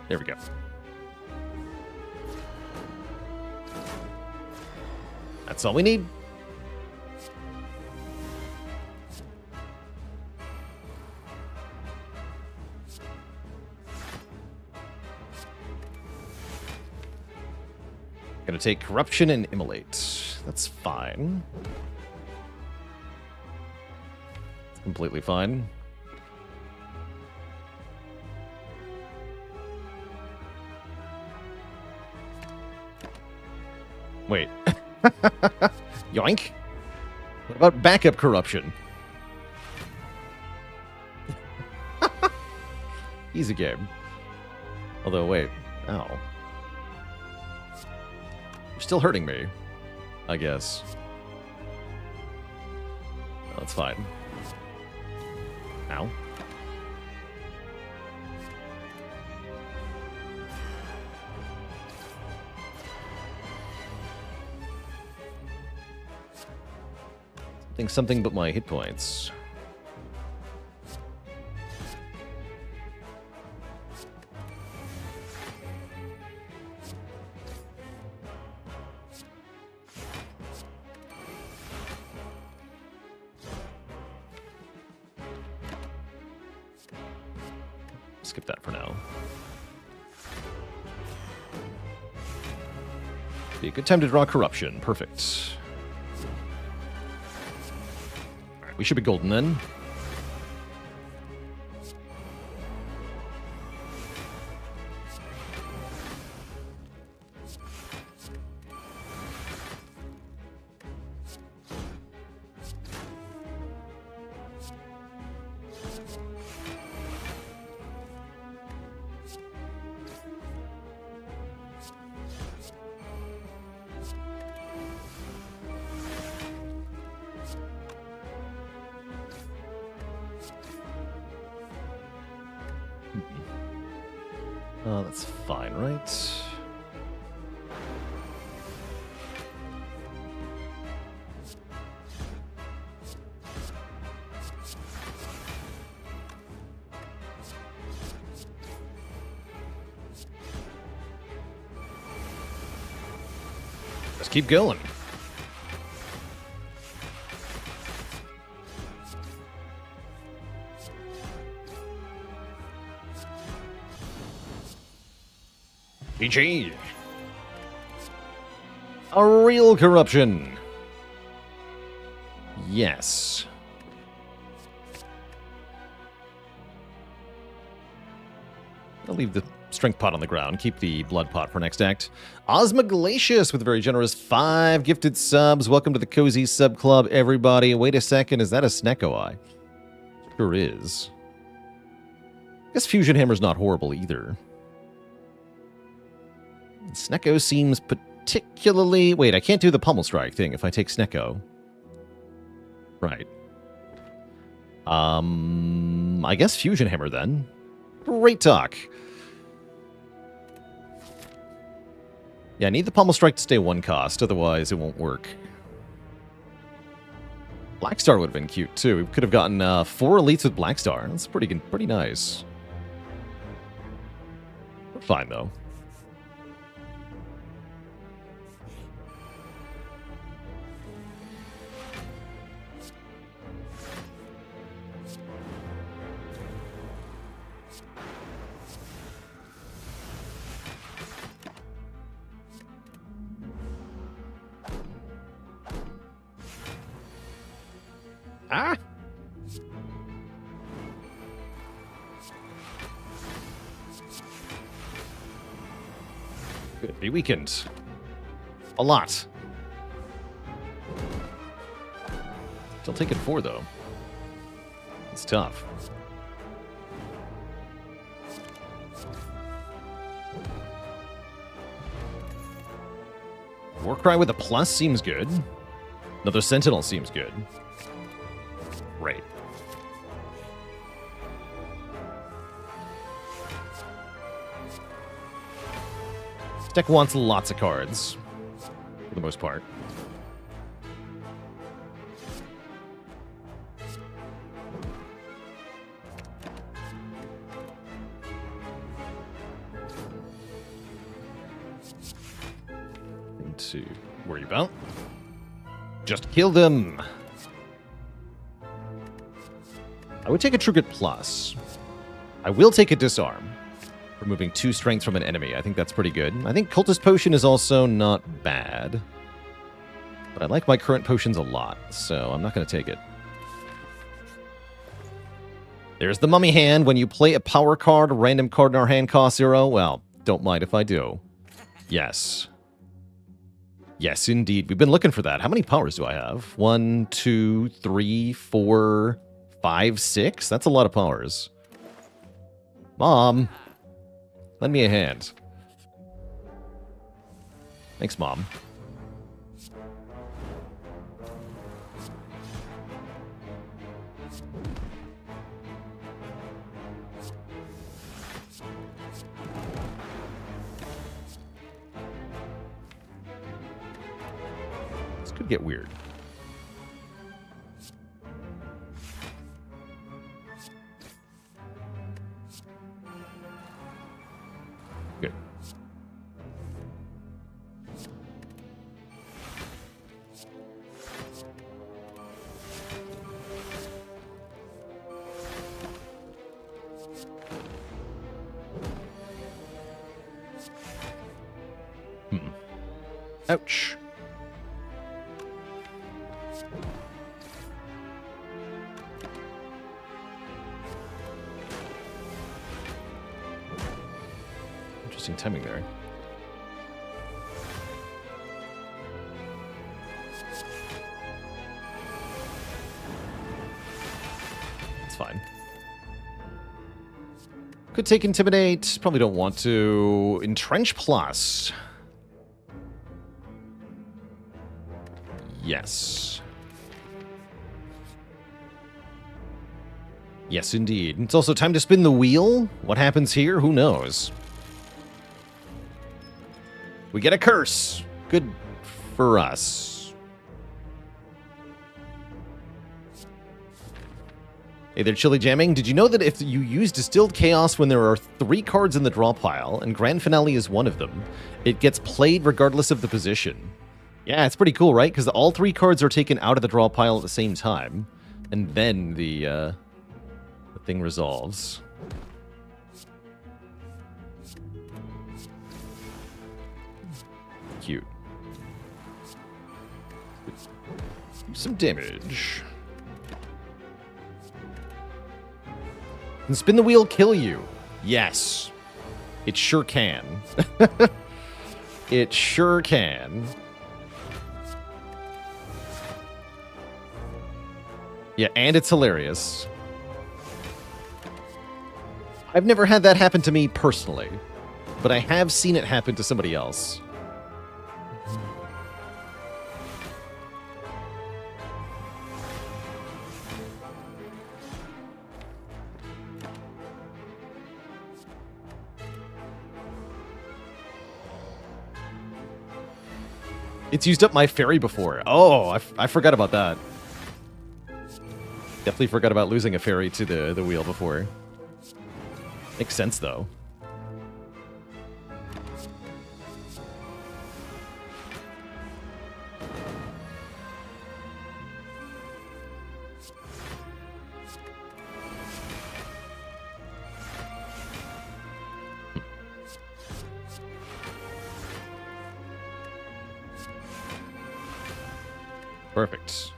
Speaker 1: There we go. That's all we need. Gonna take Corruption and Immolate. That's fine. It's completely fine. Wait. Yoink. What about backup Corruption? Easy game. Although, wait. Ow. You're still hurting me, I guess. Oh, that's fine. Ow. Something but my hit points. Skip that for now. Be a good time to draw Corruption. Perfect. We should be golden then. Oh, that's fine, right? Let's keep going. GG. A real corruption. Yes. I'll leave the strength pot on the ground. Keep the blood pot for next act. Ozma Glacius with a very generous 5 gifted subs. Welcome to the Cozy Sub Club, everybody. Wait a second. Is that a Snecko Eye? Sure is. I guess Fusion Hammer's not horrible either. Snecko seems particularly... Wait, I can't do the Pummel Strike thing if I take Snecko. Right. I guess Fusion Hammer then. Great talk. Yeah, I need the Pummel Strike to stay 1 cost, otherwise it won't work. Blackstar would have been cute too. We could have gotten 4 elites with Blackstar. That's pretty nice. We're fine though. Ah! Could be weakened. A lot. Still taking 4 though. It's tough. Warcry with a plus seems good. Another Sentinel seems good. Right. This deck wants lots of cards, for the most part. Nothing to worry about. Just kill them. I would take a Trigger Plus. I will take a Disarm. Removing 2 strength from an enemy. I think that's pretty good. I think Cultist Potion is also not bad. But I like my current potions a lot, so I'm not going to take it. There's the Mummy Hand. When you play a power card, a random card in our hand costs 0. Well, don't mind if I do. Yes. Yes, indeed. We've been looking for that. How many powers do I have? 1, 2, 3, 4... 5, 6? That's a lot of powers. Mom, lend me a hand. Thanks, Mom. This could get weird. Good. Ouch. Interesting timing there. It's fine. Could take Intimidate. Probably don't want to. Entrench Plus. Yes. Yes, indeed. It's also time to spin the wheel. What happens here? Who knows? We get a curse. Good for us. Hey there, Chili Jamming. Did you know that if you use Distilled Chaos when there are 3 cards in the draw pile, and Grand Finale is one of them, it gets played regardless of the position? Yeah, it's pretty cool, right? Because all 3 cards are taken out of the draw pile at the same time, and then the thing resolves. cute. Do some damage. Can spin the wheel kill you? Yes. It sure can. It sure can. Yeah, and it's hilarious. I've never had that happen to me personally, but I have seen it happen to somebody else. It's used up my fairy before. Oh, I forgot about that. Definitely forgot about losing a fairy to the wheel before. Makes sense, though. Perfect.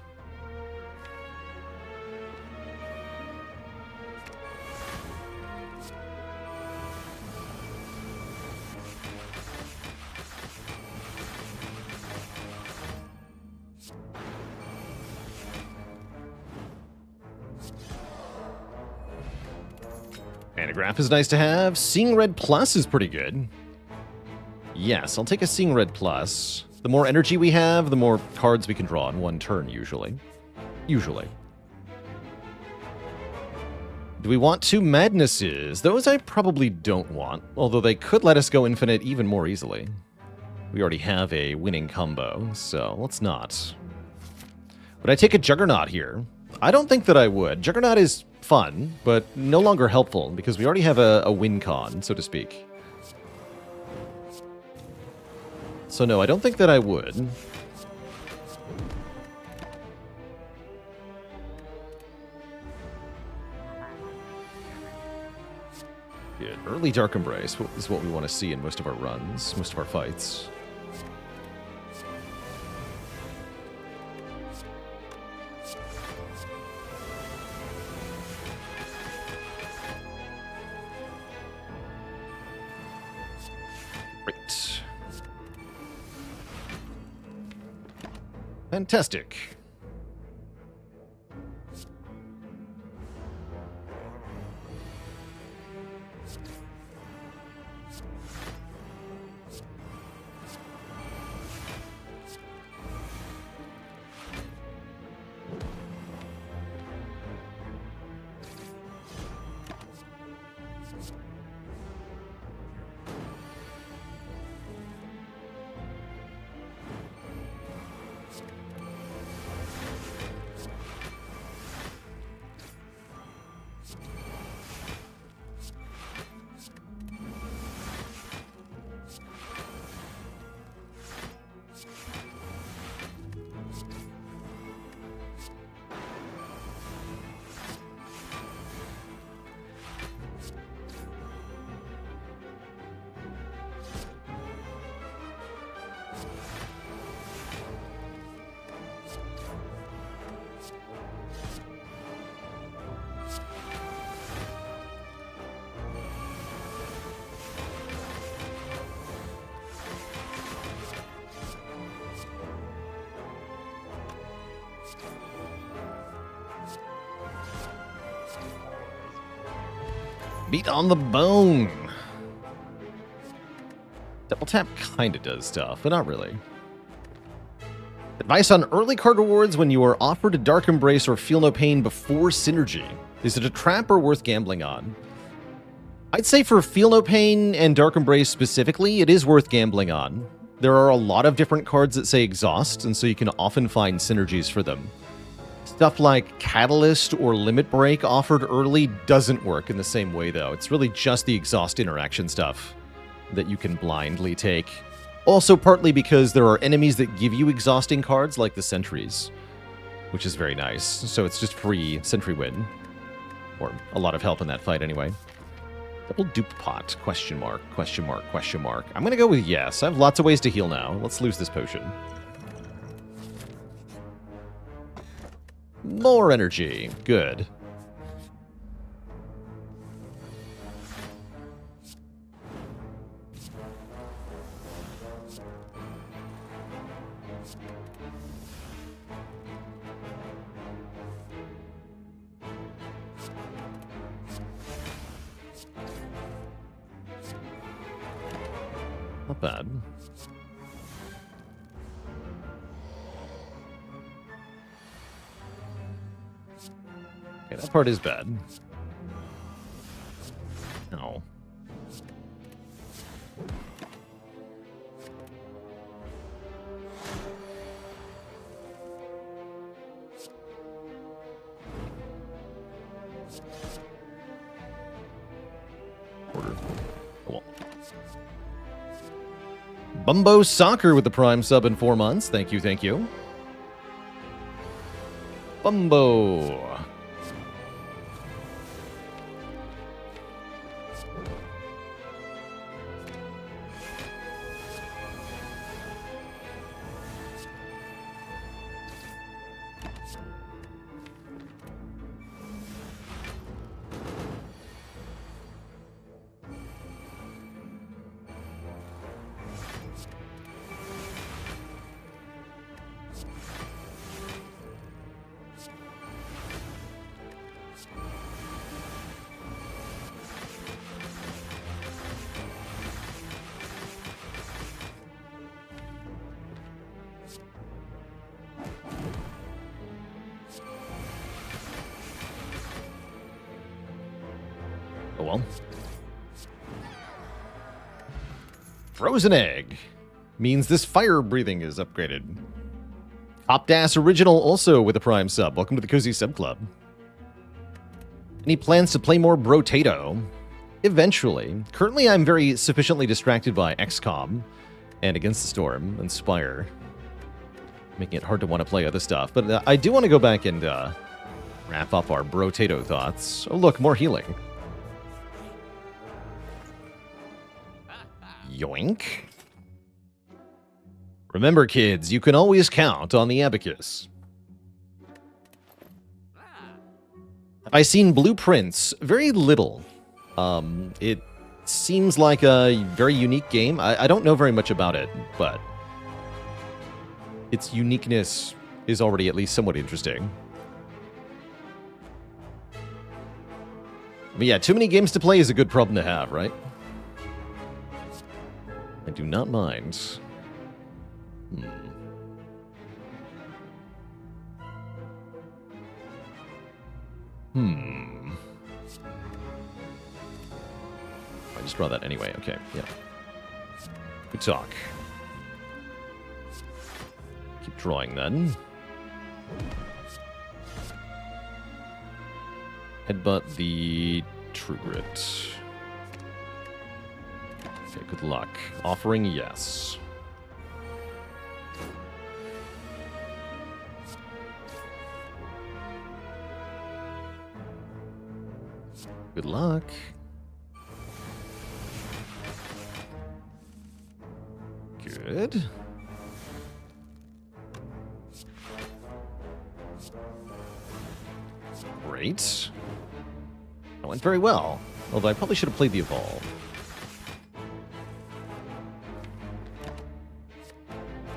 Speaker 1: Anagraph is nice to have. Seeing Red Plus is pretty good. Yes, I'll take a Seeing Red Plus. The more energy we have, the more cards we can draw in one turn, usually. Usually. Do we want two Madnesses? Those I probably don't want, although they could let us go infinite even more easily. We already have a winning combo, so let's not. Would I take a Juggernaut here? I don't think that I would. Juggernaut is fun, but no longer helpful, because we already have a win con, so to speak. So no, I don't think that I would. Good. Early Dark Embrace is what we want to see in most of our runs, most of our fights. Great. Fantastic. Beat on the bone. Double tap kinda does stuff, but not really. Advice on early card rewards when you are offered a Dark Embrace or Feel No Pain before Synergy. Is it a trap or worth gambling on? I'd say for Feel No Pain and Dark Embrace specifically, it is worth gambling on. There are a lot of different cards that say Exhaust, and so you can often find synergies for them. Stuff like Catalyst or Limit Break offered early doesn't work in the same way, though. It's really just the Exhaust interaction stuff that you can blindly take. Also, partly because there are enemies that give you exhausting cards, like the Sentries, which is very nice. So it's just free Sentry win. Or a lot of help in that fight, anyway. Double dupe pot, question mark, question mark, question mark. I'm going to go with yes. I have lots of ways to heal now. Let's lose this potion. More energy. Good. Not bad. Okay, that part is bad. No. Order. Cool. Bumbo Soccer with the Prime sub in 4 months. Thank you, thank you. Bumbo. Oh well. Frozen egg means this fire breathing is upgraded. Opdas Original also with a Prime sub. Welcome to the Cozy Sub Club. Any plans to play more Brotato? Eventually. Currently, I'm very sufficiently distracted by XCOM and Against the Storm and Spire, making it hard to want to play other stuff. But I do want to go back and wrap up our Brotato thoughts. Oh, look, more healing. Yoink. Remember, kids, you can always count on the abacus. Have I seen blueprints? Very little. It seems like a very unique game. I don't know very much about it, but its uniqueness is already at least somewhat interesting. But yeah, too many games to play is a good problem to have, right? I do not mind. I just draw that anyway. Okay, yeah. Good talk. Keep drawing then. Headbutt the True Grit. Okay, good luck. Offering, yes. Good luck. Good. Great. That went very well. Although I probably should have played the Evolve.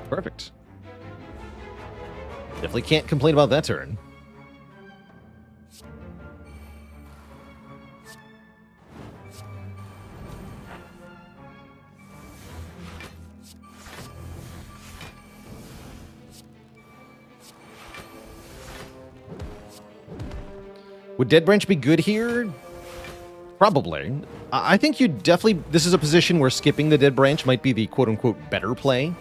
Speaker 1: Perfect. Definitely can't complain about that turn. Would Dead Branch be good here? Probably. I think you definitely... This is a position where skipping the Dead Branch might be the quote-unquote better play.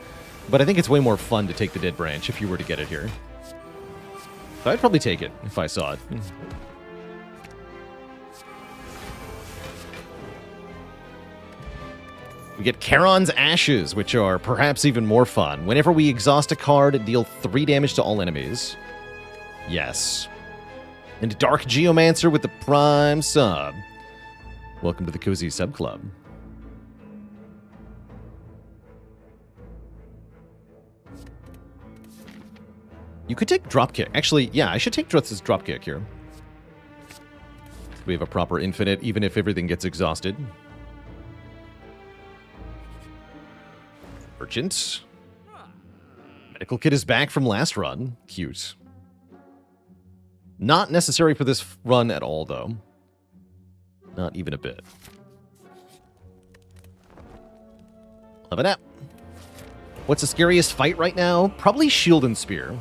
Speaker 1: But I think it's way more fun to take the Dead Branch if you were to get it here. So I'd probably take it if I saw it. We get Charon's Ashes, which are perhaps even more fun. Whenever we exhaust a card, deal 3 damage to all enemies. Yes. And Dark Geomancer with the Prime sub. Welcome to the Cozy Sub Club. You could take Dropkick. Actually, yeah, I should take this Dropkick here. We have a proper infinite, even if everything gets exhausted. Merchant. Medical kit is back from last run. Cute. Not necessary for this run at all, though. Not even a bit. Love it up. What's the scariest fight right now? Probably Shield and Spear.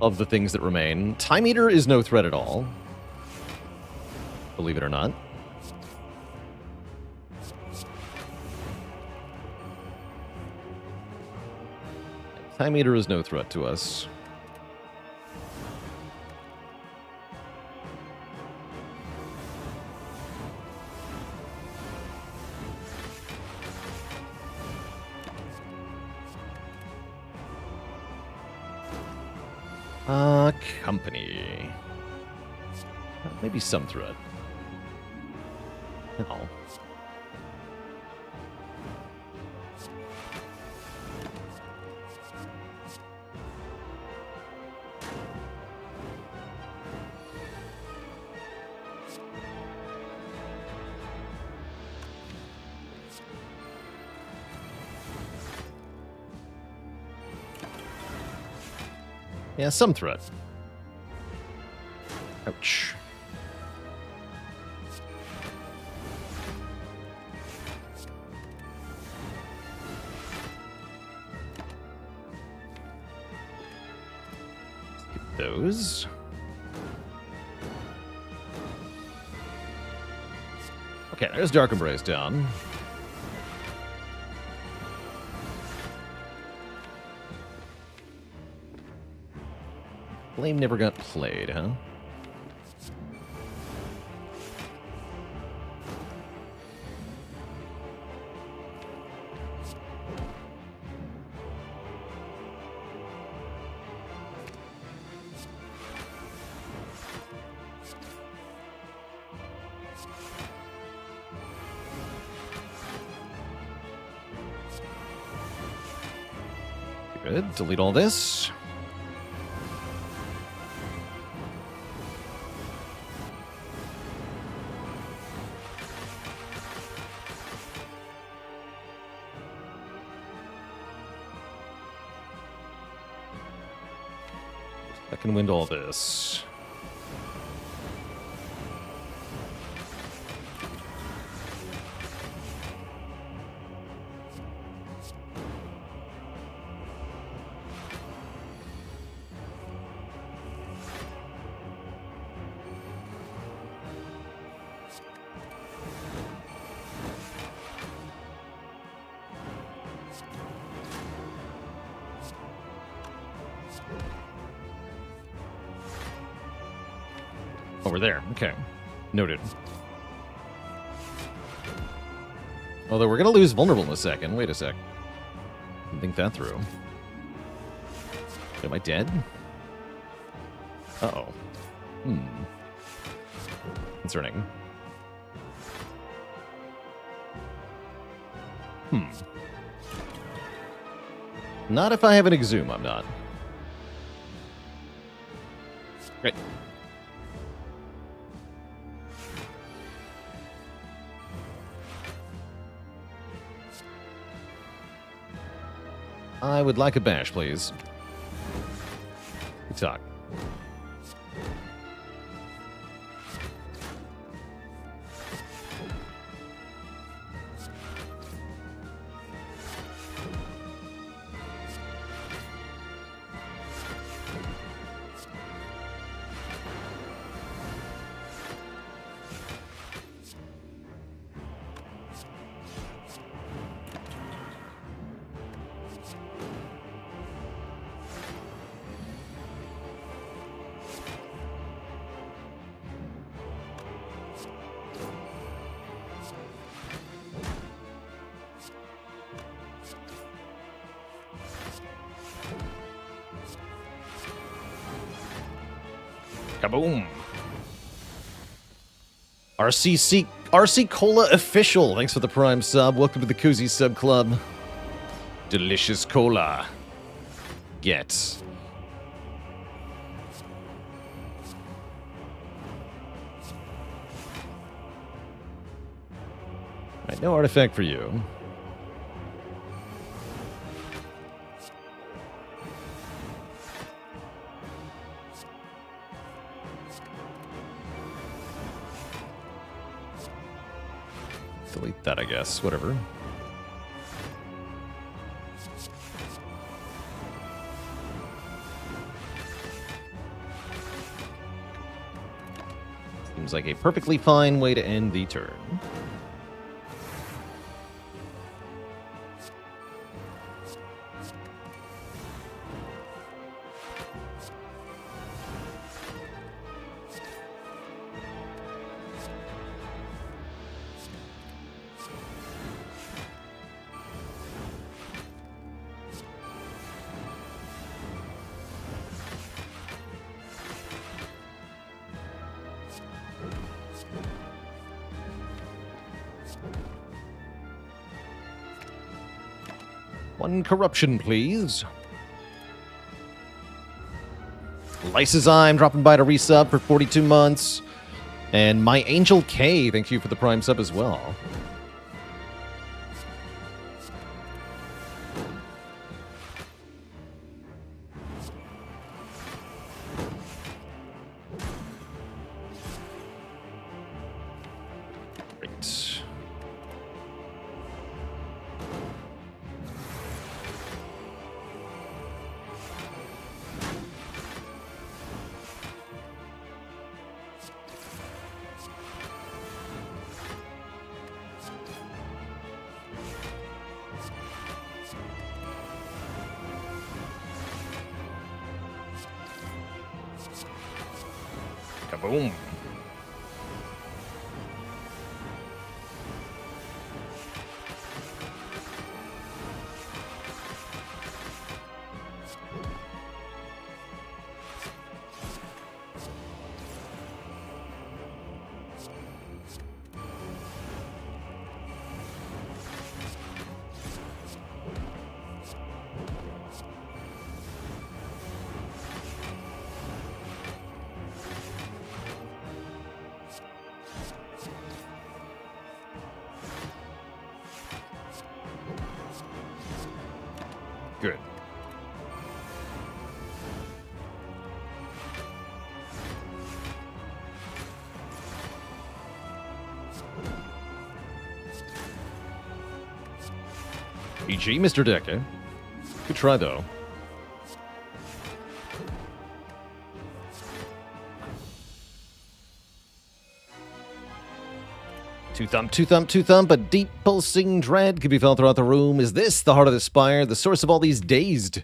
Speaker 1: Of the things that remain. Time Eater is no threat at all. Believe it or not. Time Eater is no threat to us. Company. Maybe some threat. No. Yeah, some threat. Ouch. Get those. Okay, there's Dark Embrace down. Flame never got played, huh? Good. Delete all this. I can wind all this. Over there. Okay. Noted. Although we're going to lose vulnerable in a second. Wait a sec. Didn't think that through. Am I dead? Uh-oh. Concerning. Not if I have an Exhume, I'm not. Great. I would like a bash, please. Good talk. Kaboom! RC Cola Official. Thanks for the Prime sub. Welcome to the Koozie Sub Club. Delicious cola. Get. Right, no artifact for you. Delete that, I guess. Whatever. Seems like a perfectly fine way to end the turn. One corruption, please. Lysozyme dropping by to resub for 42 months. And My Angel K, thank you for the Prime sub as well. Great. Kaboom. Good. GG, Mr. Decker. Good try, though. Two thump, a deep pulsing dread could be felt throughout the room. Is this the heart of the Spire, the source of all these dazed?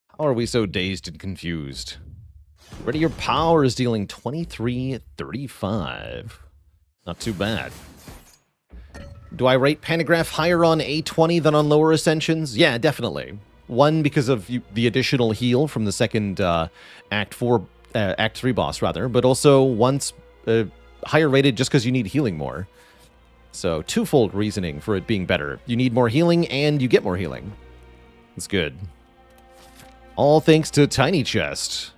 Speaker 1: How are we so dazed and confused? Ready Your Power is dealing 23-35. Not too bad. Do I rate Panagraph higher on A20 than on lower Ascensions? Yeah, definitely. One, because of the additional heal from the second Act 3 boss, rather, but also once... higher rated just because you need healing more. So, twofold reasoning for it being better. You need more healing, and you get more healing. It's good. All thanks to Tiny Chest.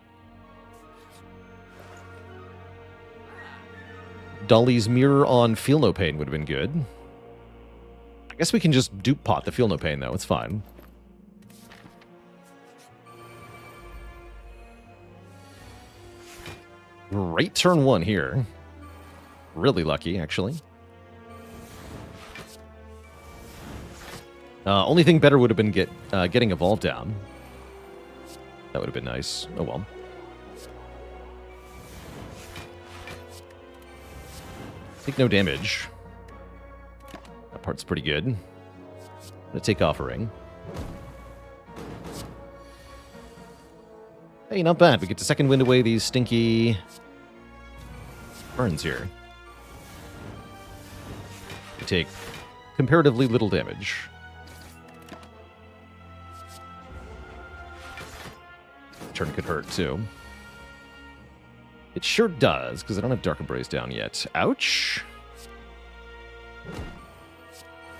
Speaker 1: Dolly's Mirror on Feel No Pain would have been good. I guess we can just dupe pot the Feel No Pain, though. It's fine. Great turn one here. Really lucky, actually. Only thing better would have been getting Evolve down. That would have been nice. Oh well. Take no damage. That part's pretty good. Gonna take Offering. Hey, not bad. We get to second wind away these stinky burns here. We take comparatively little damage. Turn could hurt, too. It It sure does, because I don't have Dark Embrace down yet. Ouch.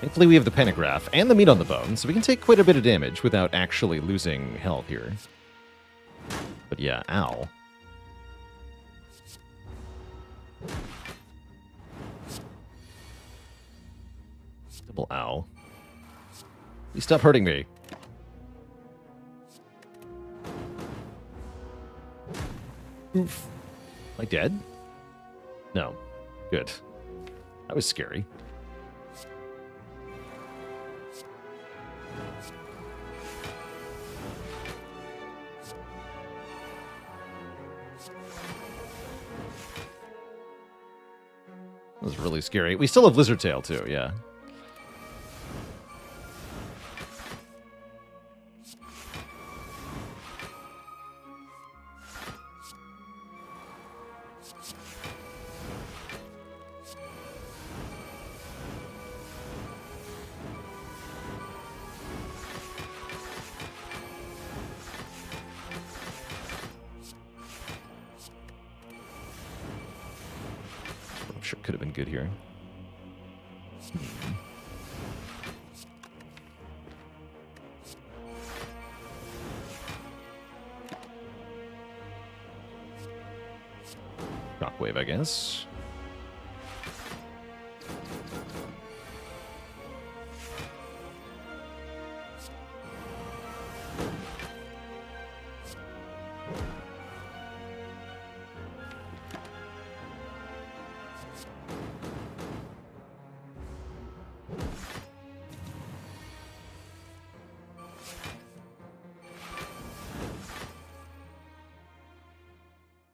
Speaker 1: Thankfully, we have the Pentagraph and the Meat on the Bone, so we can take quite a bit of damage without actually losing health here. But yeah, ow. Double ow. Please stop hurting me. Oof. Am I dead? No. Good. That was scary. That was really scary. We still have Lizard Tail, too, yeah. Sure could have been good here. Shockwave, I guess.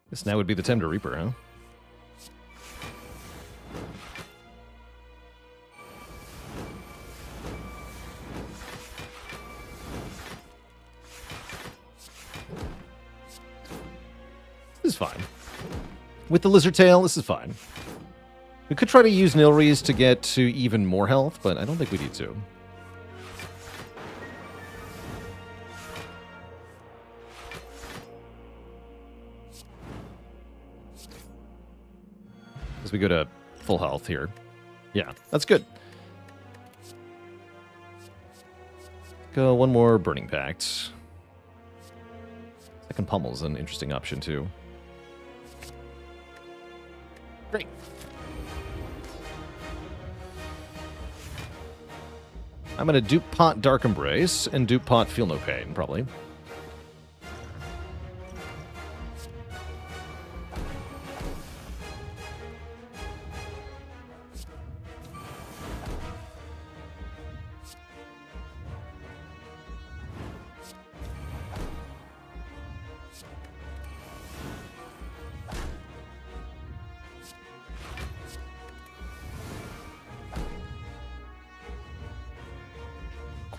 Speaker 1: This now would be the time to Reaper, huh? This is fine. With the Lizard Tail, this is fine. We could try to use Nilries to get to even more health, but I don't think we need to. As we go to full health here. Yeah, that's good. Go one more Burning Pact. Second Pummel's an interesting option, too. Great. I'm going to dupe Pot Dark Embrace and dupe Pot Feel No Pain, probably.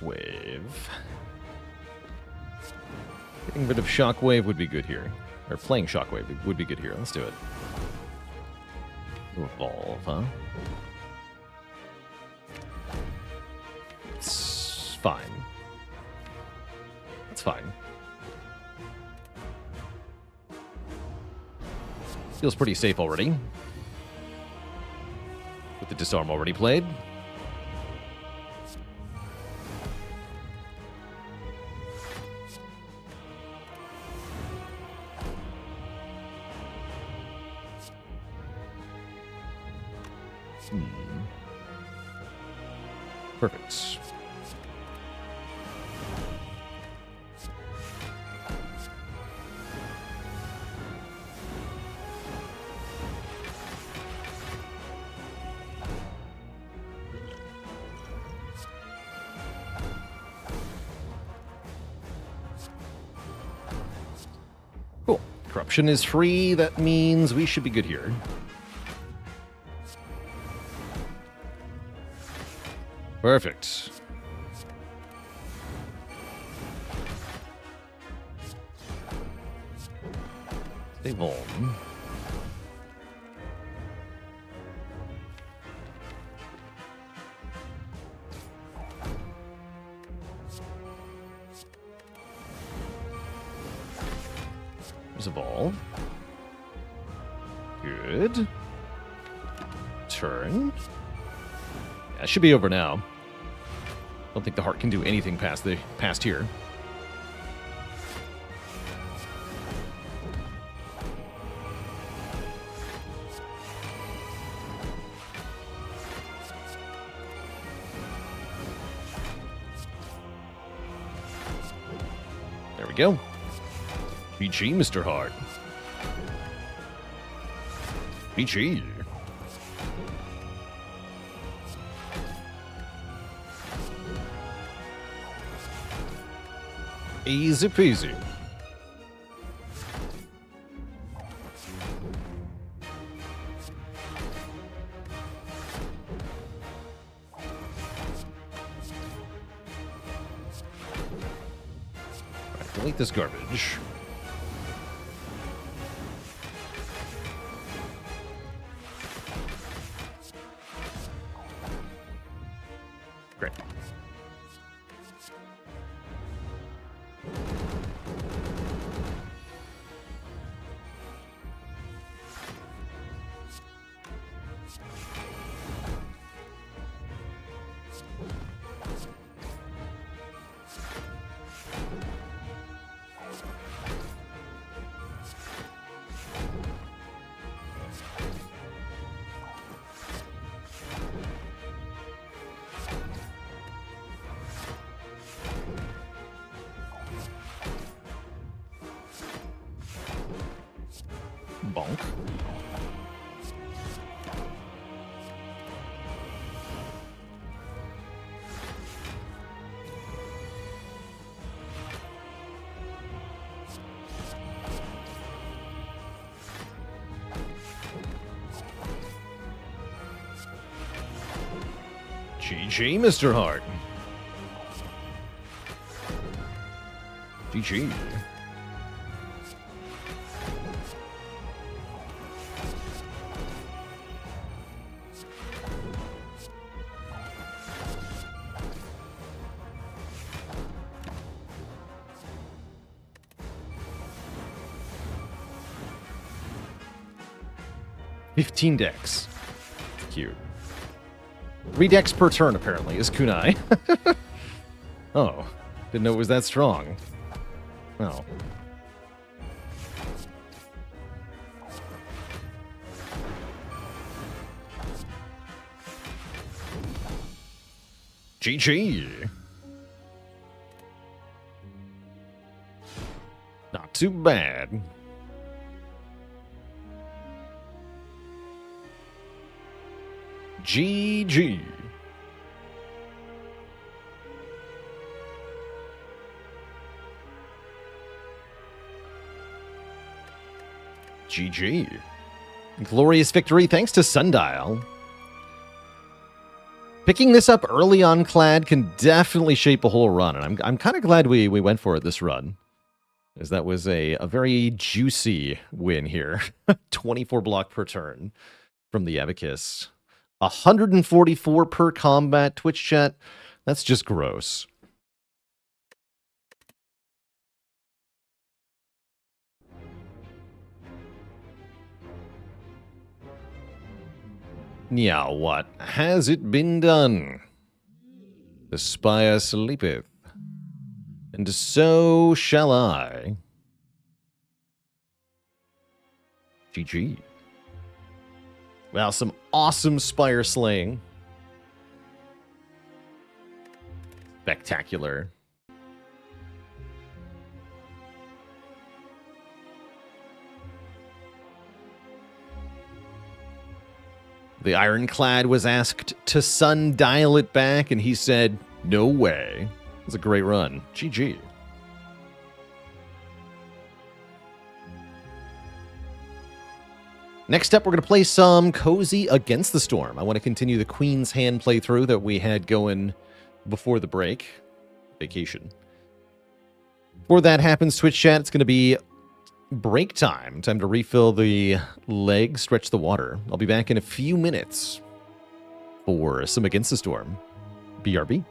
Speaker 1: Wave. Getting rid of Shockwave would be good here. Or playing Shockwave would be good here. Let's do it. Evolve, huh? It's fine. That's fine. Feels pretty safe already. With the Disarm already played. Perfect. Cool. Corruption is free. That means we should be good here. Perfect. Stay warm. There's Evolve. Good. Turn. Yeah, it should be over now. Don't think the heart can do anything past here. There we go. GG, Mr. Hart. GG. Easy peasy. Right, delete this garbage. Great. Bonk. GG, Mr. Hart. GG. $15 decks. Cute. 3 decks per turn, apparently, is Kunai. Oh. Didn't know it was that strong. Oh. GG. Not too bad. GG. GG. Glorious victory thanks to Sundial. Picking this up early on Clad can definitely shape a whole run, and I'm kind of glad we went for it this run, as that was a very juicy win here. 24 block per turn from the Abacus. 144 per combat. Twitch chat, that's just gross. Now what has it been done? The Spire sleepeth, and so shall I. GG. Wow, some awesome Spire slaying. Spectacular. The Ironclad was asked to sundial it back, and he said, no way. It was a great run. GG. Next up, we're going to play some Cozy Against the Storm. I want to continue the Queen's Hand playthrough that we had going before the break. Vacation. Before that happens, Twitch chat, it's going to be break time. Time to refill the leg, stretch the water. I'll be back in a few minutes for some Against the Storm. BRB.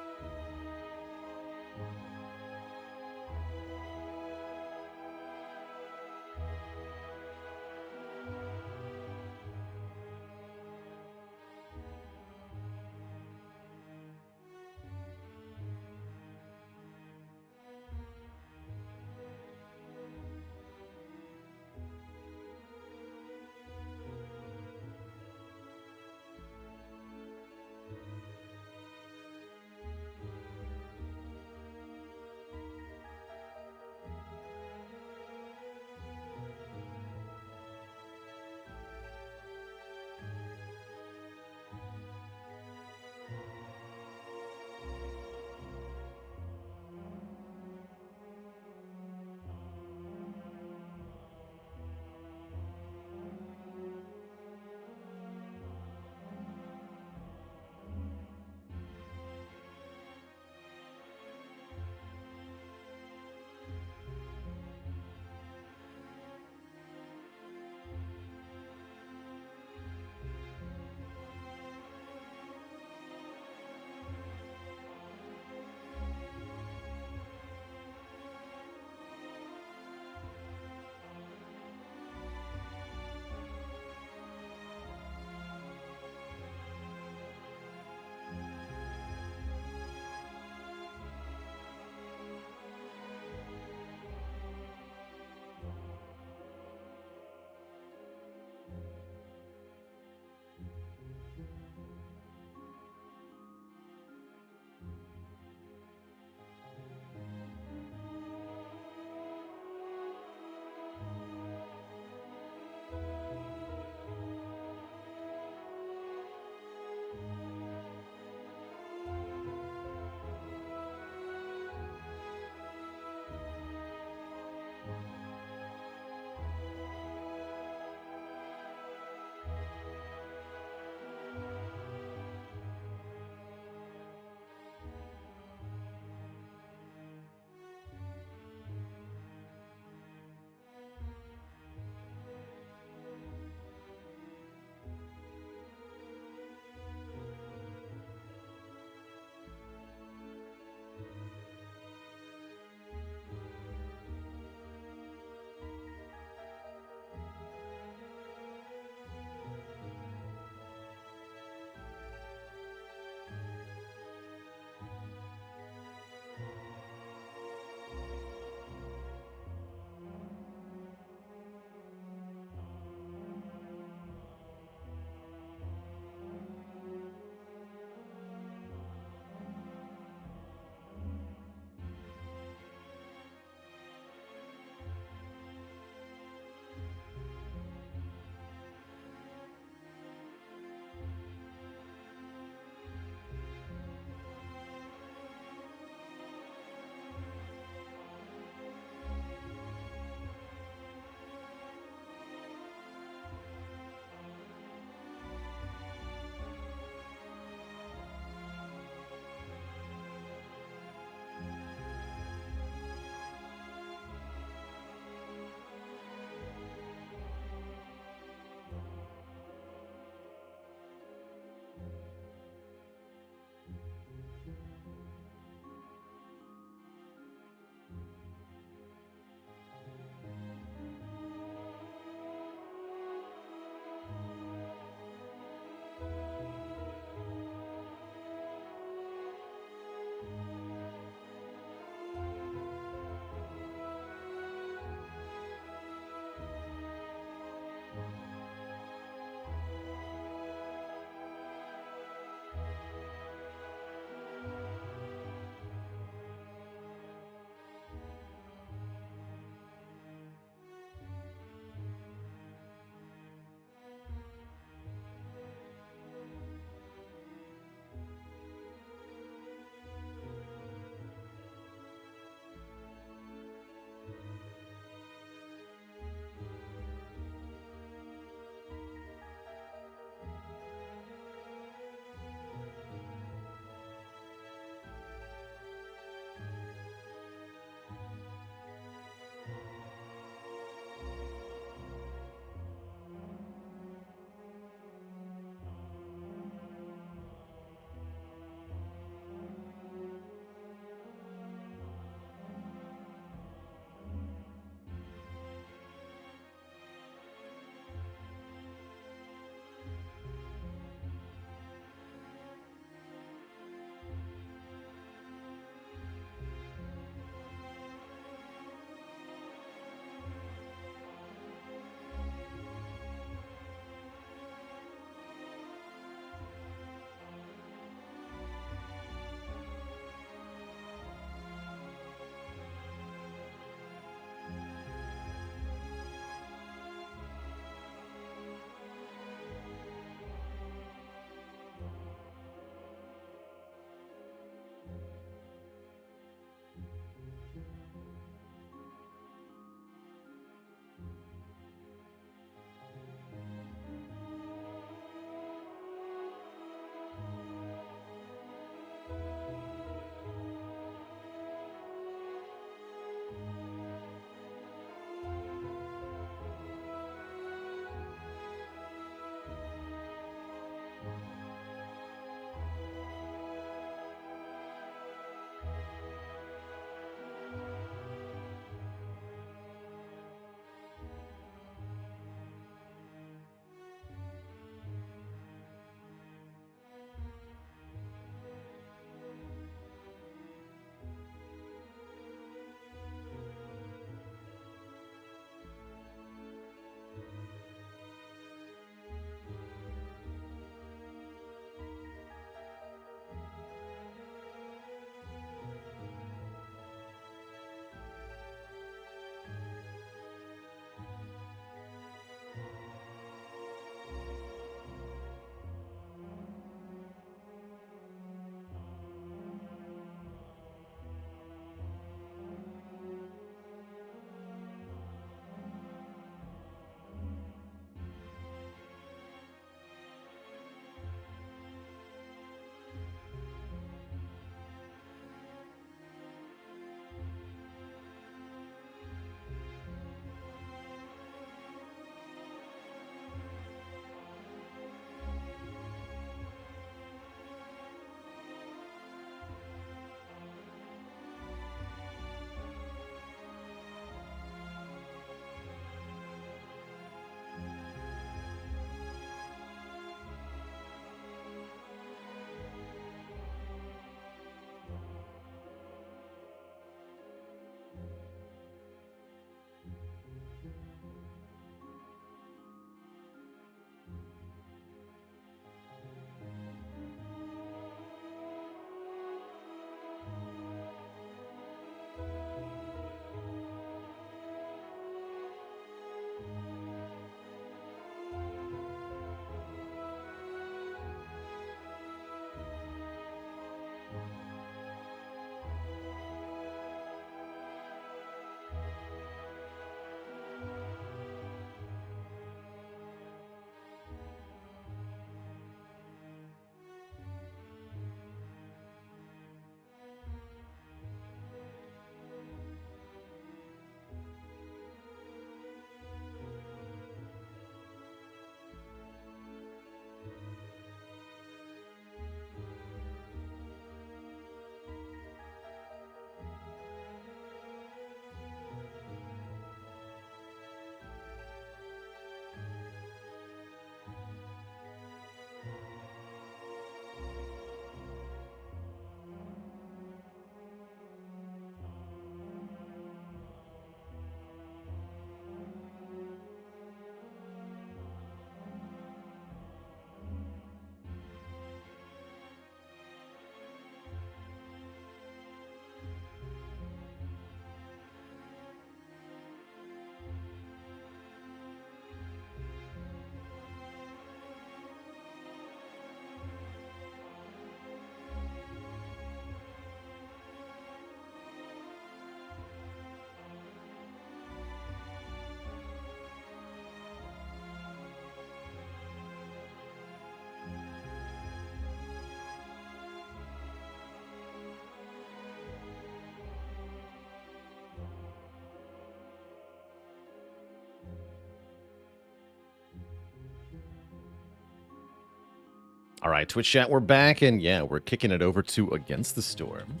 Speaker 1: All right, Twitch chat, we're back, and yeah, we're kicking it over to Against the Storm.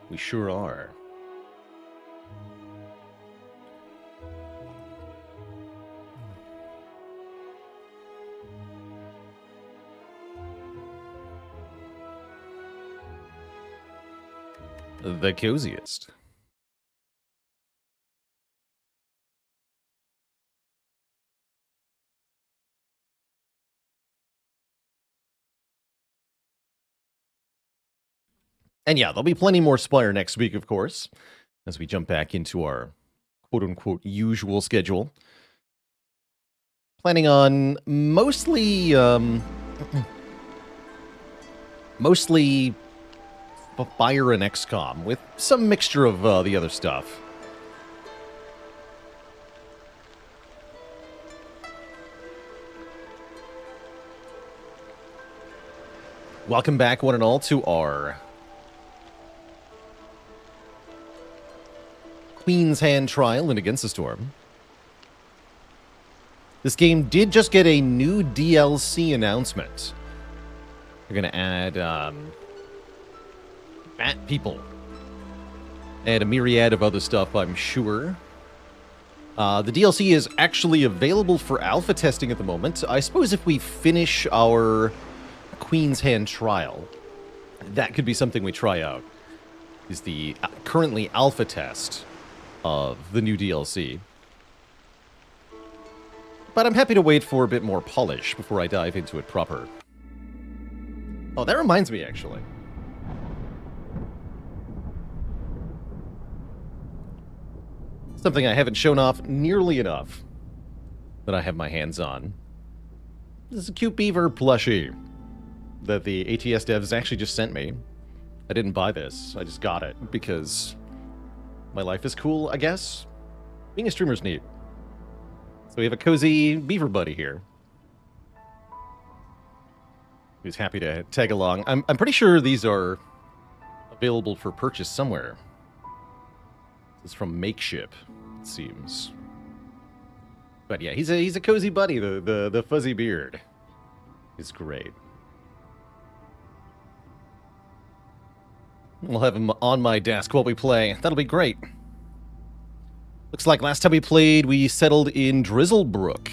Speaker 1: We sure are. The coziest. And yeah, there'll be plenty more Spire next week, of course, as we jump back into our quote-unquote usual schedule. Planning on mostly Fire and XCOM, with some mixture of the other stuff. Welcome back, one and all, to our Queen's Hand trial in Against the Storm. This game did just get a new DLC announcement. They're going to add fat people and a myriad of other stuff, I'm sure. The DLC is actually available for alpha testing at the moment. I suppose if we finish our Queen's Hand trial, that could be something we try out. Is the currently alpha test of the new DLC. But I'm happy to wait for a bit more polish before I dive into it proper. Oh, that reminds me, actually. Something I haven't shown off nearly enough that I have my hands on. This is a cute beaver plushie that the ATS devs actually just sent me. I didn't buy this. I just got it because my life is cool, I guess. Being a streamer's neat. So we have a cozy beaver buddy here, who's happy to tag along. I'm pretty sure these are available for purchase somewhere. This is from Makeship, it seems. But yeah, he's a cozy buddy. The fuzzy beard is great. We'll have him on my desk while we play. That'll be great. Looks like last time we played, we settled in Drizzlebrook.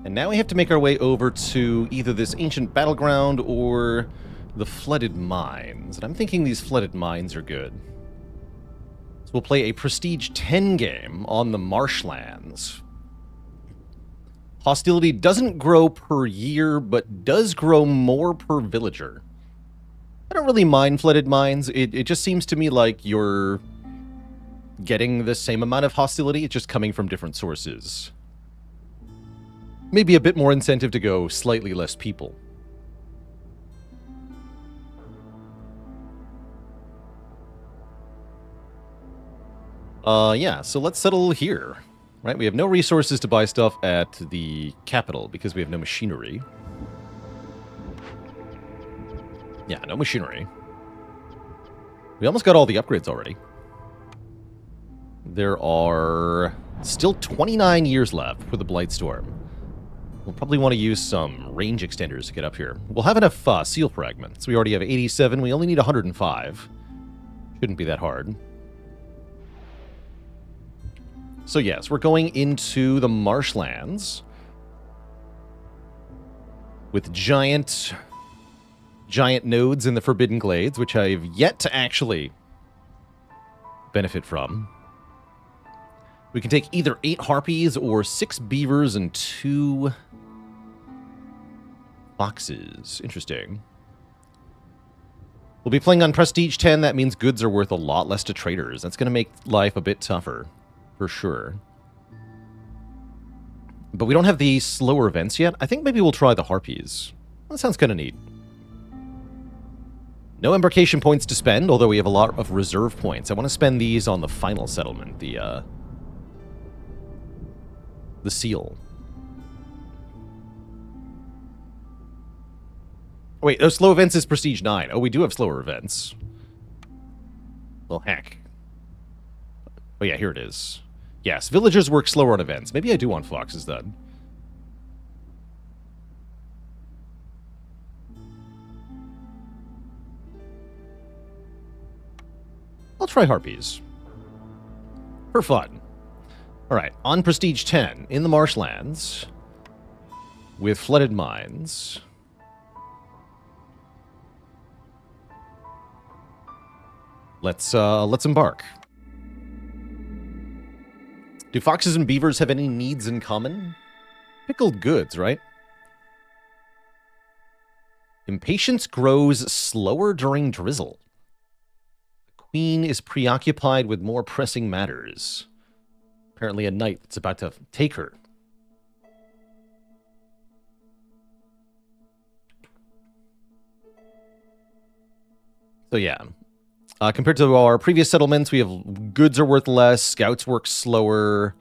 Speaker 1: And now we have to make our way over to either this ancient battleground or the flooded mines. And I'm thinking these flooded mines are good. So we'll play a Prestige 10 game on the marshlands. Hostility doesn't grow per year, but does grow more per villager. I don't really mind flooded mines. It just seems to me like you're getting the same amount of hostility, it's just coming from different sources. Maybe a bit more incentive to go slightly less people. Yeah, so let's settle here. Right, we have no resources to buy stuff at the capital because we have no machinery. Yeah, no machinery. We almost got all the upgrades already. There are still 29 years left for the Blightstorm. We'll probably want to use some range extenders to get up here. We'll have enough seal fragments. We already have 87. We only need 105. Shouldn't be that hard. So yes, we're going into the marshlands with giant nodes in the Forbidden Glades, which I've yet to actually benefit from. We can take either 8 harpies or 6 beavers and 2 foxes. Interesting. We'll be playing on Prestige 10. That means goods are worth a lot less to traders. That's going to make life a bit tougher, for sure. But we don't have the slower events yet. I think maybe we'll try the harpies. That sounds kind of neat. No embarkation points to spend, although we have a lot of reserve points. I want to spend these on the final settlement, the seal. Wait, oh, slow events is Prestige 9. Oh, we do have slower events. Well, heck. Oh, yeah, here it is. Yes, villagers work slower on events. Maybe I do want foxes, then. I'll try harpies. For fun. Alright, on Prestige 10, in the marshlands, with flooded mines. Let's embark. Do foxes and beavers have any needs in common? Pickled goods, right? Impatience grows slower during drizzle. The queen is preoccupied with more pressing matters. Apparently a knight that's about to take her. So yeah. Compared to our previous settlements, we have goods are worth less, scouts work slower,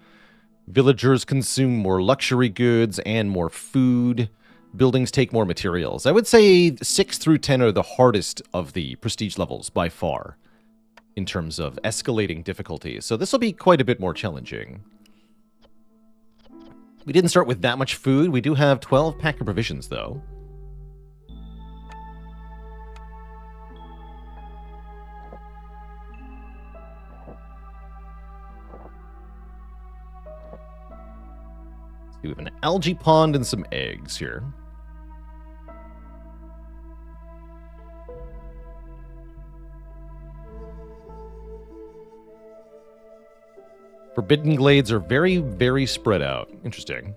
Speaker 1: villagers consume more luxury goods and more food, buildings take more materials. I would say 6 through 10 are the hardest of the prestige levels by far, in terms of escalating difficulty. So this will be quite a bit more challenging. We didn't start with that much food. We do have 12 pack of provisions, though. We have an algae pond and some eggs here. Forbidden glades are very, very spread out. Interesting.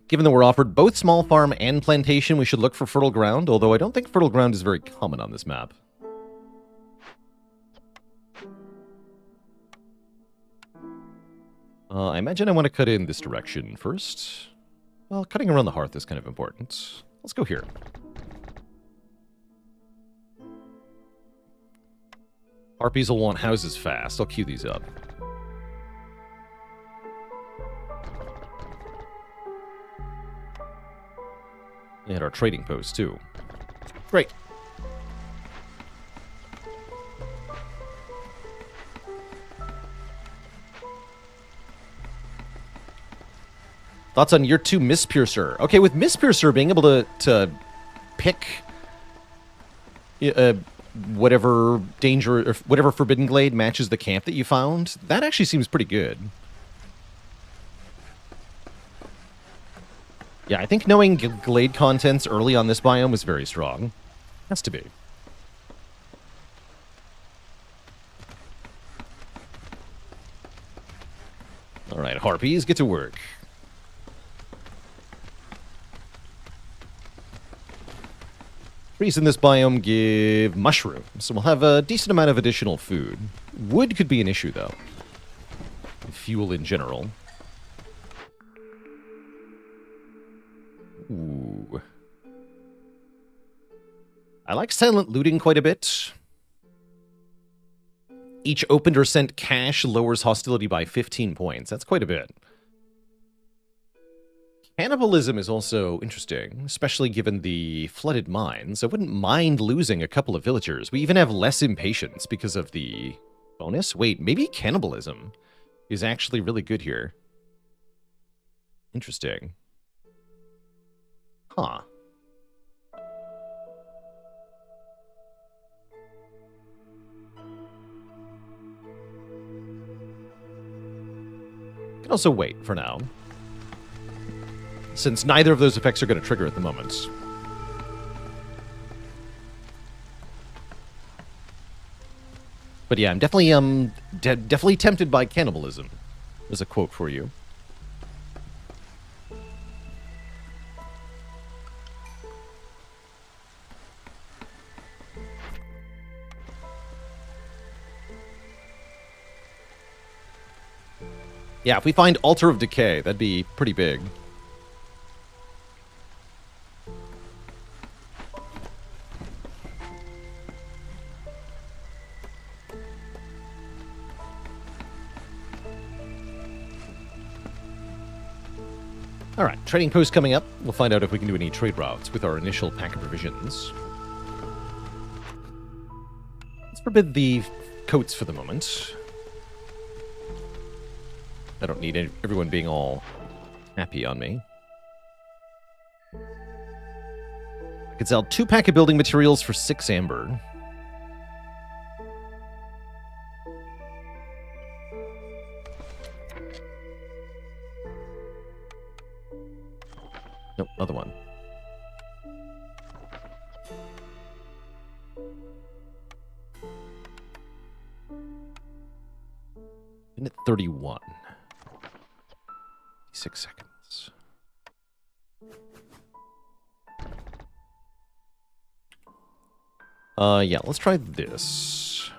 Speaker 1: Given that we're offered both small farm and plantation, we should look for fertile ground, although I don't think fertile ground is very common on this map. I imagine I want to cut in this direction first. Well, cutting around the hearth is kind of important. Let's go here. Harpies will want houses fast. I'll queue these up. We had our trading post, too. Great. Thoughts on year 2 Mistpiercer? Okay, with Mistpiercer being able to pick whatever danger or whatever forbidden glade matches the camp that you found, that actually seems pretty good. Yeah, I think knowing glade contents early on this biome was very strong. Has to be. All right, harpies, get to work. Trees in this biome give mushrooms, so we'll have a decent amount of additional food. Wood could be an issue, though. Fuel in general. Ooh. I like silent looting quite a bit. Each opened or sent cash lowers hostility by 15 points. That's quite a bit. Cannibalism is also interesting, especially given the flooded mines. I wouldn't mind losing a couple of villagers. We even have less impatience because of the bonus. Wait, maybe cannibalism is actually really good here. Interesting. Huh. Can also wait for now, since neither of those effects are going to trigger at the moment. But yeah, I'm definitely definitely tempted by cannibalism. There's a quote for you. Yeah, if we find Altar of Decay, that'd be pretty big. Alright, trading post coming up. We'll find out if we can do any trade routes with our initial pack of provisions. Let's forbid the coats for the moment. I don't need everyone being all happy on me. I could sell 2 pack of building materials for 6 amber. Nope, other one. Minute 31. 6 seconds. Yeah, let's try this.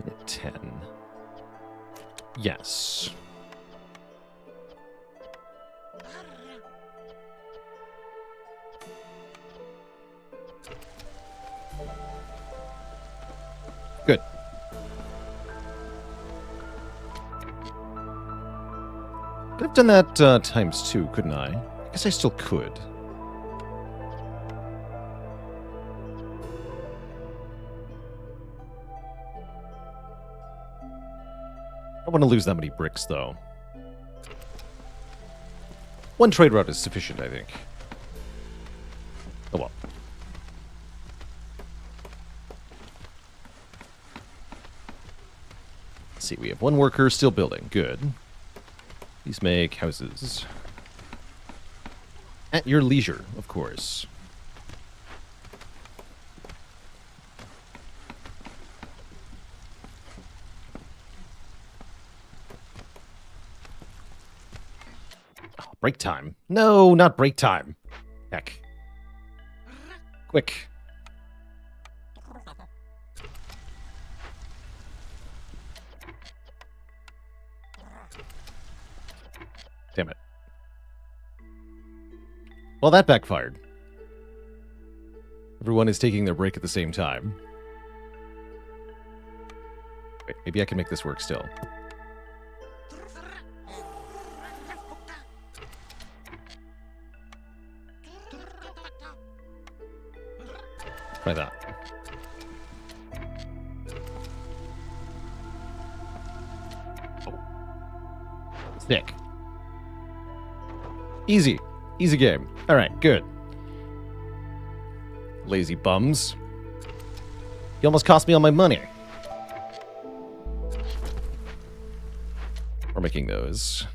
Speaker 1: Minute 10. Yes. Good. Could have done that times 2, couldn't I? I guess I still could. I don't want to lose that many bricks, though. 1 trade route is sufficient, I think. Oh well. Let's see, we have 1 worker still building. Good. Please make houses. At your leisure, of course. Oh, break time. No, not break time. Heck. Quick. Damn it. Well, that backfired. Everyone is taking their break at the same time. Wait, maybe I can make this work still. Try that. Oh. Sick. Easy. Easy game. Alright, good. Lazy bums. You almost cost me all my money. We're making those.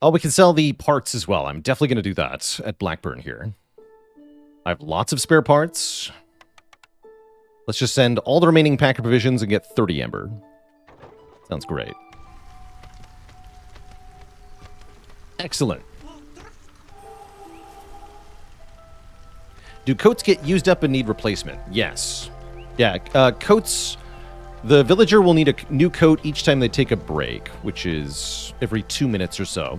Speaker 1: Oh, we can sell the parts as well. I'm definitely going to do that at Blackburn here. I have lots of spare parts. Let's just send all the remaining pack of provisions and get 30 amber. Sounds great. Excellent. Do coats get used up and need replacement? Yes. Yeah, coats... The villager will need a new coat each time they take a break, which is every 2 minutes or so.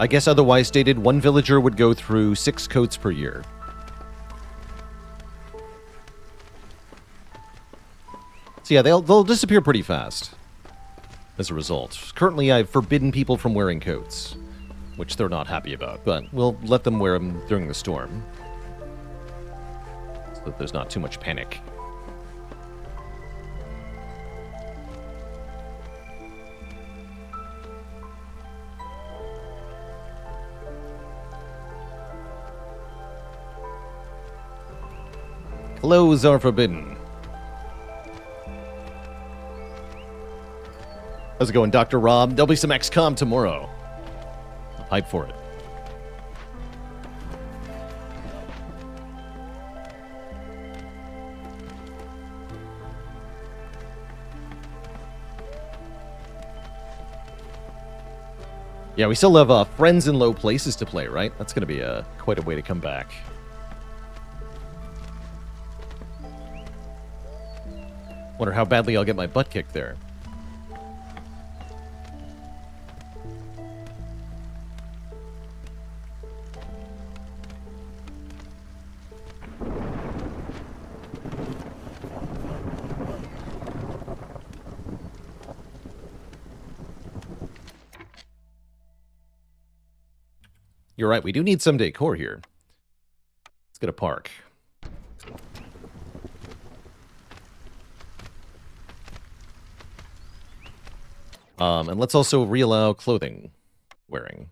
Speaker 1: I guess otherwise stated, 1 villager would go through 6 coats per year. So yeah, they'll disappear pretty fast as a result. Currently, I've forbidden people from wearing coats, which they're not happy about, but we'll let them wear them during the storm, so that there's not too much panic. Clothes are forbidden. How's it going, Dr. Rob? There'll be some XCOM tomorrow. I'm hyped for it. Yeah, we still have friends in low places to play, right? That's going to be quite a way to come back. Wonder how badly I'll get my butt kicked there. You're right, we do need some decor here. Let's get a park. And let's also reallow clothing wearing.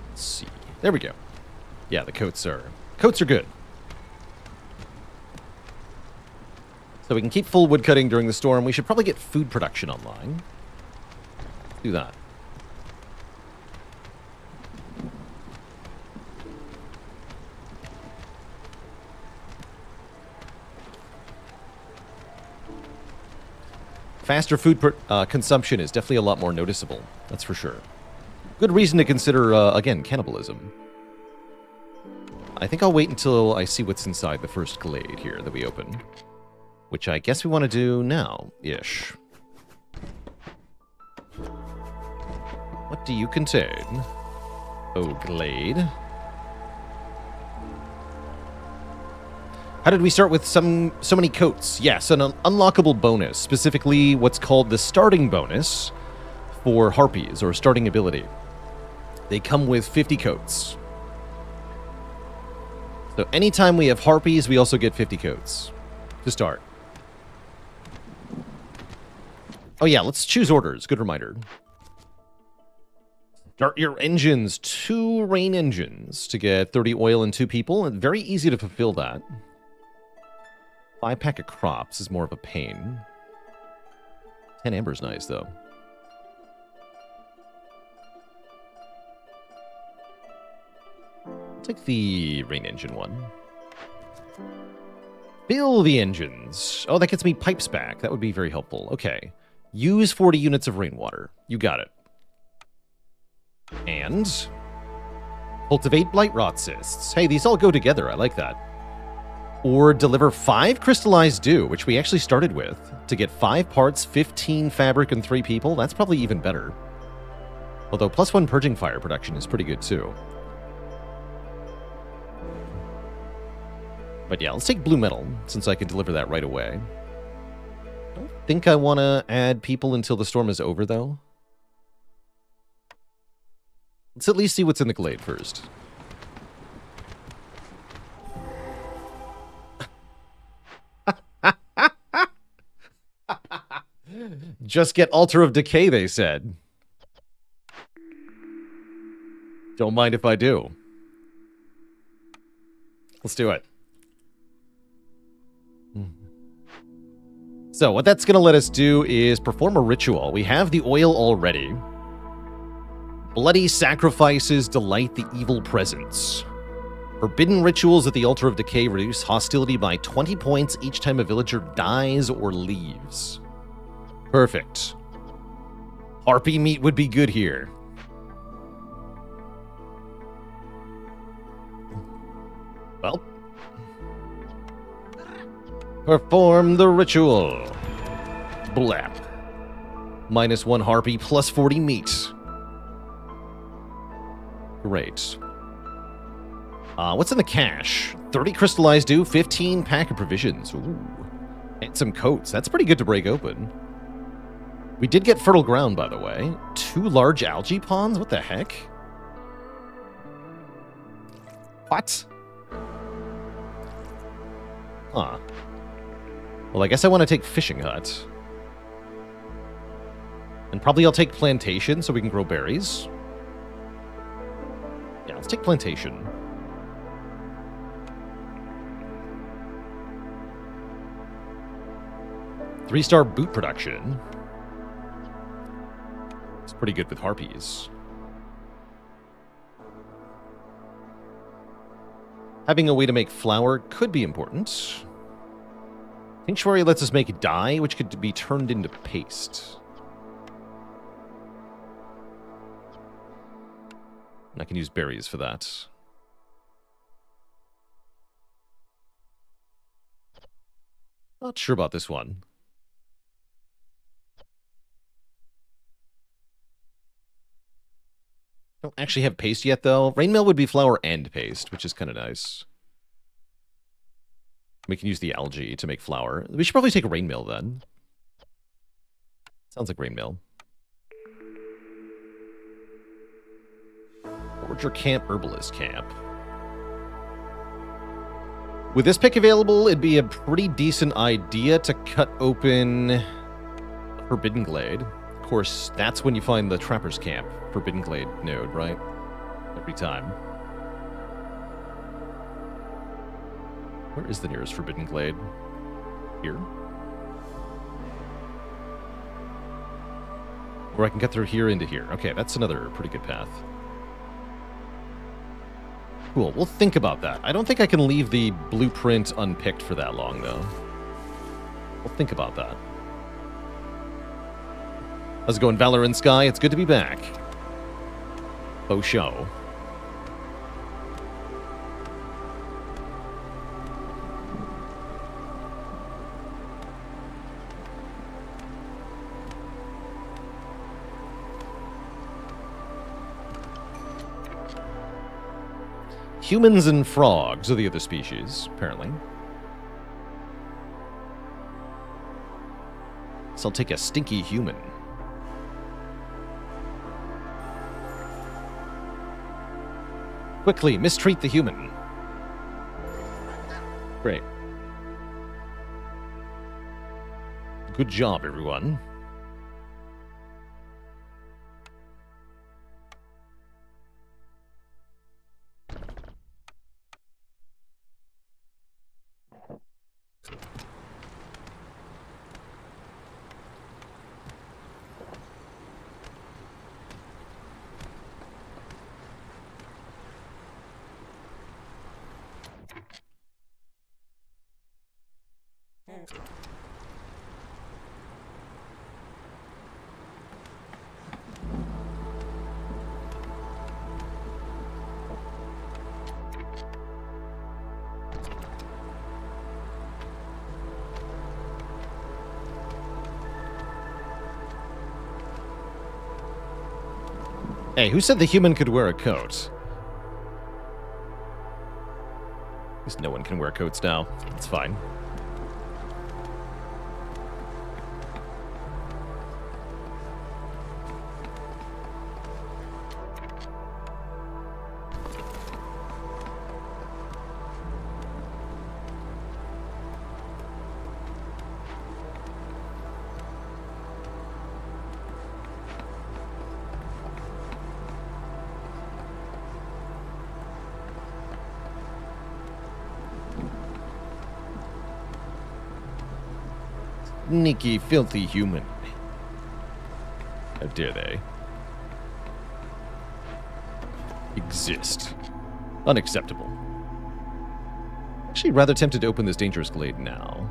Speaker 1: Let's see. There we go. Yeah, the coats are good. So we can keep full wood cutting during the storm. We should probably get food production online. Do that. Faster food consumption is definitely a lot more noticeable. That's for sure. Good reason to consider, again, cannibalism. I think I'll wait until I see what's inside the first glade here that we open. Which I guess we want to do now-ish. What do you contain? Oh, glade. How did we start with so many coats? Yes, an unlockable bonus, specifically what's called the starting bonus for harpies, or starting ability. They come with 50 coats. So anytime we have harpies, we also get 50 coats to start. Oh yeah, let's choose orders. Good reminder. Start your engines. 2 rain engines to get 30 oil and 2 people. And very easy to fulfill that. 5 pack of crops is more of a pain. 10 amber's nice, though. I'll take the rain engine one. Fill the engines. Oh, that gets me pipes back. That would be very helpful. Okay. Use 40 units of rainwater. You got it. And cultivate blight rot cysts. Hey, these all go together. I like that. Or deliver 5 crystallized dew, which we actually started with, to get 5 parts, 15 fabric, and 3 people. That's probably even better. Although +1 purging fire production is pretty good too. But yeah, let's take blue metal, since I can deliver that right away. I don't think I want to add people until the storm is over, though. Let's at least see what's in the glade first. Just get Altar of Decay, they said. Don't mind if I do. Let's do it. So what that's going to let us do is perform a ritual. We have the oil already. Bloody sacrifices delight the evil presence. Forbidden rituals at the Altar of Decay reduce hostility by 20 points each time a villager dies or leaves. Perfect. Harpy meat would be good here. Well. Perform the ritual. Blap. -1 harpy, +40 meat. Great. What's in the cache? 30 crystallized dew, 15 pack of provisions. Ooh. And some coats. That's pretty good to break open. We did get fertile ground, by the way. 2 large algae ponds? What the heck? What? Huh. Well, I guess I want to take fishing hut. And probably I'll take plantation so we can grow berries. Yeah, let's take plantation. Three-star boot production. Pretty good with harpies. Having a way to make flour could be important. Tinctuary lets us make dye, which could be turned into paste. I can use berries for that. Not sure about this one. Don't actually have paste yet, though. Rainmail would be flour and paste, which is kind of nice. We can use the algae to make flour. We should probably take rainmail, then. Sounds like rainmail. Forger Camp, Herbalist Camp. With this pick available, it'd be a pretty decent idea to cut open Forbidden Glade. Of course, that's when you find the Trapper's Camp, Forbidden Glade node, right? Every time. Where is the nearest Forbidden Glade? Here? Or I can get through here into here. Okay, that's another pretty good path. Cool, we'll think about that. I don't think I can leave the blueprint unpicked for that long, though. We'll think about that. How's it going, Valor in Sky? It's good to be back. Faux show. Humans and frogs are the other species, apparently. So I'll take a stinky human. Quickly, mistreat the human. Great. Good job, everyone. Hey, who said the human could wear a coat? At least no one can wear coats now. It's fine. Sneaky, filthy human. How dare they? Exist. Unacceptable. Actually, rather tempted to open this dangerous glade now.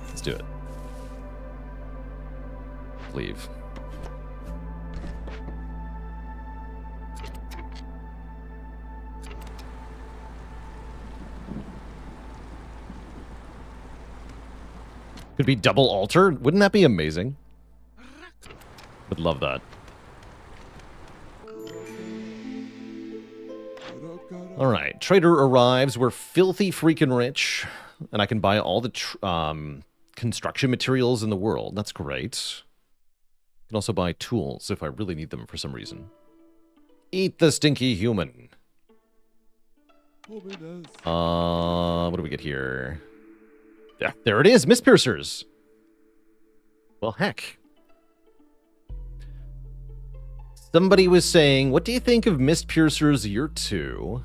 Speaker 1: Let's do it. Leave. Could be double altar? Wouldn't that be amazing? Would love that. Alright, trader arrives. We're filthy freaking rich. And I can buy all the construction materials in the world. That's great. I can also buy tools if I really need them for some reason. Eat the stinky human. What do we get here? Yeah, there it is, Mist Piercers. Well, heck. Somebody was saying, what do you think of Mist Piercers Year 2?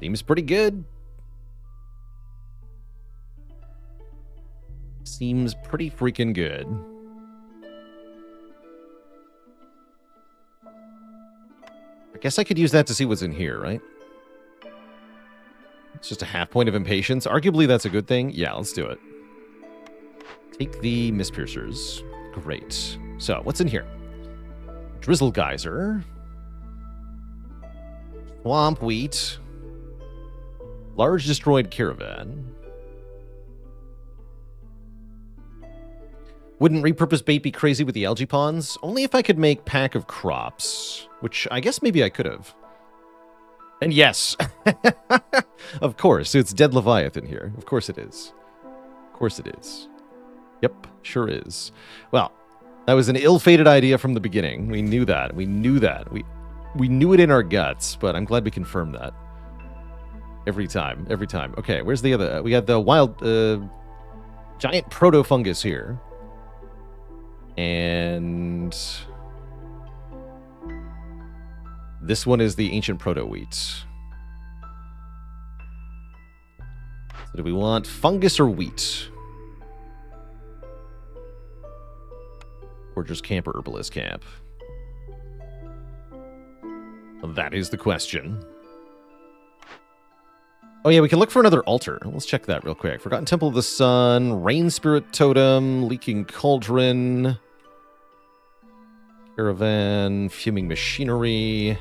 Speaker 1: Seems pretty good. Seems pretty freaking good. I guess I could use that to see what's in here, right? It's just a half point of impatience. Arguably, that's a good thing. Yeah, let's do it. Take the Mispiercers. Great. So, what's in here? Drizzle Geyser. Swamp Wheat. Large Destroyed Caravan. Wouldn't repurpose bait be crazy with the algae ponds? Only if I could make Pack of Crops, which I guess maybe I could have. And yes, of course, it's Dead Leviathan here. Of course it is. Of course it is. Yep, sure is. Well, that was an ill-fated idea from the beginning. We knew that. We knew that. We knew it in our guts, but I'm glad we confirmed that. Every time. Every time. Okay, where's the other? We got the wild, giant proto-fungus here. And this one is the ancient proto-wheat. So do we want fungus or wheat? Or just camp or herbalist camp? That is the question. Oh yeah, we can look for another altar. Let's check that real quick. Forgotten Temple of the Sun, Rain Spirit Totem, Leaking Cauldron, Caravan, Fuming Machinery,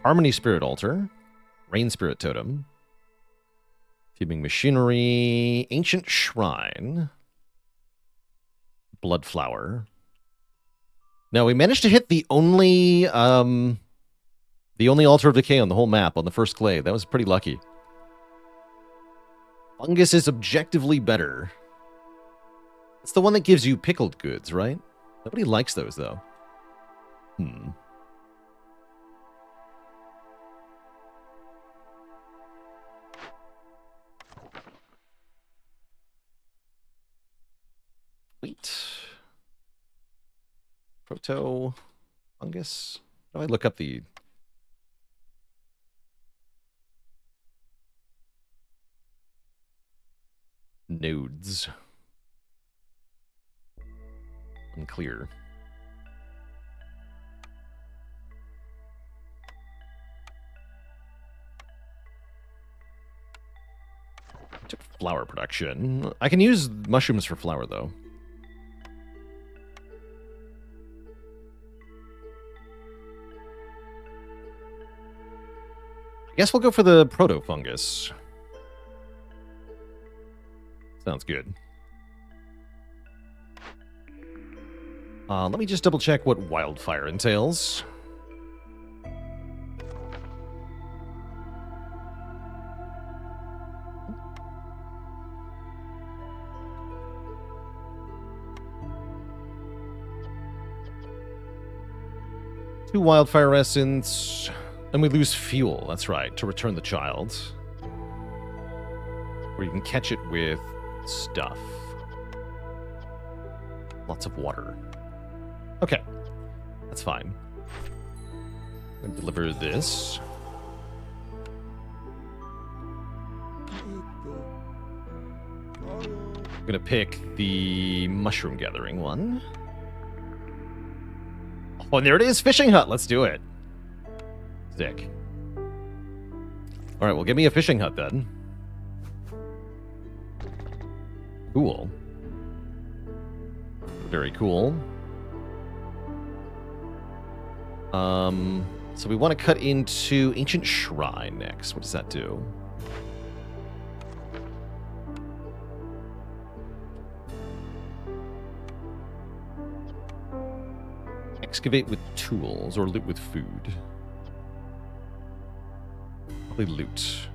Speaker 1: Harmony Spirit Altar, Rain Spirit Totem, Fuming Machinery, Ancient Shrine, Blood Flower. Now, we managed to hit the only Altar of Decay on the whole map, on the first clay. That was pretty lucky. Fungus is objectively better. It's the one that gives you pickled goods, right? Nobody likes those, though. Wheat. Proto. Fungus. How do I look up the... nodes? Unclear. Flower production. I can use mushrooms for flour, though. I guess we'll go for the proto-fungus. Sounds good. Let me just double check what wildfire entails. Two wildfire essence, and we lose fuel. That's right, to return the child. Or you can catch it with stuff. Lots of water. Okay, that's fine. I'm gonna deliver this. I'm gonna pick the mushroom gathering one. Oh, and there it is, fishing hut. Let's do it. Sick. All right, well, give me a fishing hut then. Cool. Very cool. So we want to cut into Ancient Shrine next. What does that do? Excavate with tools or loot with food. Probably loot.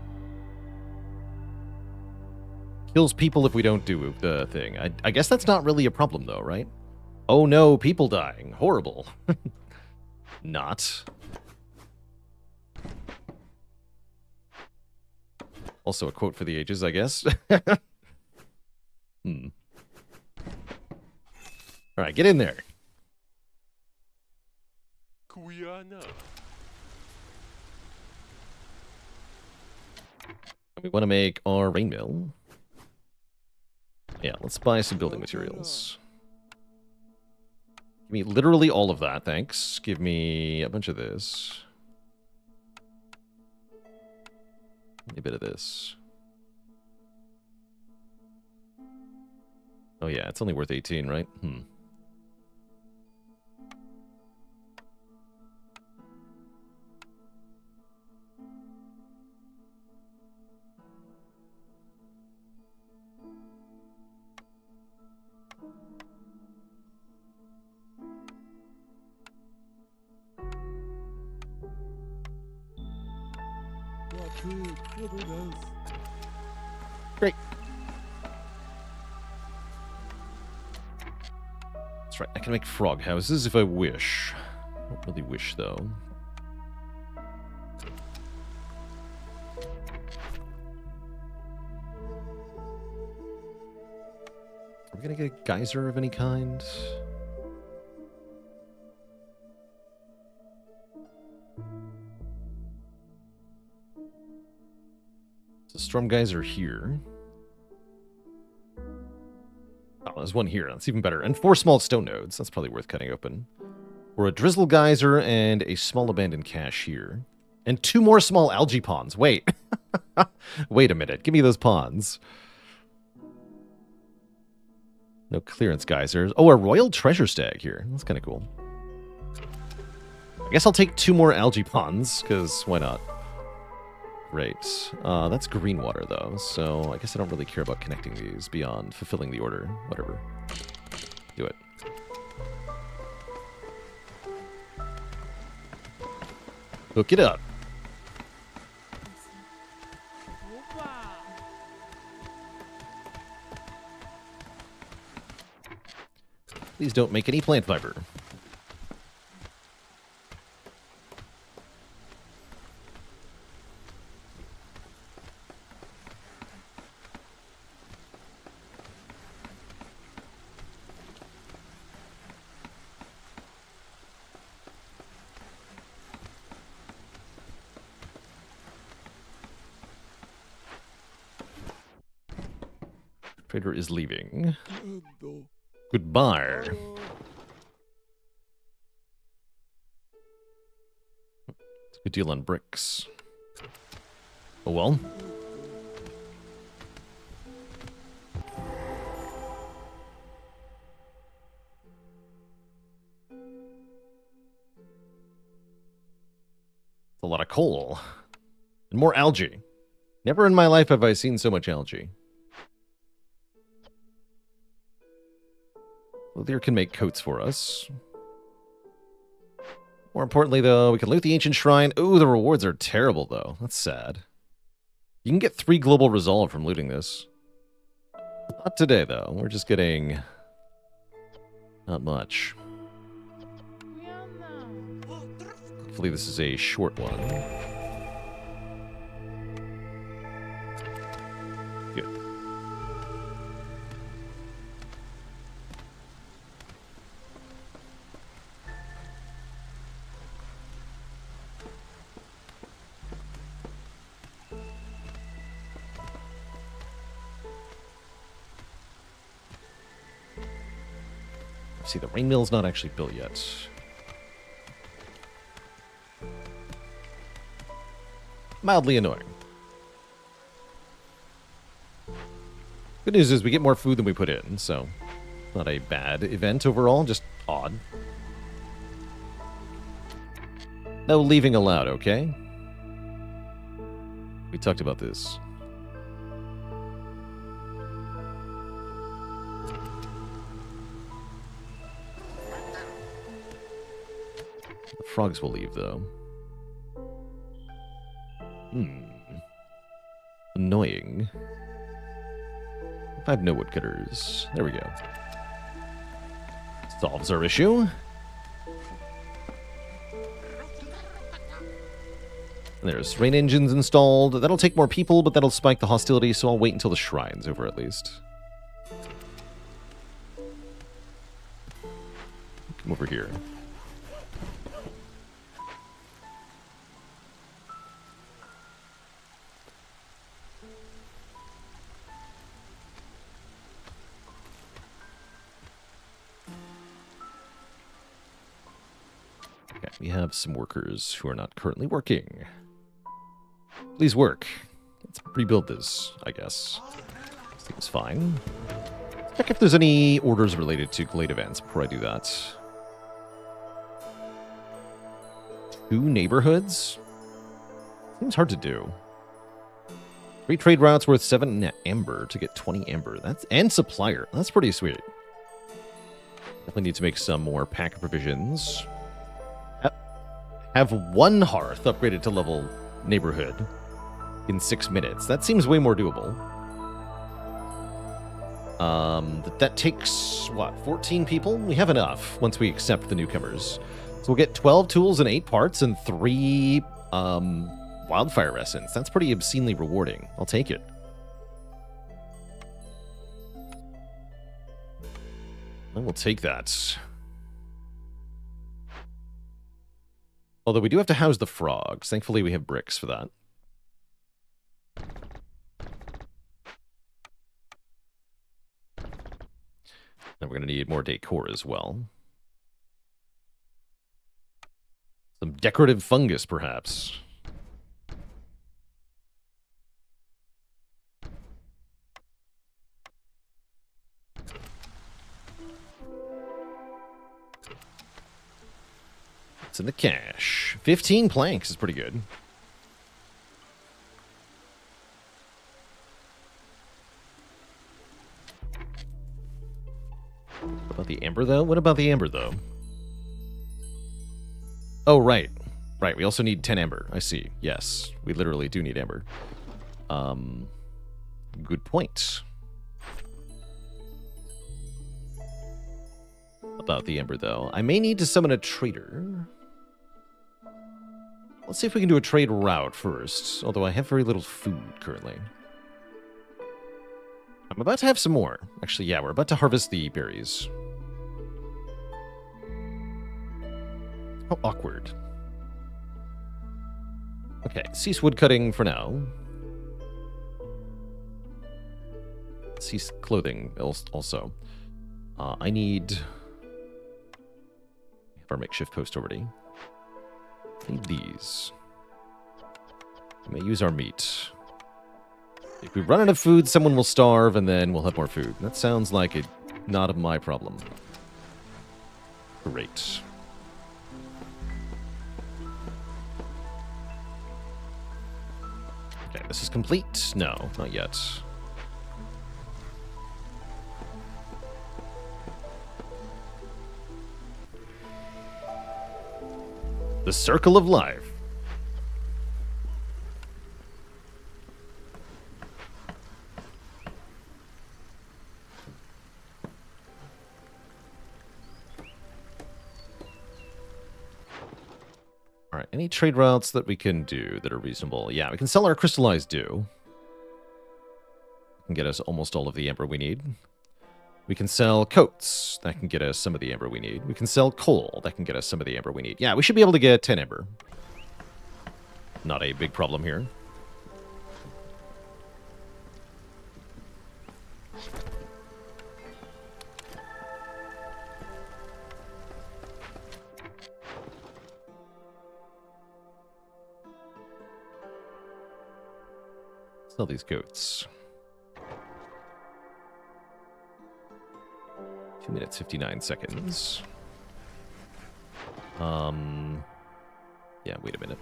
Speaker 1: Kills people if we don't do the thing. I guess that's not really a problem, though, right? Oh no, people dying. Horrible. Not. Also a quote for the ages, I guess. Alright, get in there. We want to make our rain mill. Yeah, let's buy some building materials. Give me literally all of that, thanks. Give me a bunch of this. A bit of this. Oh yeah, it's only worth 18, right? Great. That's right, I can make frog houses if I wish. I don't really wish, though. Are we gonna get a geyser of any kind? There's a storm geyser here. Oh, there's one here. That's even better. And 4 small stone nodes. That's probably worth cutting open. Or a drizzle geyser and a small abandoned cache here. And 2 more small algae ponds. Wait. Wait a minute. Give me those ponds. No clearance geysers. Oh, a royal treasure stag here. That's kind of cool. I guess I'll take 2 more algae ponds, because why not? Great. That's green water, though, so I guess I don't really care about connecting these beyond fulfilling the order. Whatever. Do it. Hook it up. Please don't make any plant fiber. Trader is leaving. Goodbye. It's a good deal on bricks. Oh well. It's a lot of coal. And more algae. Never in my life have I seen so much algae. Luthier can make coats for us. More importantly, though, we can loot the ancient shrine. Ooh, the rewards are terrible, though. That's sad. You can get 3 global resolve from looting this. Not today, though. We're just getting... not much. Hopefully this is a short one. Good. See, the rain mill's not actually built yet. Mildly annoying. Good news is we get more food than we put in, so not a bad event overall, just odd. No leaving allowed, okay? We talked about this. The frogs will leave, though. Annoying. 5 no woodcutters. There we go. Solves our issue. There's rain engines installed. That'll take more people, but that'll spike the hostility, so I'll wait until the shrine's over at least. Come over here. We have some workers who are not currently working. Please work. Let's rebuild this, I guess. Seems fine. Check if there's any orders related to Glade events before I do that. 2 neighborhoods? Seems hard to do. 3 trade routes worth 7 amber to get 20 amber. And supplier. That's pretty sweet. Definitely need to make some more pack provisions. Have 1 hearth upgraded to level neighborhood in 6 minutes. That seems way more doable. That takes, what, 14 people? We have enough once we accept the newcomers. So we'll get 12 tools and 8 parts and 3 wildfire essence. That's pretty obscenely rewarding. I'll take it. I will take that. Although we do have to house the frogs. Thankfully, we have bricks for that. And we're going to need more decor as well. Some decorative fungus, perhaps. What's in the cache? 15 planks is pretty good. What about the amber, though? What about the amber, though? Oh, right. Right, we also need 10 amber. I see. Yes, we literally do need amber. Good point. About the amber, though. I may need to summon a trader. Let's see if we can do a trade route first, although I have very little food currently. I'm about to have some more. Actually, yeah, we're about to harvest the berries. How awkward. Okay, cease woodcutting for now. Cease clothing also. I need... We have our makeshift post already. I need these. We may use our meat. If we run out of food, someone will starve, and then we'll have more food. That sounds like it, not of my problem. Great. Okay, this is complete? No, not yet. The circle of life. All right, any trade routes that we can do that are reasonable? Yeah, we can sell our crystallized dew. Can get us almost all of the amber we need. We can sell coats. That can get us some of the amber we need. We can sell coal. That can get us some of the amber we need. Yeah, we should be able to get 10 amber. Not a big problem here. Sell these goats. 2 minutes, 59 seconds. Yeah, wait a minute.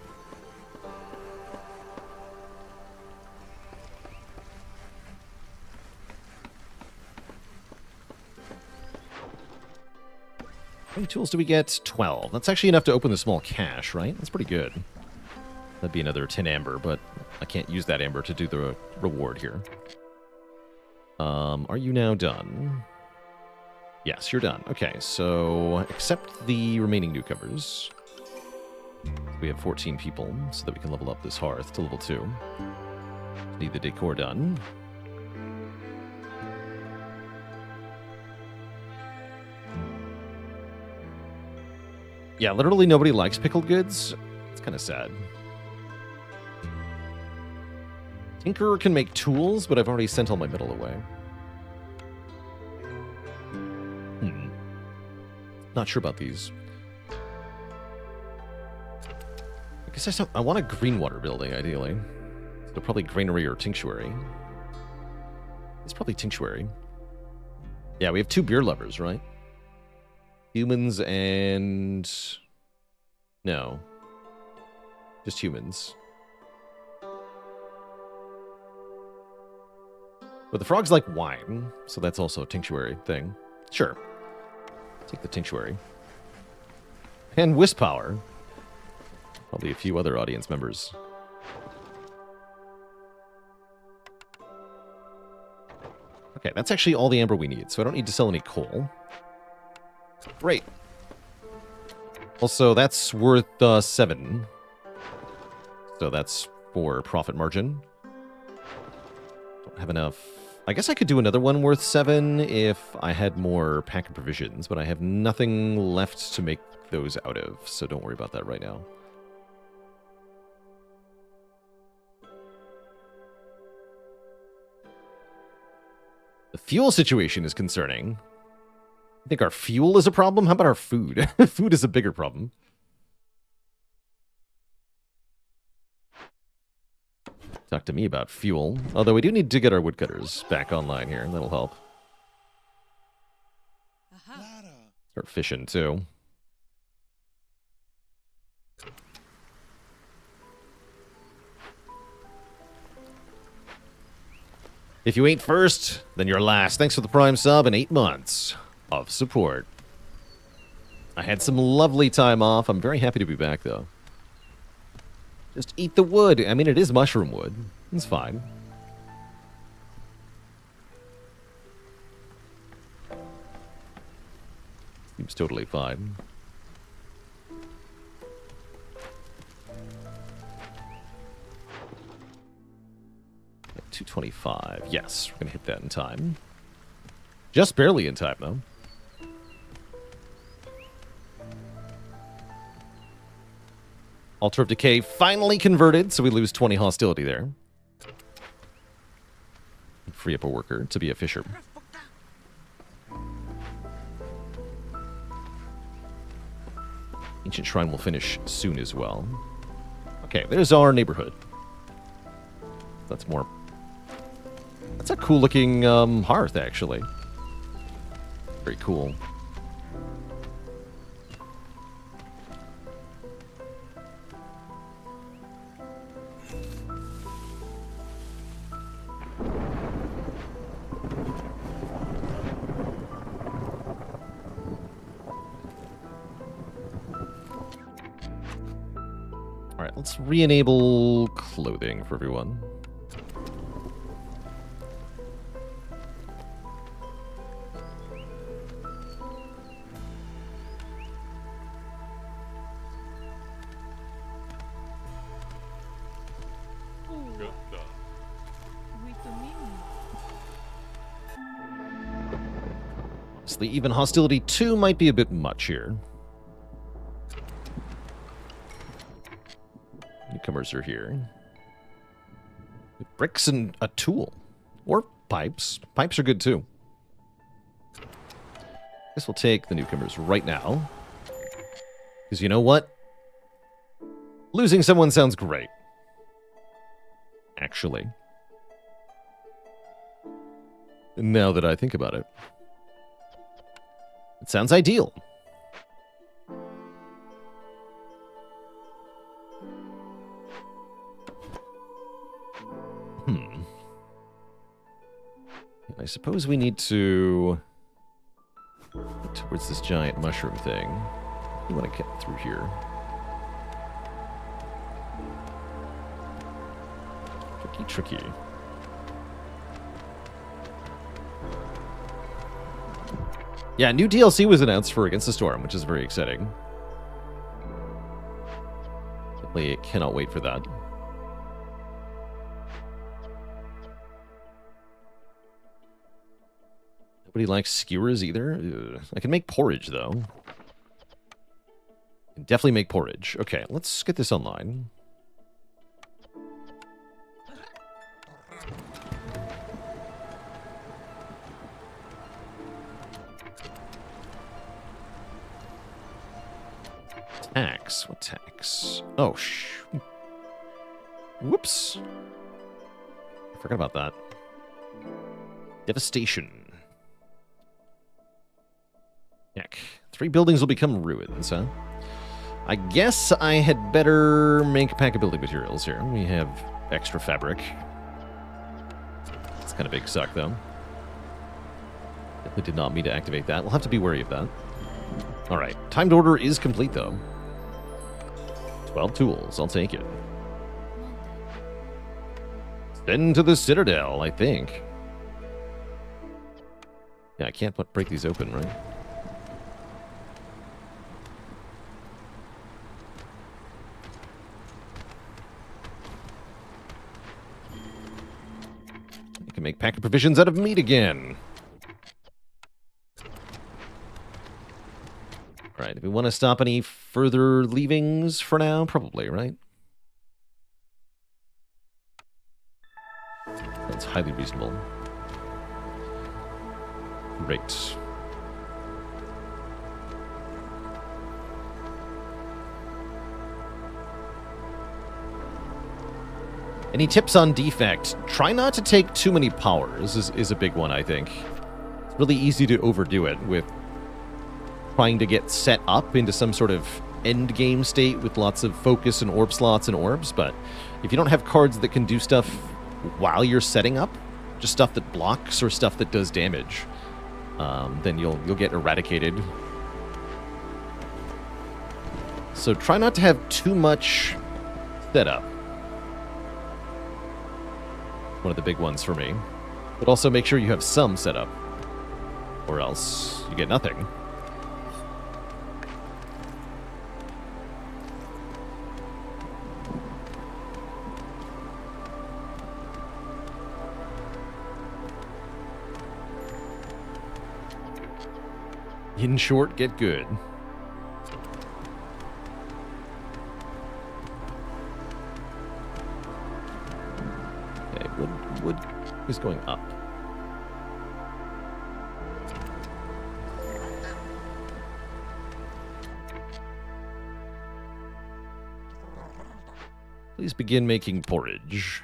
Speaker 1: How many tools do we get? 12. That's actually enough to open the small cache, right? That's pretty good. That'd be another 10 amber, but I can't use that amber to do the reward here. Are you now done? Yes, you're done. Okay, so accept the remaining newcomers. We have 14 people, so that we can level up this hearth to level 2. Need the decor done. Yeah, literally nobody likes pickled goods. It's kind of sad. Tinkerer can make tools, but I've already sent all my metal away. Not sure about these. guess I want a green water building, ideally. So probably granary or tinctuary. It's probably tinctuary. Yeah, we have 2 beer lovers, right? Humans and... No. Just humans. But the frogs like wine, so that's also a tinctuary thing. Sure. Take the tinctuary. And wisp power. Probably a few other audience members. Okay, that's actually all the amber we need, so I don't need to sell any coal. Great. Also, that's worth 7. So that's for profit margin. Don't have enough. I guess I could do another one worth 7 if I had more pack of provisions, but I have nothing left to make those out of, so don't worry about that right now. The fuel situation is concerning. I think our fuel is a problem? How about our food? Food is a bigger problem. Talk to me about fuel. Although we do need to get our woodcutters back online here. That'll help. Start fishing, too. If you ain't first, then you're last. Thanks for the Prime sub and 8 months of support. I had some lovely time off. I'm very happy to be back, though. Just eat the wood. I mean, it is mushroom wood. It's fine. Seems totally fine. At 225. Yes, we're going to hit that in time. Just barely in time, though. Altar of Decay finally converted, so we lose 20 hostility there. Free up a worker to be a fisher. Ancient Shrine will finish soon as well. Okay, there's our neighborhood. That's more... That's a cool-looking hearth, actually. Very cool. Alright, let's re-enable clothing for everyone. Honestly, even hostility 2 might be a bit much here. Newcomers are here. Bricks and a tool. Or pipes. Pipes are good too. Guess we'll take the newcomers right now. Because you know what? Losing someone sounds great. Actually. Now that I think about it. It sounds ideal. I suppose we need to get towards this giant mushroom thing. We want to get through here. Tricky. Yeah, new DLC was announced for Against the Storm, which is very exciting. Definitely cannot wait for that. Nobody likes skewers either? Ugh. I can make porridge, though. Can definitely make porridge. Okay, let's get this online. Tax. What tax? Oh, whoops. I forgot about that. Devastation. Heck. 3 buildings will become ruins, huh? I guess I had better make pack building materials here. We have extra fabric. It's kind of big suck, though. Definitely did not mean to activate that. We'll have to be wary of that. Alright. Timed order is complete, though. 12 tools. I'll take it. Send to the Citadel, I think. Yeah, I can't break these open, right? I can make pack of provisions out of meat again. Right, if we want to stop any further leavings for now, probably, right? That's highly reasonable. Great. Any tips on defect? Try not to take too many powers is a big one, I think. It's really easy to overdo it with trying to get set up into some sort of end game state with lots of focus and orb slots and orbs, but if you don't have cards that can do stuff while you're setting up, just stuff that blocks or stuff that does damage, then you'll get eradicated. So try not to have too much setup. One of the big ones for me. But also make sure you have some setup, or else you get nothing. In short, get good. Okay, wood is going up. Please begin making porridge.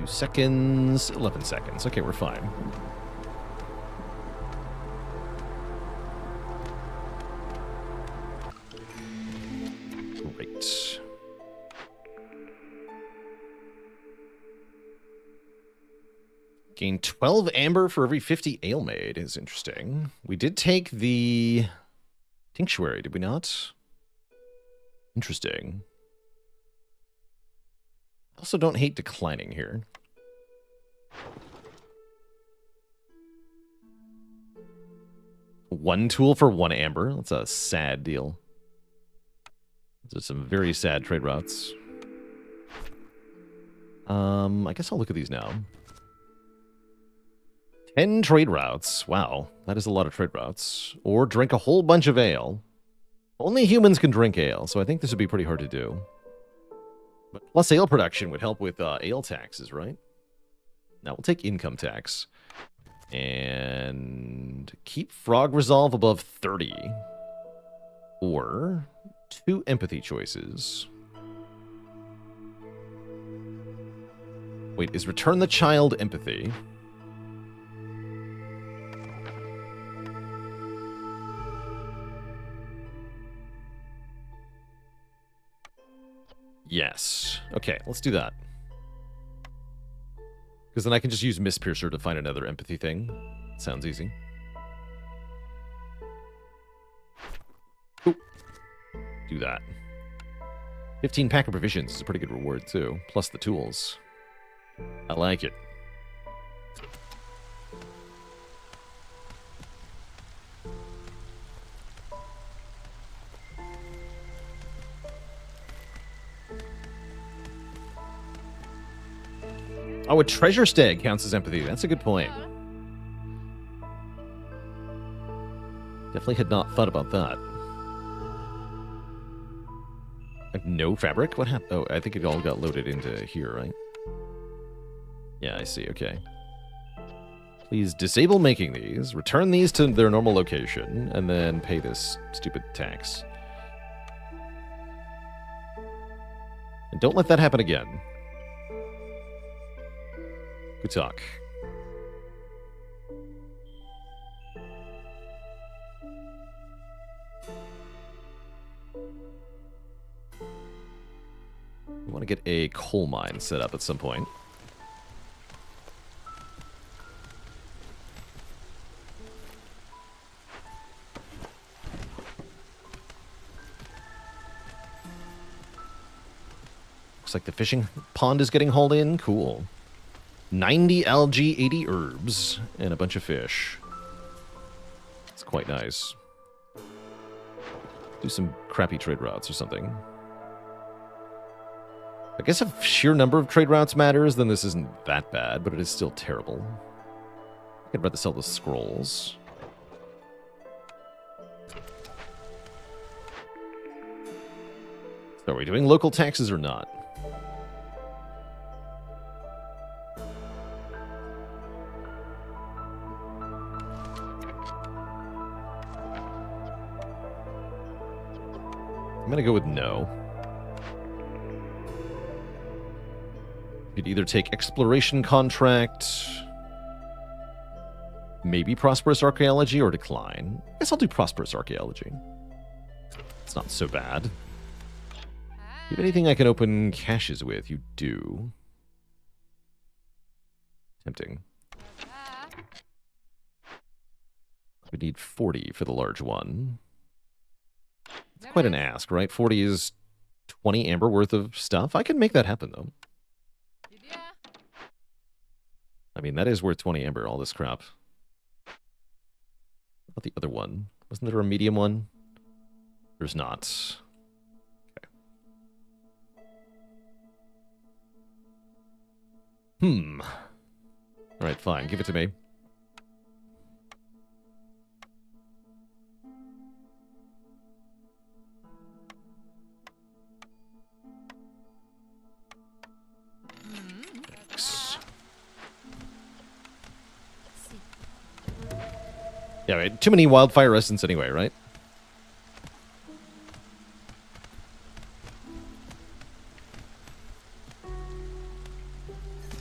Speaker 1: Seconds, 11 seconds. Okay, we're fine. Great. Gain 12 amber for every 50 ale made is interesting. We did take the tinctuary, did we not? Interesting. Also don't hate declining here. One tool for 1 amber. That's a sad deal. Those are some very sad trade routes. I guess I'll look at these now. 10 trade routes. Wow, that is a lot of trade routes. Or drink a whole bunch of ale. Only humans can drink ale, so I think this would be pretty hard to do. But plus ale production would help with ale taxes, right? Now we'll take income tax. And keep frog resolve above 30. Or 2 empathy choices. Wait, is return the child empathy? Yes. Okay, let's do that. Because then I can just use Miss Piercer to find another empathy thing. Sounds easy. Ooh, do that. 15 pack of provisions is a pretty good reward, too. Plus the tools. I like it. Oh, a treasure stag counts as empathy. That's a good point. Definitely had not thought about that. No fabric? What happened? Oh, I think it all got loaded into here, right? Yeah, I see. Okay. Please disable making these, return these to their normal location, and then pay this stupid tax. And don't let that happen again. Good talk. We want to get a coal mine set up at some point. Looks like the fishing pond is getting hauled in. Cool. 90 algae, 80 herbs, and a bunch of fish. It's quite nice. Do some crappy trade routes or something. I guess if sheer number of trade routes matters, then this isn't that bad, but it is still terrible. I'd rather sell the scrolls. So are we doing local taxes or not? I'm gonna go with no. You'd either take exploration contract, maybe prosperous archaeology, or decline. I guess I'll do prosperous archaeology. It's not so bad. Do you have anything I can open caches with? You do. Tempting. We need 40 for the large one. It's quite an ask, right? 40 is 20 amber worth of stuff. I can make that happen, though. I mean, that is worth 20 amber, all this crap. What about the other one? Wasn't there a medium one? There's not. Okay. Alright, fine. Give it to me. Yeah, right. Too many wildfire essence anyway, right?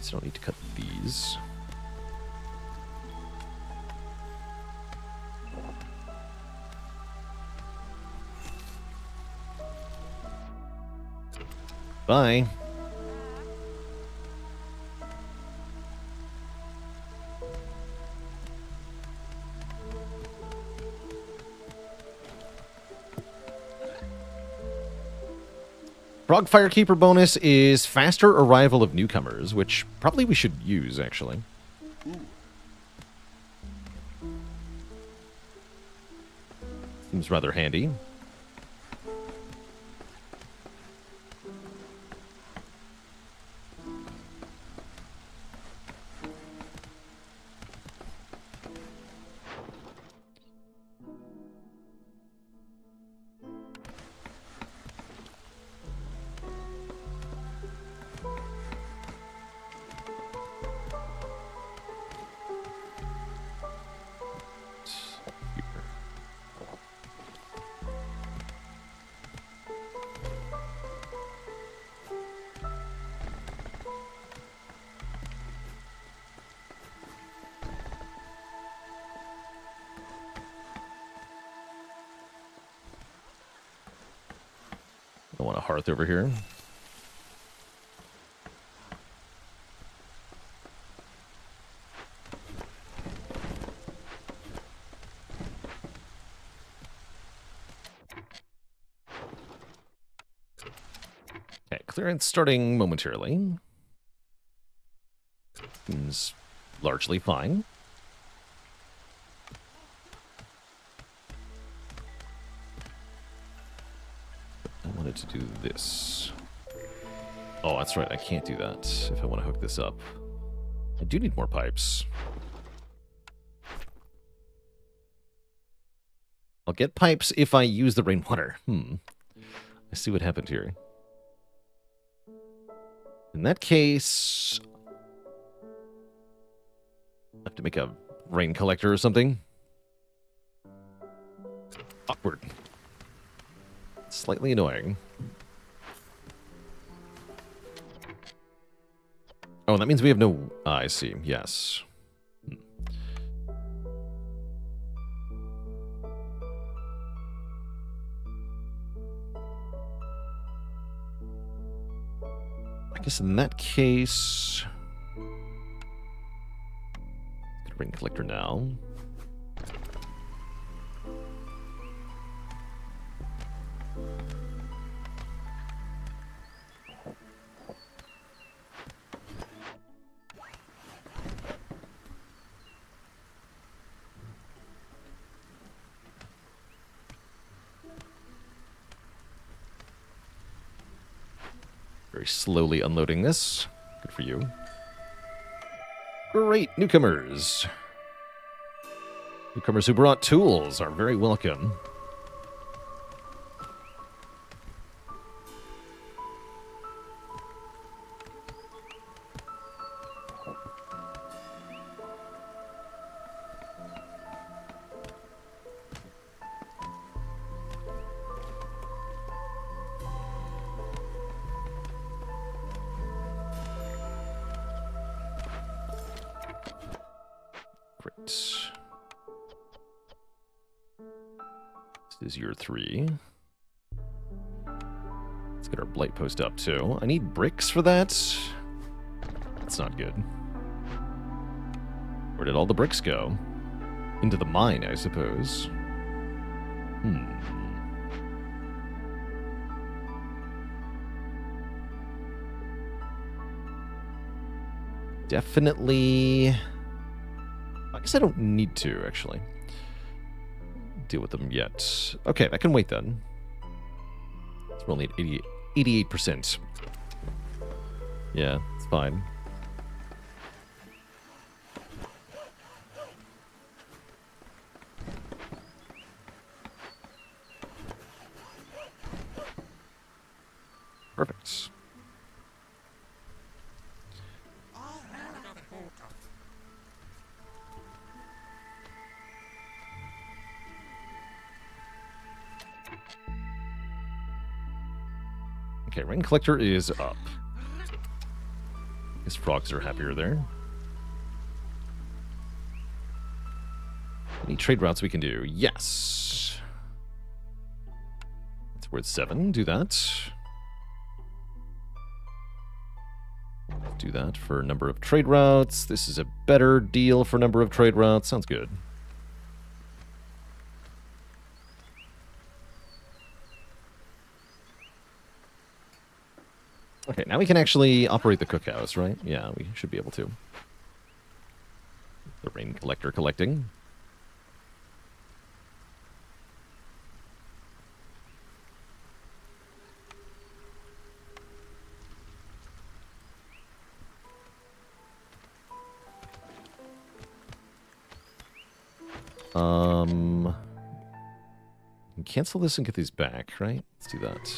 Speaker 1: So don't need to cut these. Bye. Frog Firekeeper bonus is faster arrival of newcomers, which probably we should use, actually. Seems rather handy. I want a hearth over here. clearance starting momentarily. Seems largely fine. I wanted to do this. Oh, that's right. I can't do that if I want to hook this up. I do need more pipes. I'll get pipes if I use the rainwater. I see what happened here. In that case, I have to make a rain collector or something. Awkward. Slightly annoying. Oh, that means we have no... I see. Yes. I guess in that case... Get a rain collector now. Very slowly unloading this. Good for you. Great, newcomers. Newcomers who brought tools are very welcome. This is year 3. Let's get our blight post up too. I need bricks for that. That's not good. Where did all the bricks go? Into the mine, I suppose. Definitely... I guess I don't need to, actually, deal with them yet. Okay, that can wait then. So we're only at 88%. Yeah, it's fine. Perfect. Okay, rain collector is up. Guess frogs are happier there. Any trade routes we can do? Yes. It's worth 7. Do that. Do that for number of trade routes. This is a better deal for number of trade routes. Sounds good. Okay, now we can actually operate the cookhouse, right? Yeah, we should be able to. The rain collector collecting. Cancel this and get these back, right? Let's do that.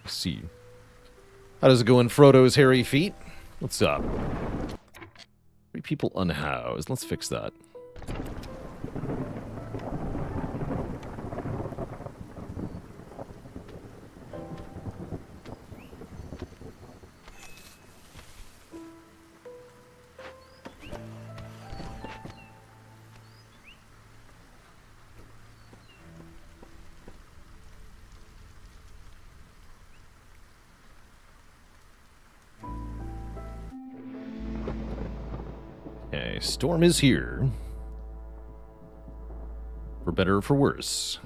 Speaker 1: See. How does it go in Frodo's hairy feet? What's up? 3 people unhoused. Let's fix that. Okay, storm is here. For better or for worse.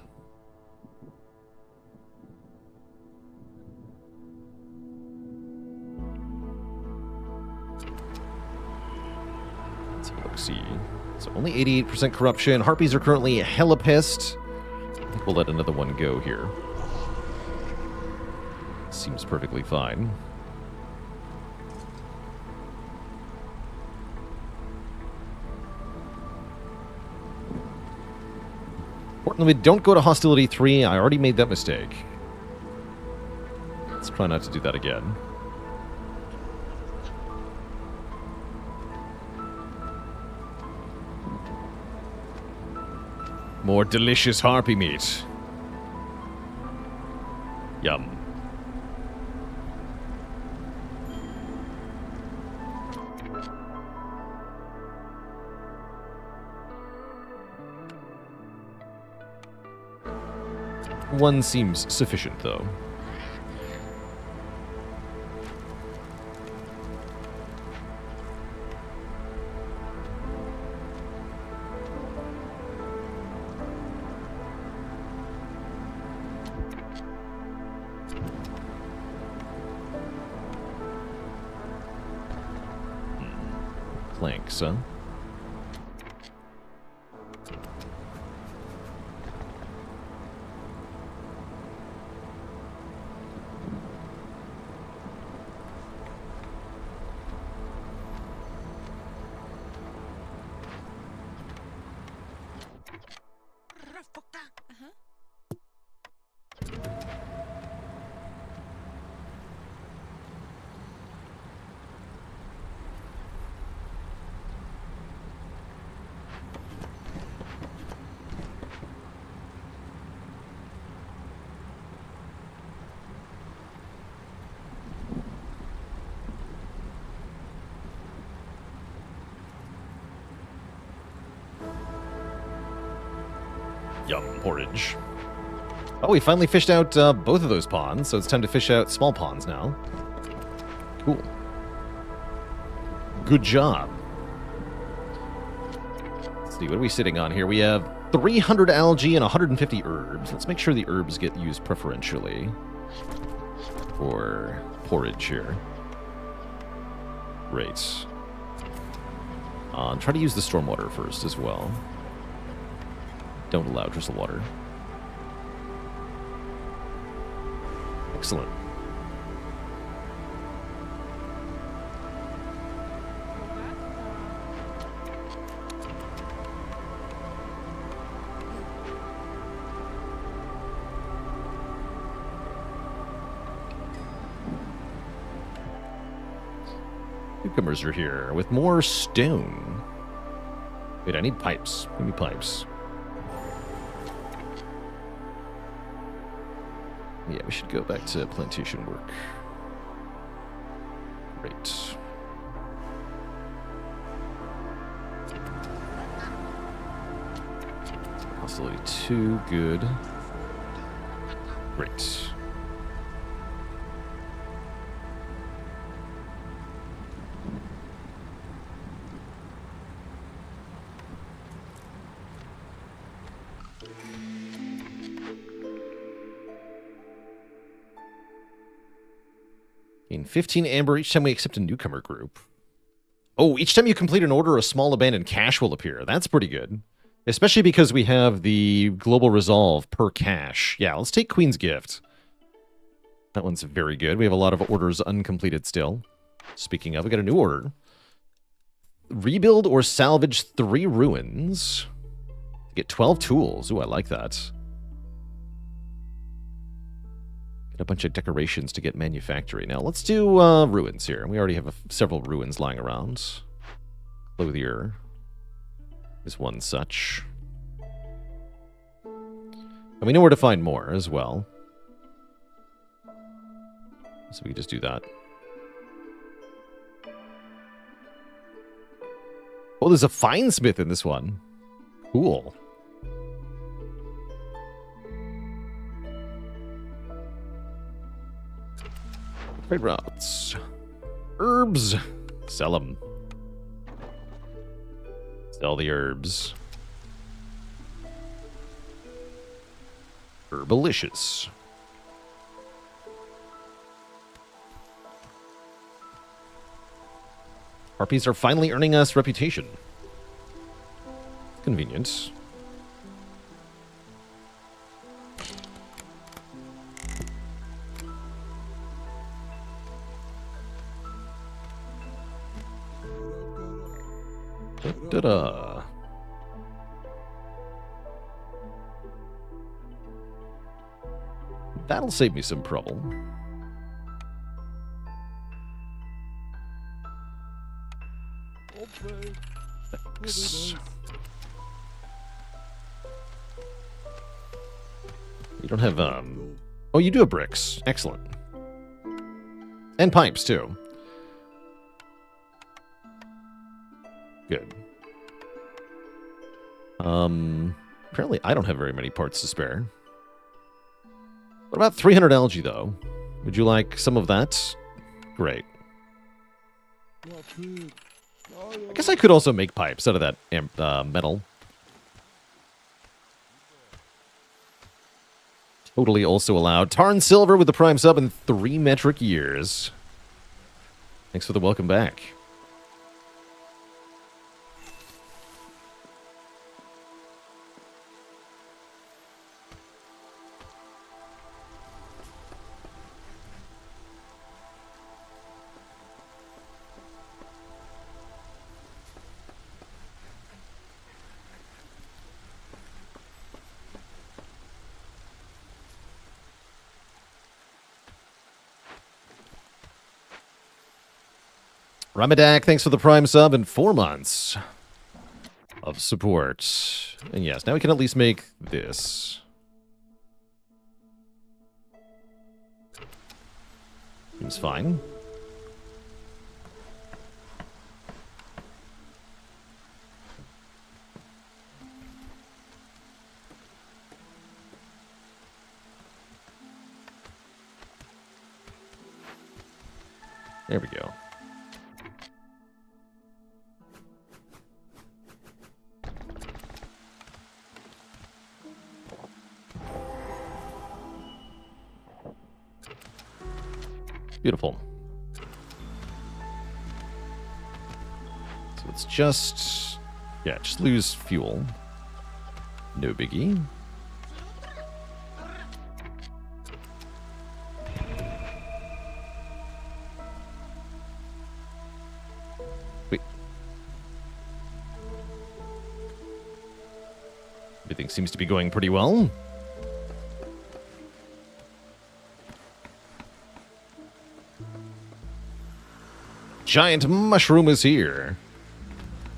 Speaker 1: Let's have a look-see. So only 88% corruption. Harpies are currently hella pissed. I think we'll let another one go here. Seems perfectly fine. Importantly, don't go to Hostility 3. I already made that mistake. Let's try not to do that again. More delicious harpy meat. Yum. One seems sufficient, though. Planks, huh? Yum, porridge. Oh, we finally fished out both of those ponds, so it's time to fish out small ponds now. Cool. Good job. Let's see, what are we sitting on here? We have 300 algae and 150 herbs. Let's make sure the herbs get used preferentially for porridge here. Great. Try to use the stormwater first as well. Don't allow drizzle water. Excellent. Newcomers are here with more stone. Wait, I need pipes. Give me pipes. Yeah, we should go back to plantation work. Great. Hostility 2, good. Great. Gain 15 amber each time we accept a newcomer group. Oh, each time you complete an order, a small abandoned cache will appear. That's pretty good. Especially because we have the global resolve per cache. Yeah, let's take Queen's Gift. That one's very good. We have a lot of orders uncompleted still. Speaking of, we got a new order. Rebuild or salvage 3 ruins. Get 12 tools. Ooh, I like that. A bunch of decorations to get manufacturing. Now, let's do ruins here. We already have several ruins lying around. Clothier is one such. And we know where to find more as well. So we can just do that. Oh, there's a finesmith in this one. Cool. Trade routes. Herbs. Sell them. Sell the herbs. Herbalicious. Harpies are finally earning us reputation. Convenient. Da-da. That'll save me some trouble. Thanks. You don't have, Oh, you do have bricks. Excellent. And pipes, too. Good. Apparently I don't have very many parts to spare. What about 300 algae, though? Would you like some of that? Great. I guess I could also make pipes out of that metal. Totally also allowed. Tarn Silver with the Prime sub in 3 metric years. Thanks for the welcome back. Ramadak, thanks for the Prime sub and 4 months of support. And yes, now we can at least make this. Seems fine. There we go. Beautiful. So it's just... yeah, just lose fuel. No biggie. Wait. Everything seems to be going pretty well. Giant mushroom is here.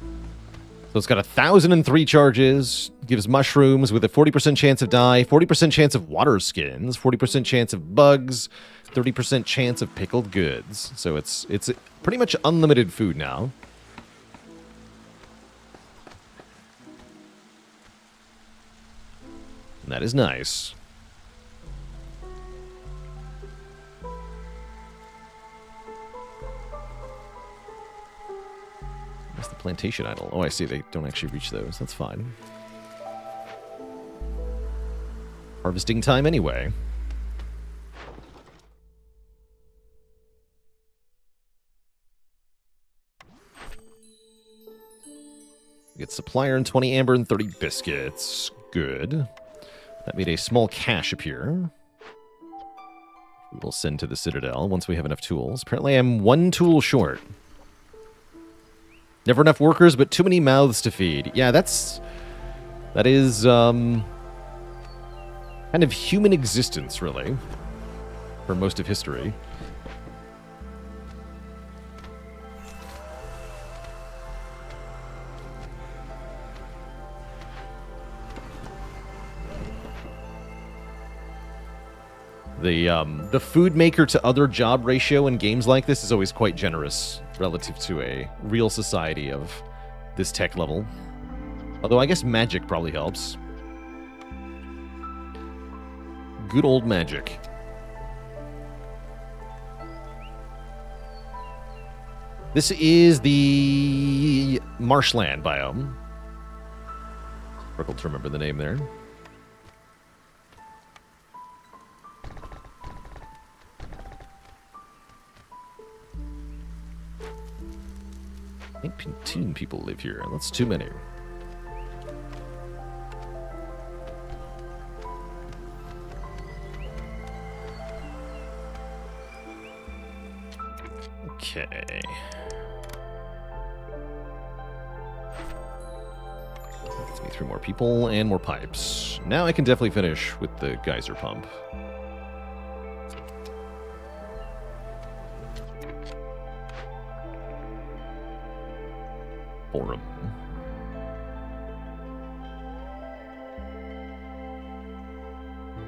Speaker 1: So it's got 1,003 charges, gives mushrooms with a 40% chance of die, 40% chance of water skins, 40% chance of bugs, 30% chance of pickled goods. So it's pretty much unlimited food now. And that is nice. What's the plantation idol? Oh, I see. They don't actually reach those. That's fine. Harvesting time anyway. We get supplier and 20 amber and 30 biscuits. Good. That made a small cache appear. We'll send to the Citadel once we have enough tools. Apparently I'm 1 tool short. Never enough workers, but too many mouths to feed. Yeah, that is, kind of human existence, really. For most of history. The food maker to other job ratio in games like this is always quite generous relative to a real society of this tech level. Although I guess magic probably helps. Good old magic. This is the marshland biome. Struggled to remember the name there. I think 2 people live here. That's too many. Okay. Gets me 3 more people and more pipes. Now I can definitely finish with the geyser pump. Forum.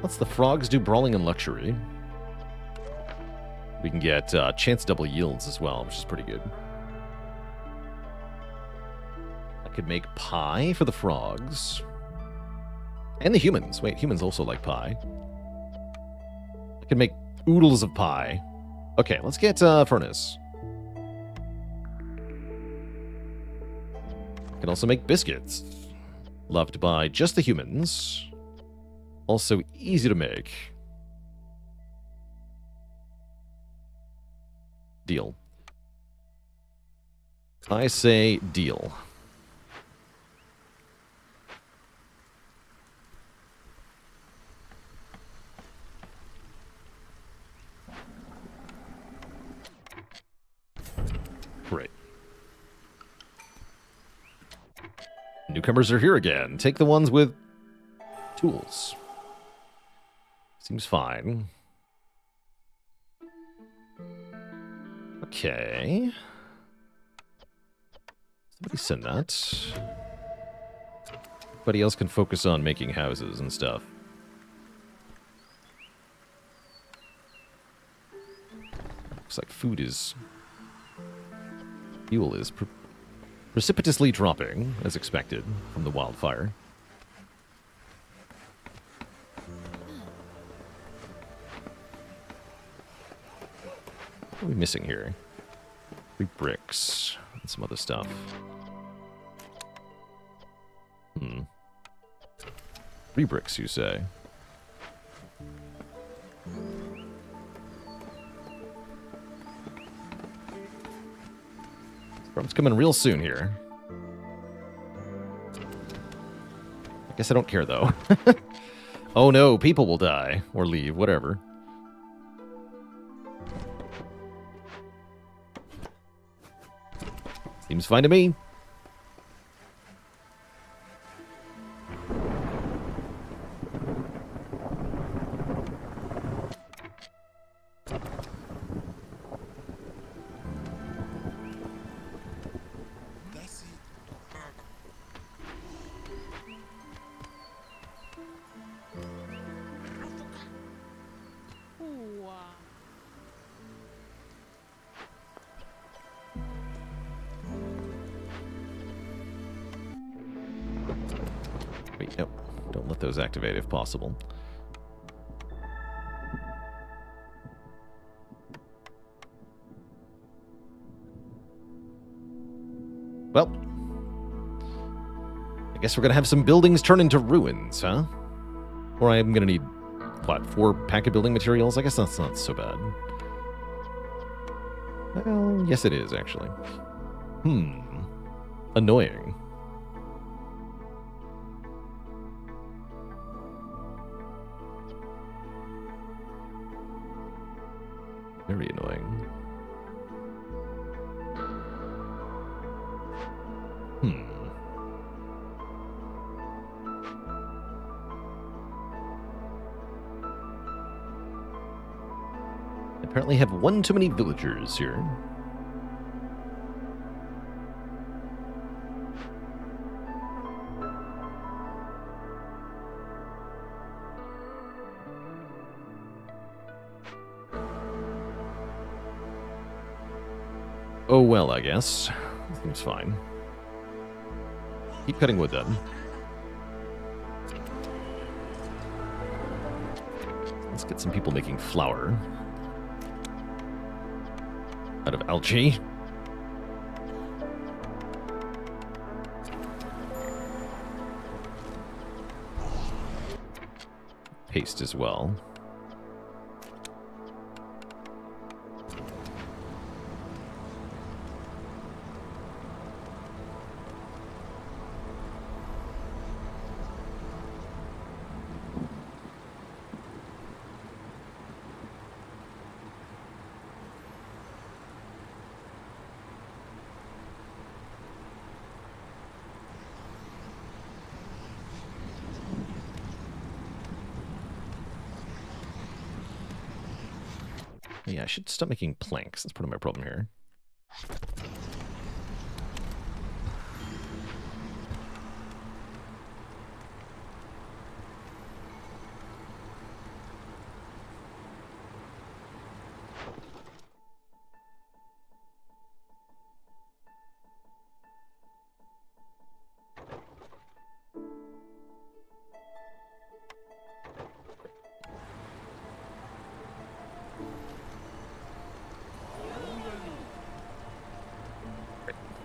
Speaker 1: Let's the frogs do brawling and luxury. We can get chance double yields as well, which is pretty good. I could make pie for the frogs. And the humans. Wait, humans also like pie. I can make oodles of pie. Okay, let's get furnace. I can also make biscuits. Loved by just the humans. Also easy to make. Deal. I say deal. Great. Newcomers are here again. Take the ones with tools. Seems fine. Okay. Somebody send that. Everybody else can focus on making houses and stuff. Looks like fuel is precipitously dropping, as expected, from the wildfire. What are we missing here? 3 bricks and some other stuff. 3 bricks, you say? Storm's coming real soon here. I guess I don't care, though. Oh no, people will die. Or leave, whatever. Seems fine to me. Wait, no. Don't let those activate if possible. Well, I guess we're going to have some buildings turn into ruins, huh? Or I'm going to need, what, 4 pack of building materials? I guess that's not so bad. Well, yes it is, actually. Annoying. Very annoying. Apparently have one too many villagers here. Oh well, I guess. Seems fine. Keep cutting wood then. Let's get some people making flour. Out of algae. Paste as well. Yeah, I should stop making planks. That's part of my problem here.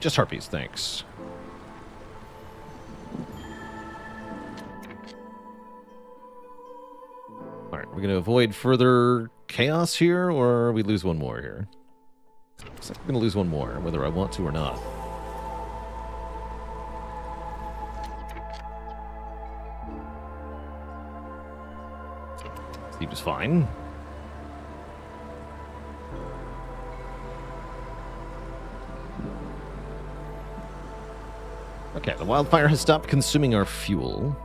Speaker 1: Just harpies, thanks. Alright, we're going to avoid further chaos here, or we lose one more here? Looks like we're going to lose one more, whether I want to or not. Seems fine. Okay, the wildfire has stopped consuming our fuel.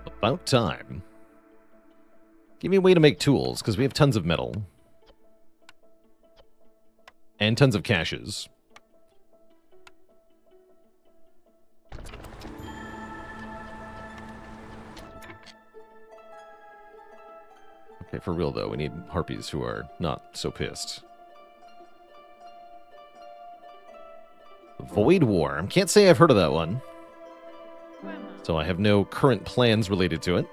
Speaker 1: About time. Give me a way to make tools, because we have tons of metal. And tons of caches. Okay, for real though, we need harpies who are not so pissed. Void War. Can't say I've heard of that one. So I have no current plans related to it.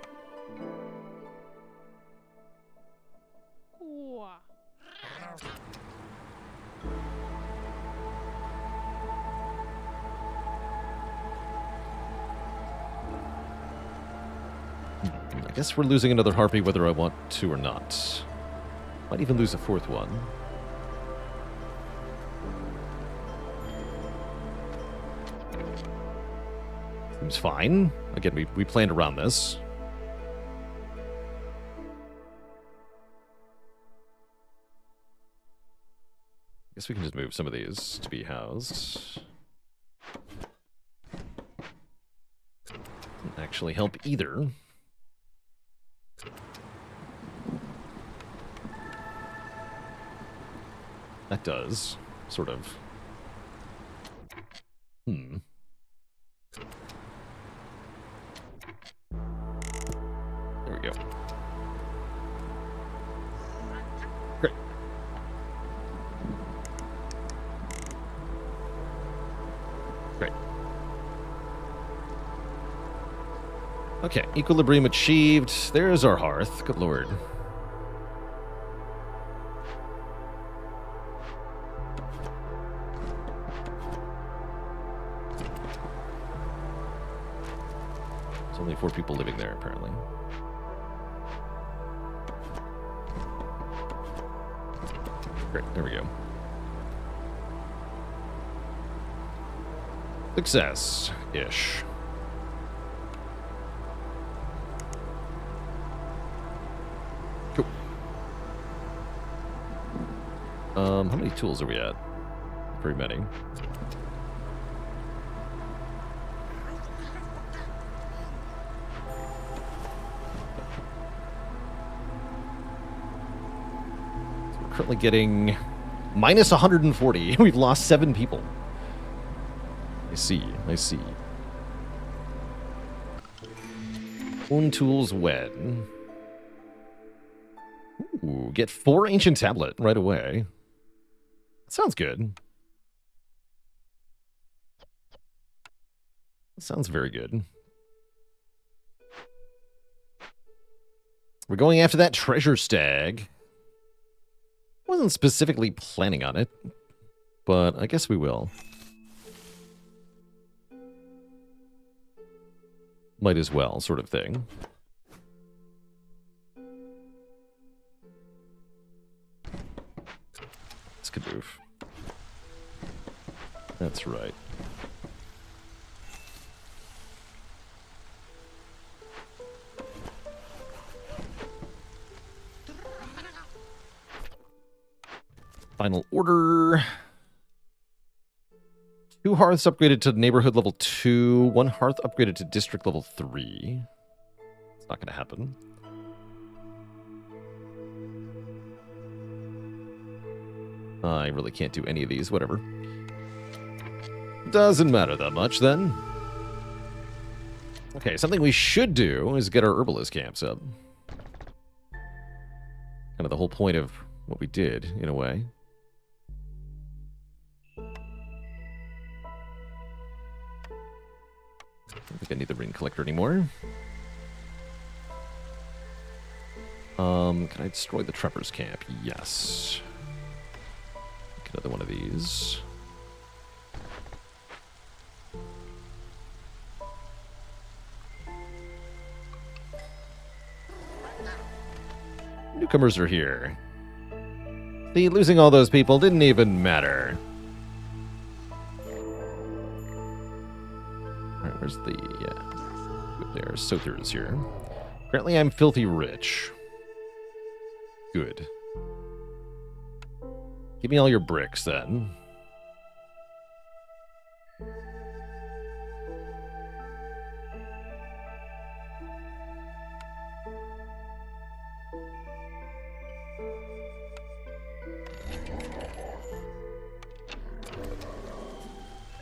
Speaker 1: I guess we're losing another harpy whether I want to or not. Might even lose a fourth one. Seems fine. Again, we planned around this. Guess we can just move some of these to be housed. Doesn't actually help either. That does, sort of. There we go. Great. Great. Okay, equilibrium achieved. There's our hearth. Good lord. There's only 4 people living there, apparently. Great, there we go. Success-ish. Cool. How many tools are we at? Pretty many. Currently getting minus 140. We've lost 7 people. I see. Own tools wed. Ooh, get 4 ancient tablet right away. That sounds good. That sounds very good. We're going after that treasure stag. Wasn't specifically planning on it, but I guess we will. Might as well, sort of thing. This could move. That's right. Final order. 2 hearths upgraded to neighborhood level 2. 1 hearth upgraded to district level 3. It's not going to happen. I really can't do any of these. Whatever. Doesn't matter that much, then. Okay, something we should do is get our herbalist camps up. Kind of the whole point of what we did, in a way. I don't think I need the ring collector anymore. Can I destroy the Trapper's camp? Yes. Make another one of these. Newcomers are here. See, losing all those people didn't even matter. Alright, where's the... Good there. Sothir's here. Apparently I'm filthy rich. Good. Give me all your bricks, then.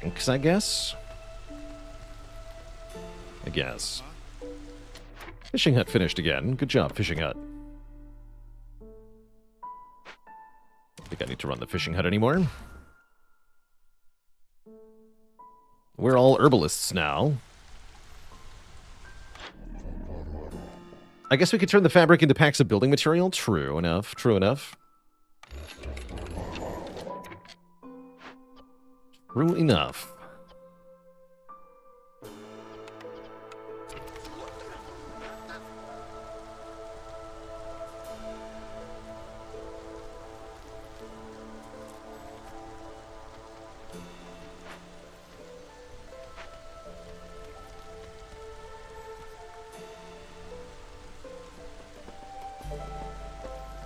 Speaker 1: Thanks, I guess. Fishing hut finished again. Good job, fishing hut. I think I need to run the fishing hut anymore. We're all herbalists now. I guess we could turn the fabric into packs of building material. True enough. True enough. True enough.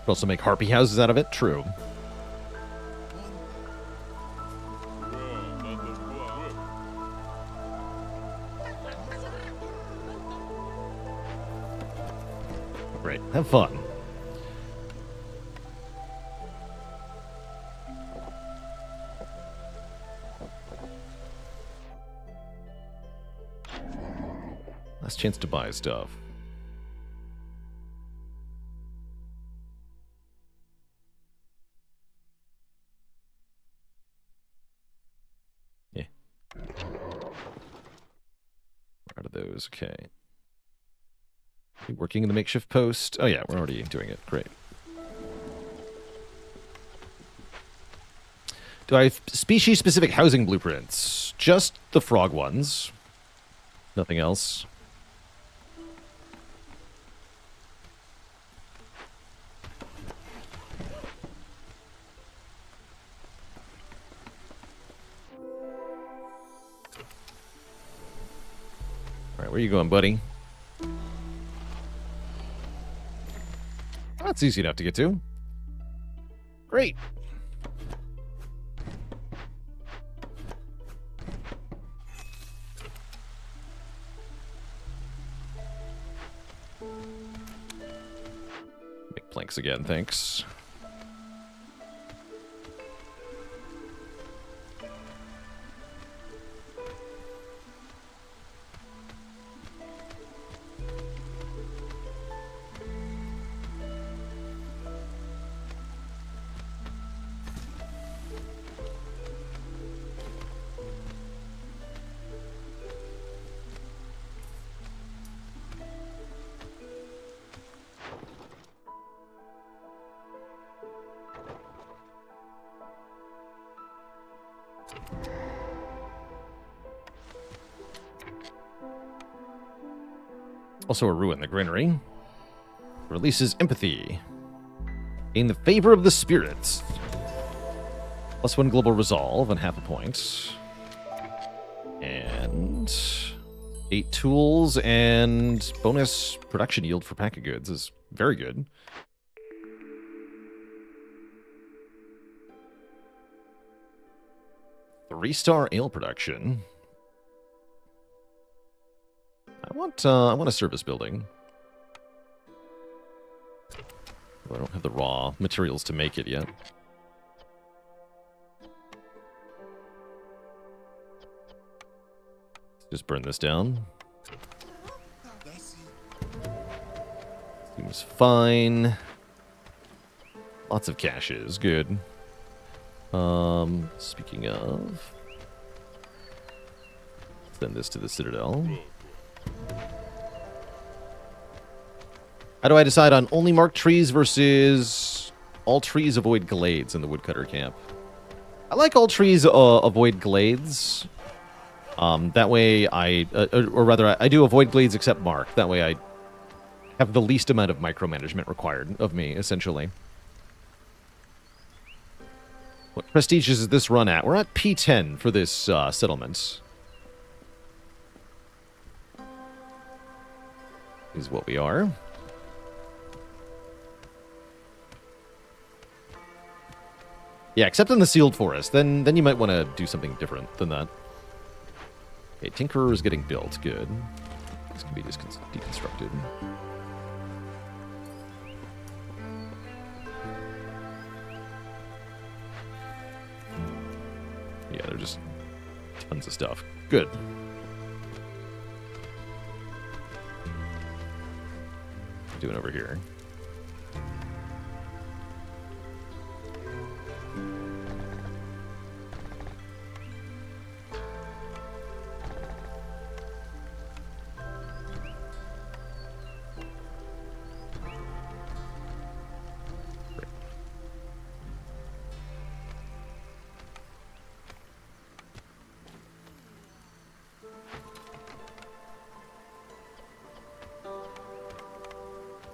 Speaker 1: Could also make harpy houses out of it. True. Great. Have fun. Last chance to buy stuff. Yeah. Where are those? Okay. Working in the makeshift post. Oh yeah, we're already doing it. Great. Do I have species-specific housing blueprints? Just the frog ones. Nothing else. Alright, where you going, buddy? That's easy enough to get to. Great. Make planks again, thanks. Also a ruin, the granary. Releases empathy. Gain the favor of the spirits. +1 global resolve and half a point. And 8 tools and bonus production yield for pack of goods is very good. Three-star ale production. I want a service building. I don't have the raw materials to make it yet. Just burn this down. Seems fine. Lots of caches, good. Speaking of, send this to the Citadel. How do I decide on only marked trees versus all trees avoid glades in the woodcutter camp? I like all trees avoid glades. That way or rather, I do avoid glades except mark. That way I have the least amount of micromanagement required of me, essentially. What prestige is this run at? We're at P10 for this settlement. Is what we are. Yeah, except in the sealed forest. Then you might want to do something different than that. Okay, Tinkerer is getting built. Good. This can be deconstructed. Yeah, they're just tons of stuff. Good. What are we doing over here?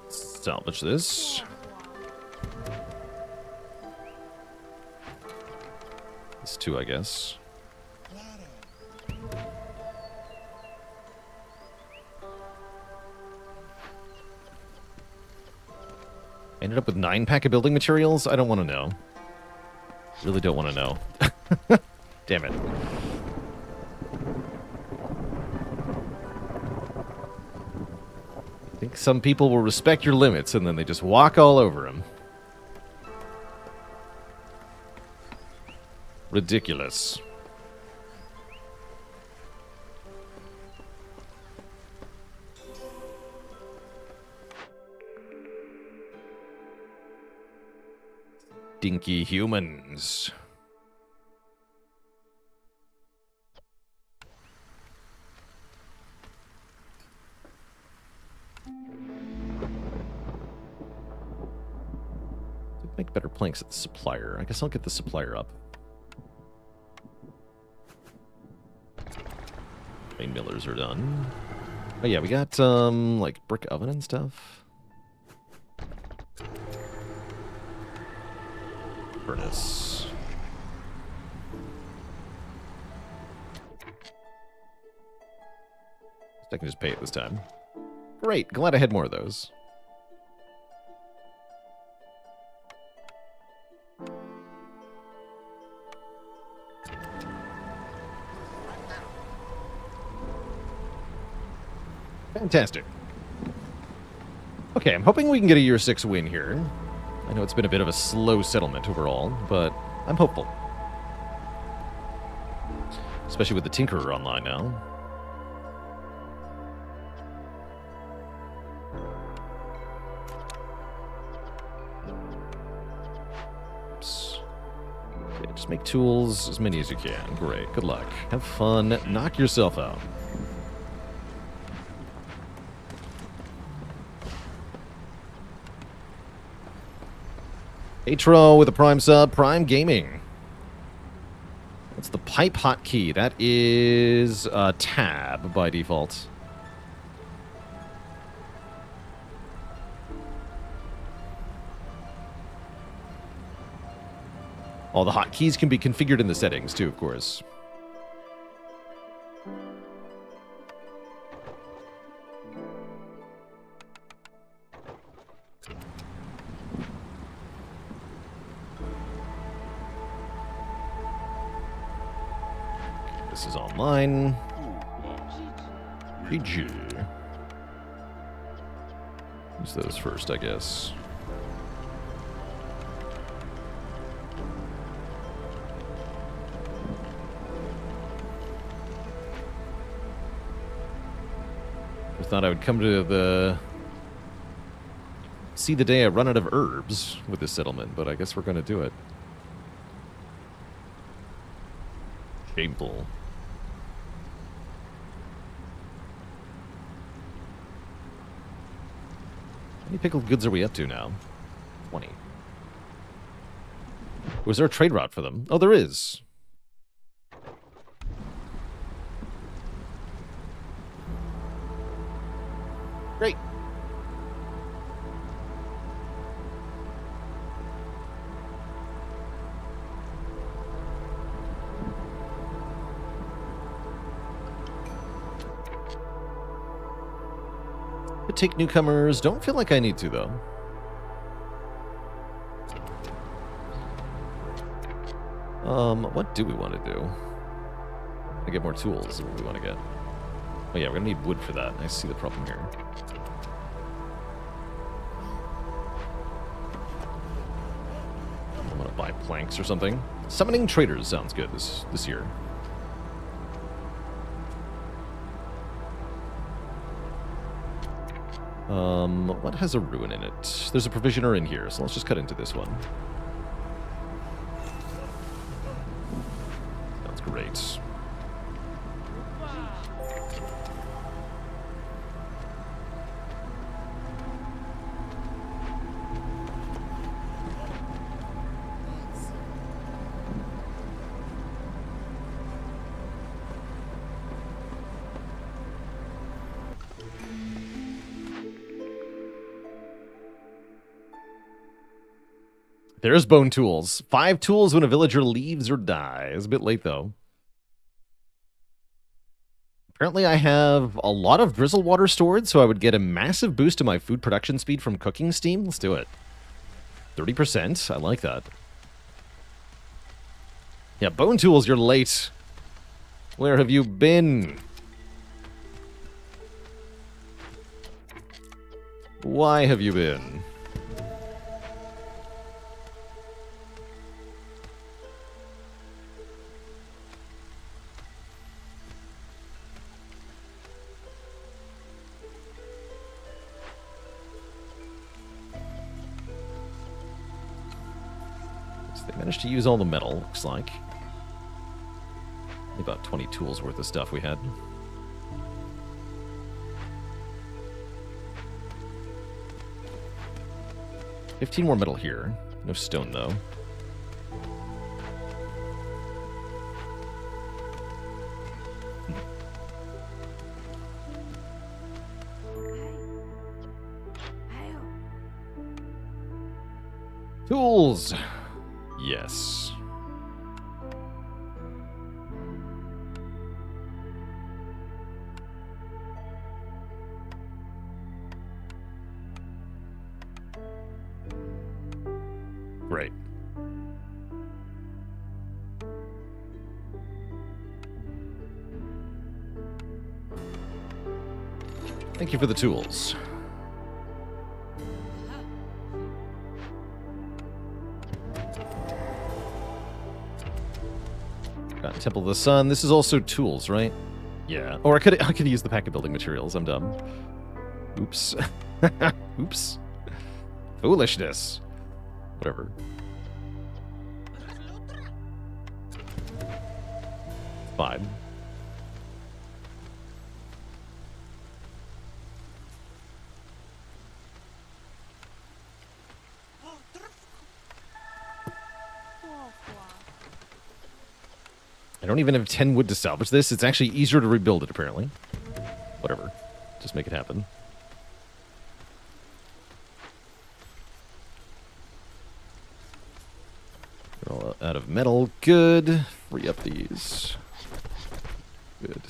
Speaker 1: Salvage this. This too, I guess. Ended up with 9 pack of building materials? I don't want to know. Really don't want to know. Damn it. I think some people will respect your limits and then they just walk all over them. Ridiculous. Dinky humans. Make better planks at the supplier. I guess I'll get the supplier up. Main millers are done. Oh yeah, we got like brick oven and stuff. Furnace. I can just pay it this time. Great, glad I had more of those. Fantastic. Okay, I'm hoping we can get a year 6 win here. I know it's been a bit of a slow settlement overall, but I'm hopeful. Especially with the Tinkerer online now. Oops. Okay, just make tools as many as you can. Great, good luck. Have fun, knock yourself out. Atro with a Prime sub, Prime Gaming. What's the pipe hotkey? That is tab by default. All the hotkeys can be configured in the settings, too, of course. This is online. PG. Use those first, I guess. I thought I would come to see the day I run out of herbs with this settlement, but I guess we're going to do it. Shameful. How many pickled goods are we up to now? 20. Was there a trade route for them? Oh, there is. Great. Could take newcomers. Don't feel like I need to, though. What do we want to do? I get more tools is what we want to get. Oh yeah, we're gonna need wood for that. I see the problem here. I'm gonna buy planks or something. Summoning traders sounds good this year. What has a ruin in it? There's a provisioner in here, so let's just cut into this one. Sounds great. There's bone tools. 5 tools when a villager leaves or dies. A bit late, though. Apparently, I have a lot of drizzle water stored, so I would get a massive boost to my food production speed from cooking steam. Let's do it. 30%. I like that. Yeah, bone tools, you're late. Where have you been? Why have you been? They managed to use all the metal, looks like. About 20 tools worth of stuff we had. $15 more metal here. No stone, though. Tools! Yes. Great. Thank you for the tools. Got Temple of the Sun. This is also tools, right? Yeah. Or I could use the pack of building materials. I'm dumb. Oops. Oops. Foolishness. Whatever. Fine. I don't even have 10 wood to salvage this. It's actually easier to rebuild it, apparently. Whatever. Just make it happen. Out of metal. Good. Free up these. Good.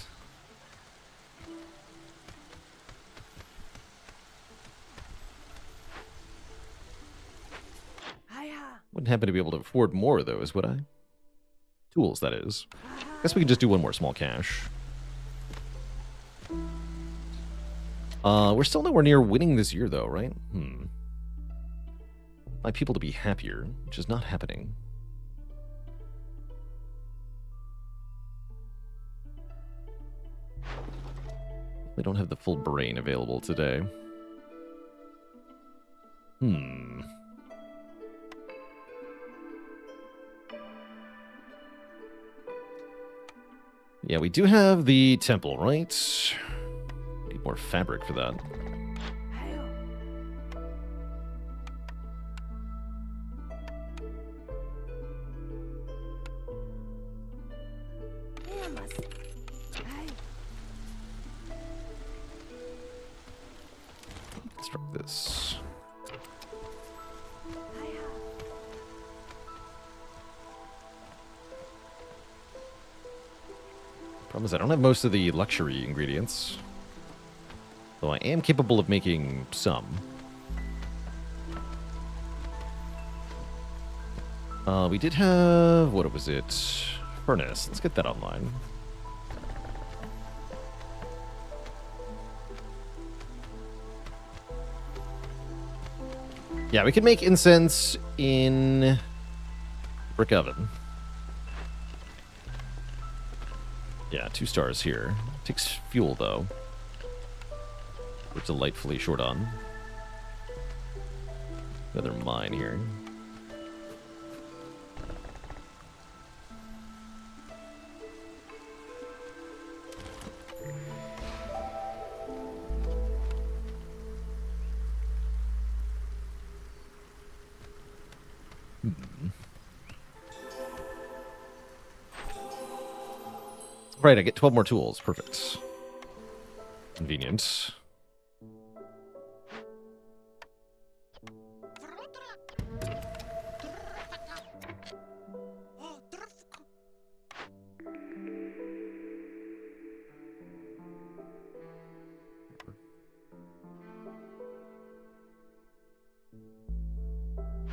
Speaker 1: Wouldn't happen to be able to afford more of those, would I? Tools, that is. Guess we can just do one more small cache. We're still nowhere near winning this year, though, right? My people to be happier, which is not happening. We don't have the full brain available today. Yeah, we do have the temple, right? Need more fabric for that. Construct this. Problem is I don't have most of the luxury ingredients. Though I am capable of making some. We did have... what was it? Furnace. Let's get that online. Yeah, we can make incense in brick oven. Yeah, 2 stars here. Takes fuel, though. We're delightfully short on. Another mine here. Right, I get 12 more tools. Perfect. Convenient.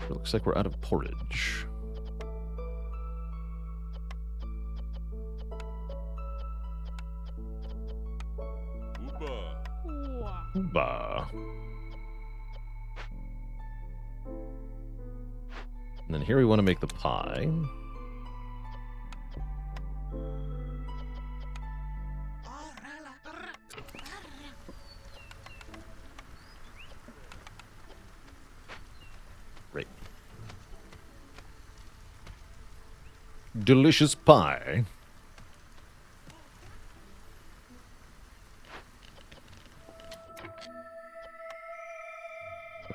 Speaker 1: It looks like we're out of porridge. Bah. And then here we want to make the pie. Great. Delicious pie.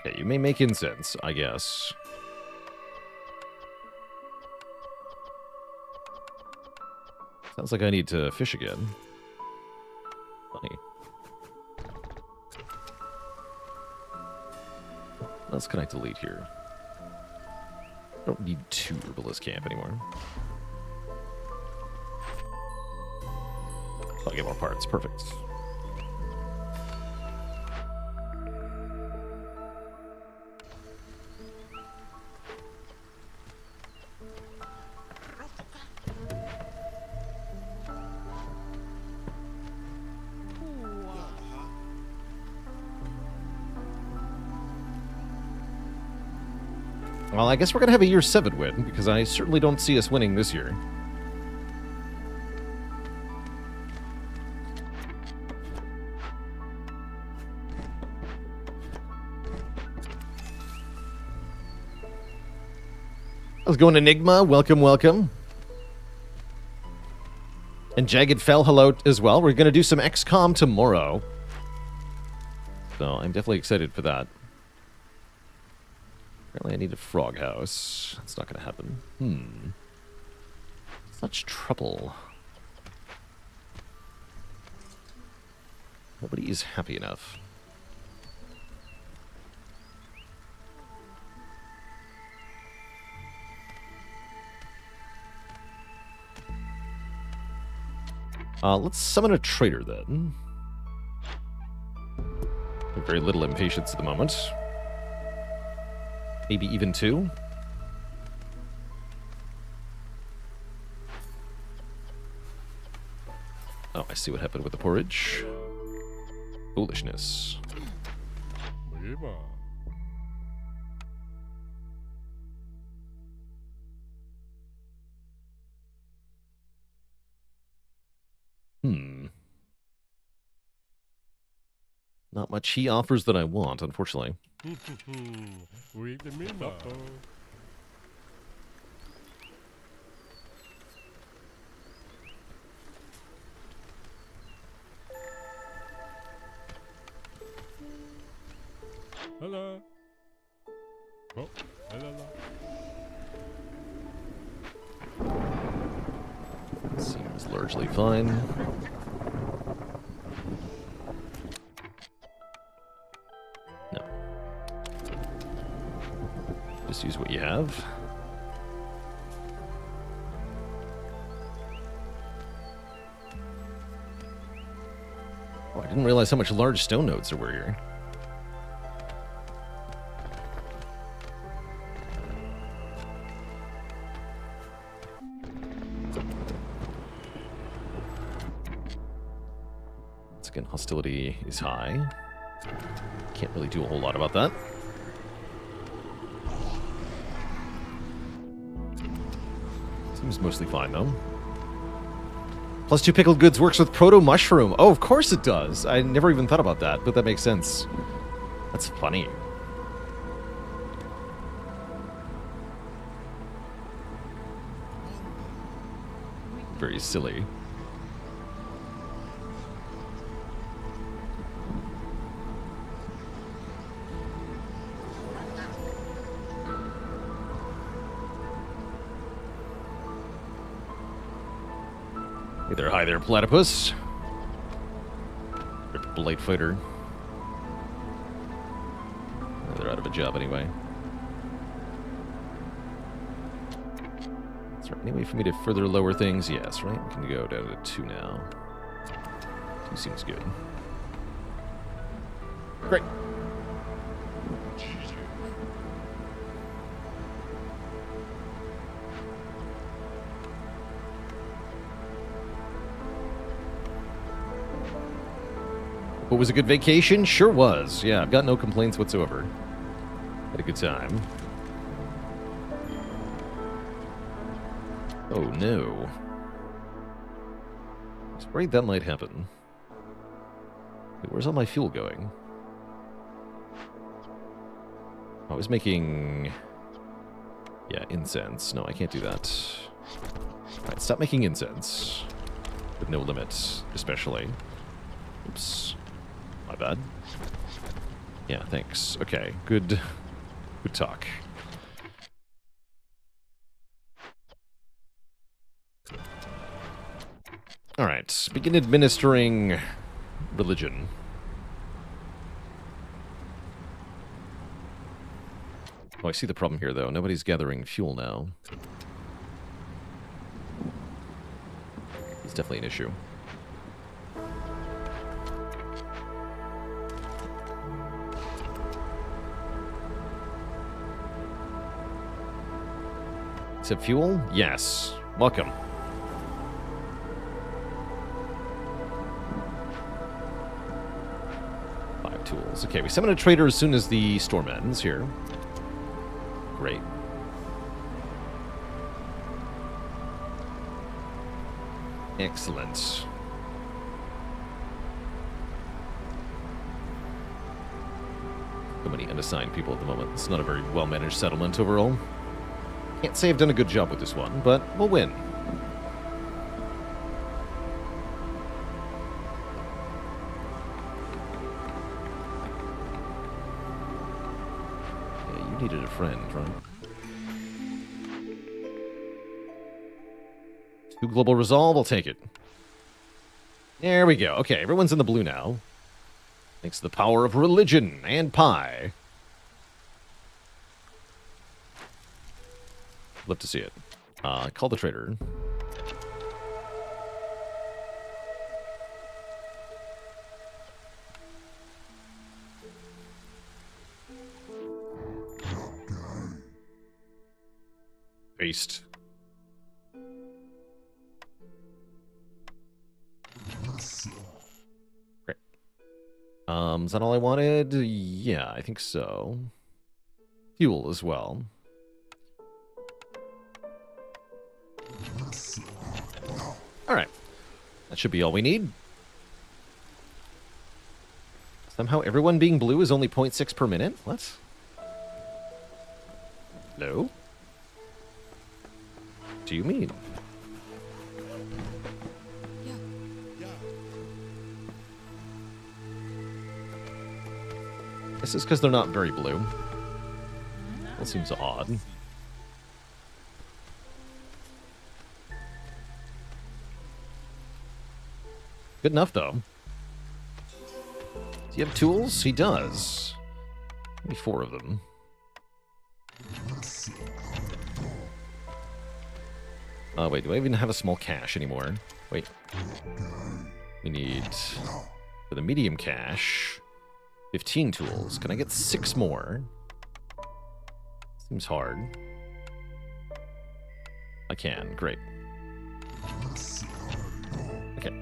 Speaker 1: Okay, you may make incense, I guess. Sounds like I need to fish again. Funny. What else can I delete here? I don't need 2 herbalist camp anymore. I'll get more parts. Perfect. Well, I guess we're going to have a year 7 win, because I certainly don't see us winning this year. How's it going, Enigma? Welcome, welcome. And Jagged Fell, hello as well. We're going to do some XCOM tomorrow. So I'm definitely excited for that. Apparently I need a frog house. That's not going to happen. Such trouble. Nobody is happy enough. Let's summon a trader then. Very little impatience at the moment. Maybe even 2. Oh, I see what happened with the porridge. Foolishness. Not much he offers that I want, unfortunately.
Speaker 2: Hello. Oh, hello.
Speaker 1: Seems largely fine. No. Just use what you have. Oh, I didn't realize how much large stone nodes there were here. Again, hostility is high. Can't really do a whole lot about that. Seems mostly fine, though. +2 pickled goods works with proto mushroom. Oh, of course it does. I never even thought about that, but that makes sense. That's funny. Very silly. Hi there, platypus. Rip blight fighter. Oh, they're out of a job anyway. Is there any way for me to further lower things? Yes, right? We can go down to 2 now. 2 seems good. Great. What was a good vacation? Sure was. Yeah, I've got no complaints whatsoever. Had a good time. Oh no. I was worried that might happen. Wait, where's all my fuel going? I was making... Yeah, incense. No, I can't do that. Alright, stop making incense. With no limit, especially. Oops. My bad. Yeah, thanks. Okay, good talk. Alright, begin administering religion. Oh, I see the problem here, though. Nobody's gathering fuel now. It's definitely an issue. Is it fuel? Yes. Welcome. Tools. Okay, we summon a trader as soon as the storm ends here. Great. Excellent. So many unassigned people at the moment. It's not a very well-managed settlement overall. Can't say I've done a good job with this one, but we'll win. Needed a friend, right? 2 global resolve, I'll take it. There we go. Okay, everyone's in the blue now. Thanks to the power of religion and pie. Love to see it. Call the trader. Based. Great. Is that all I wanted? Yeah, I think so. Fuel as well. Alright. That should be all we need. Somehow everyone being blue is only 0.6 per minute? What? No? What do you mean? This is because they're not very blue. That seems odd. Good enough, though. Do you have tools? He does. Maybe 4 of them. Oh, wait, do I even have a small cache anymore? Wait. We need, for the medium cache, 15 tools. Can I get 6 more? Seems hard. I can, great. Okay,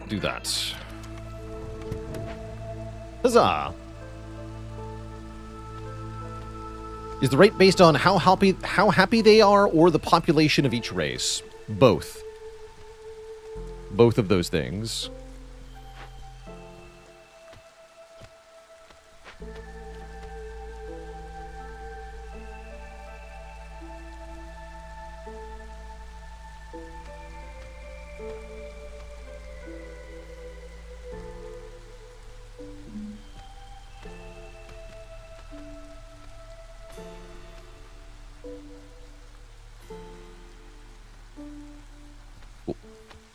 Speaker 1: do that. Huzzah! Is the rate based on how happy they are or the population of each race? Both. Both of those things.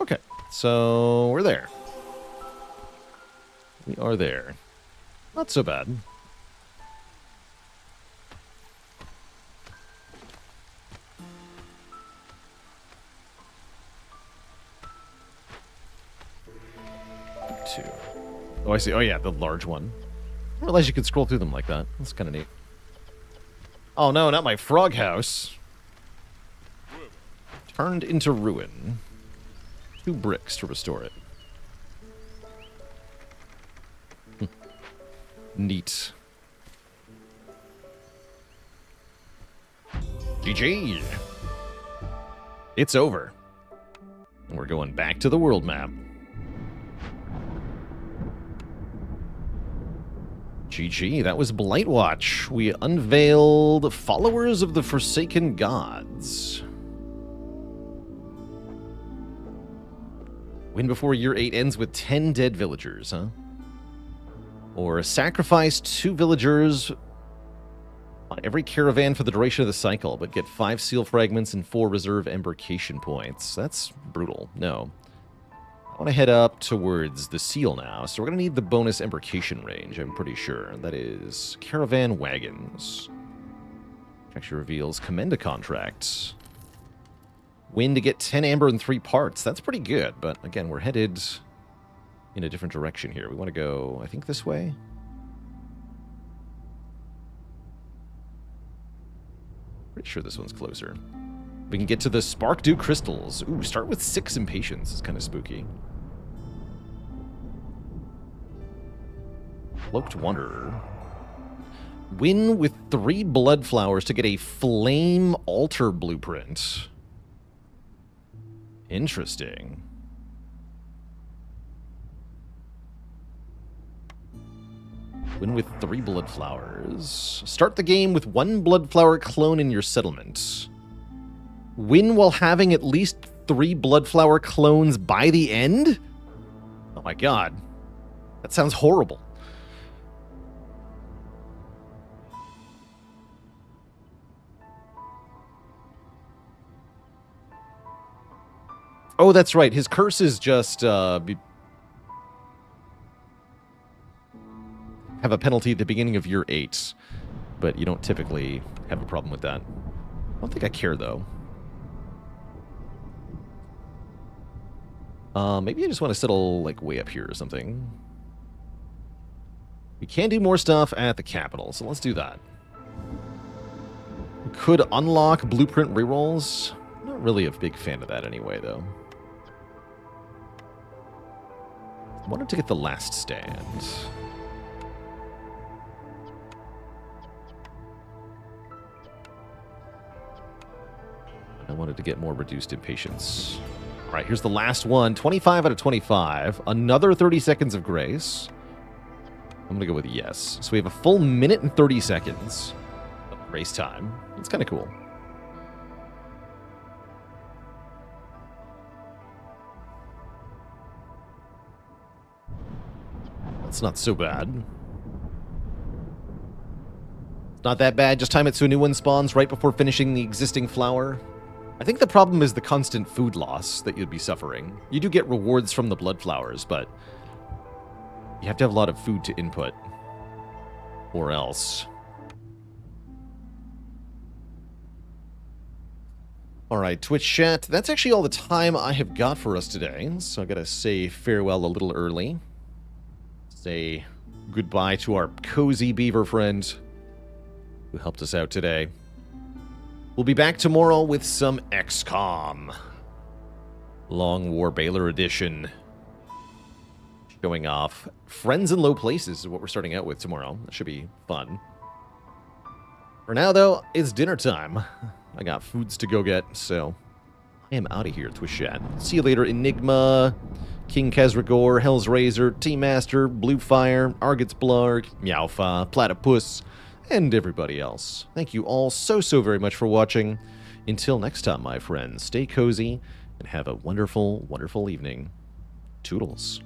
Speaker 1: Okay, so we're there. We are there. Not so bad. Two. Oh, I see. Oh, yeah, the large one. I didn't realize you could scroll through them like that. That's kind of neat. Oh, no, not my frog house. Turned into ruin. 2 bricks to restore it. Neat. GG! It's over. And we're going back to the world map. GG, that was Blightwatch. We unveiled Followers of the Forsaken Gods. Win before year 8 ends with 10 dead villagers, huh? Or sacrifice 2 villagers on every caravan for the duration of the cycle, but get 5 seal fragments and 4 reserve embarkation points. That's brutal. No. I want to head up towards the seal now, so we're going to need the bonus embarkation range, I'm pretty sure. That is caravan wagons. Actually reveals commend a contract. Win to get 10 amber and 3 parts. That's pretty good, but again, we're headed in a different direction here. We want to go, I think, this way. Pretty sure this one's closer. We can get to the Spark Dew crystals. Ooh, start with 6 impatience. It's kind of spooky. Cloaked Wanderer. Win with 3 blood flowers to get a flame altar blueprint. Interesting. Win with 3 blood flowers. Start the game with 1 blood flower clone in your settlement. Win while having at least 3 blood flower clones by the end? Oh my god. That sounds horrible. Oh, that's right. His curse is just have a penalty at the beginning of year 8, but you don't typically have a problem with that. I don't think I care, though. Maybe I just want to settle, like, way up here or something. We can do more stuff at the capital, so let's do that. Could unlock blueprint rerolls. Not really a big fan of that anyway, though. Wanted to get the last stand. I wanted to get more reduced impatience. All right, here's the last one. 25 out of 25. Another 30 seconds of grace. I'm going to go with yes. So we have a full minute and 30 seconds of grace time. It's kind of cool. That's not so bad. It's not that bad. Just time it so a new one spawns right before finishing the existing flower. I think the problem is the constant food loss that you'd be suffering. You do get rewards from the blood flowers, but you have to have a lot of food to input. Or else. Alright, Twitch chat. That's actually all the time I have got for us today. So I gotta say farewell a little early. Say goodbye to our cozy beaver friend who helped us out today. We'll be back tomorrow with some XCOM. Long War Baylor Edition. Showing off Friends in Low Places is what we're starting out with tomorrow. That should be fun. For now, though, it's dinner time. I got foods to go get, so I am out of here, Twitch chat. See you later, Enigma, King Kesragor, Hell's Razor, T-Master, Bluefire, Argot's Blarg, Meowfa, Platypus, and everybody else. Thank you all so very much for watching. Until next time, my friends, stay cozy and have a wonderful, wonderful evening. Toodles.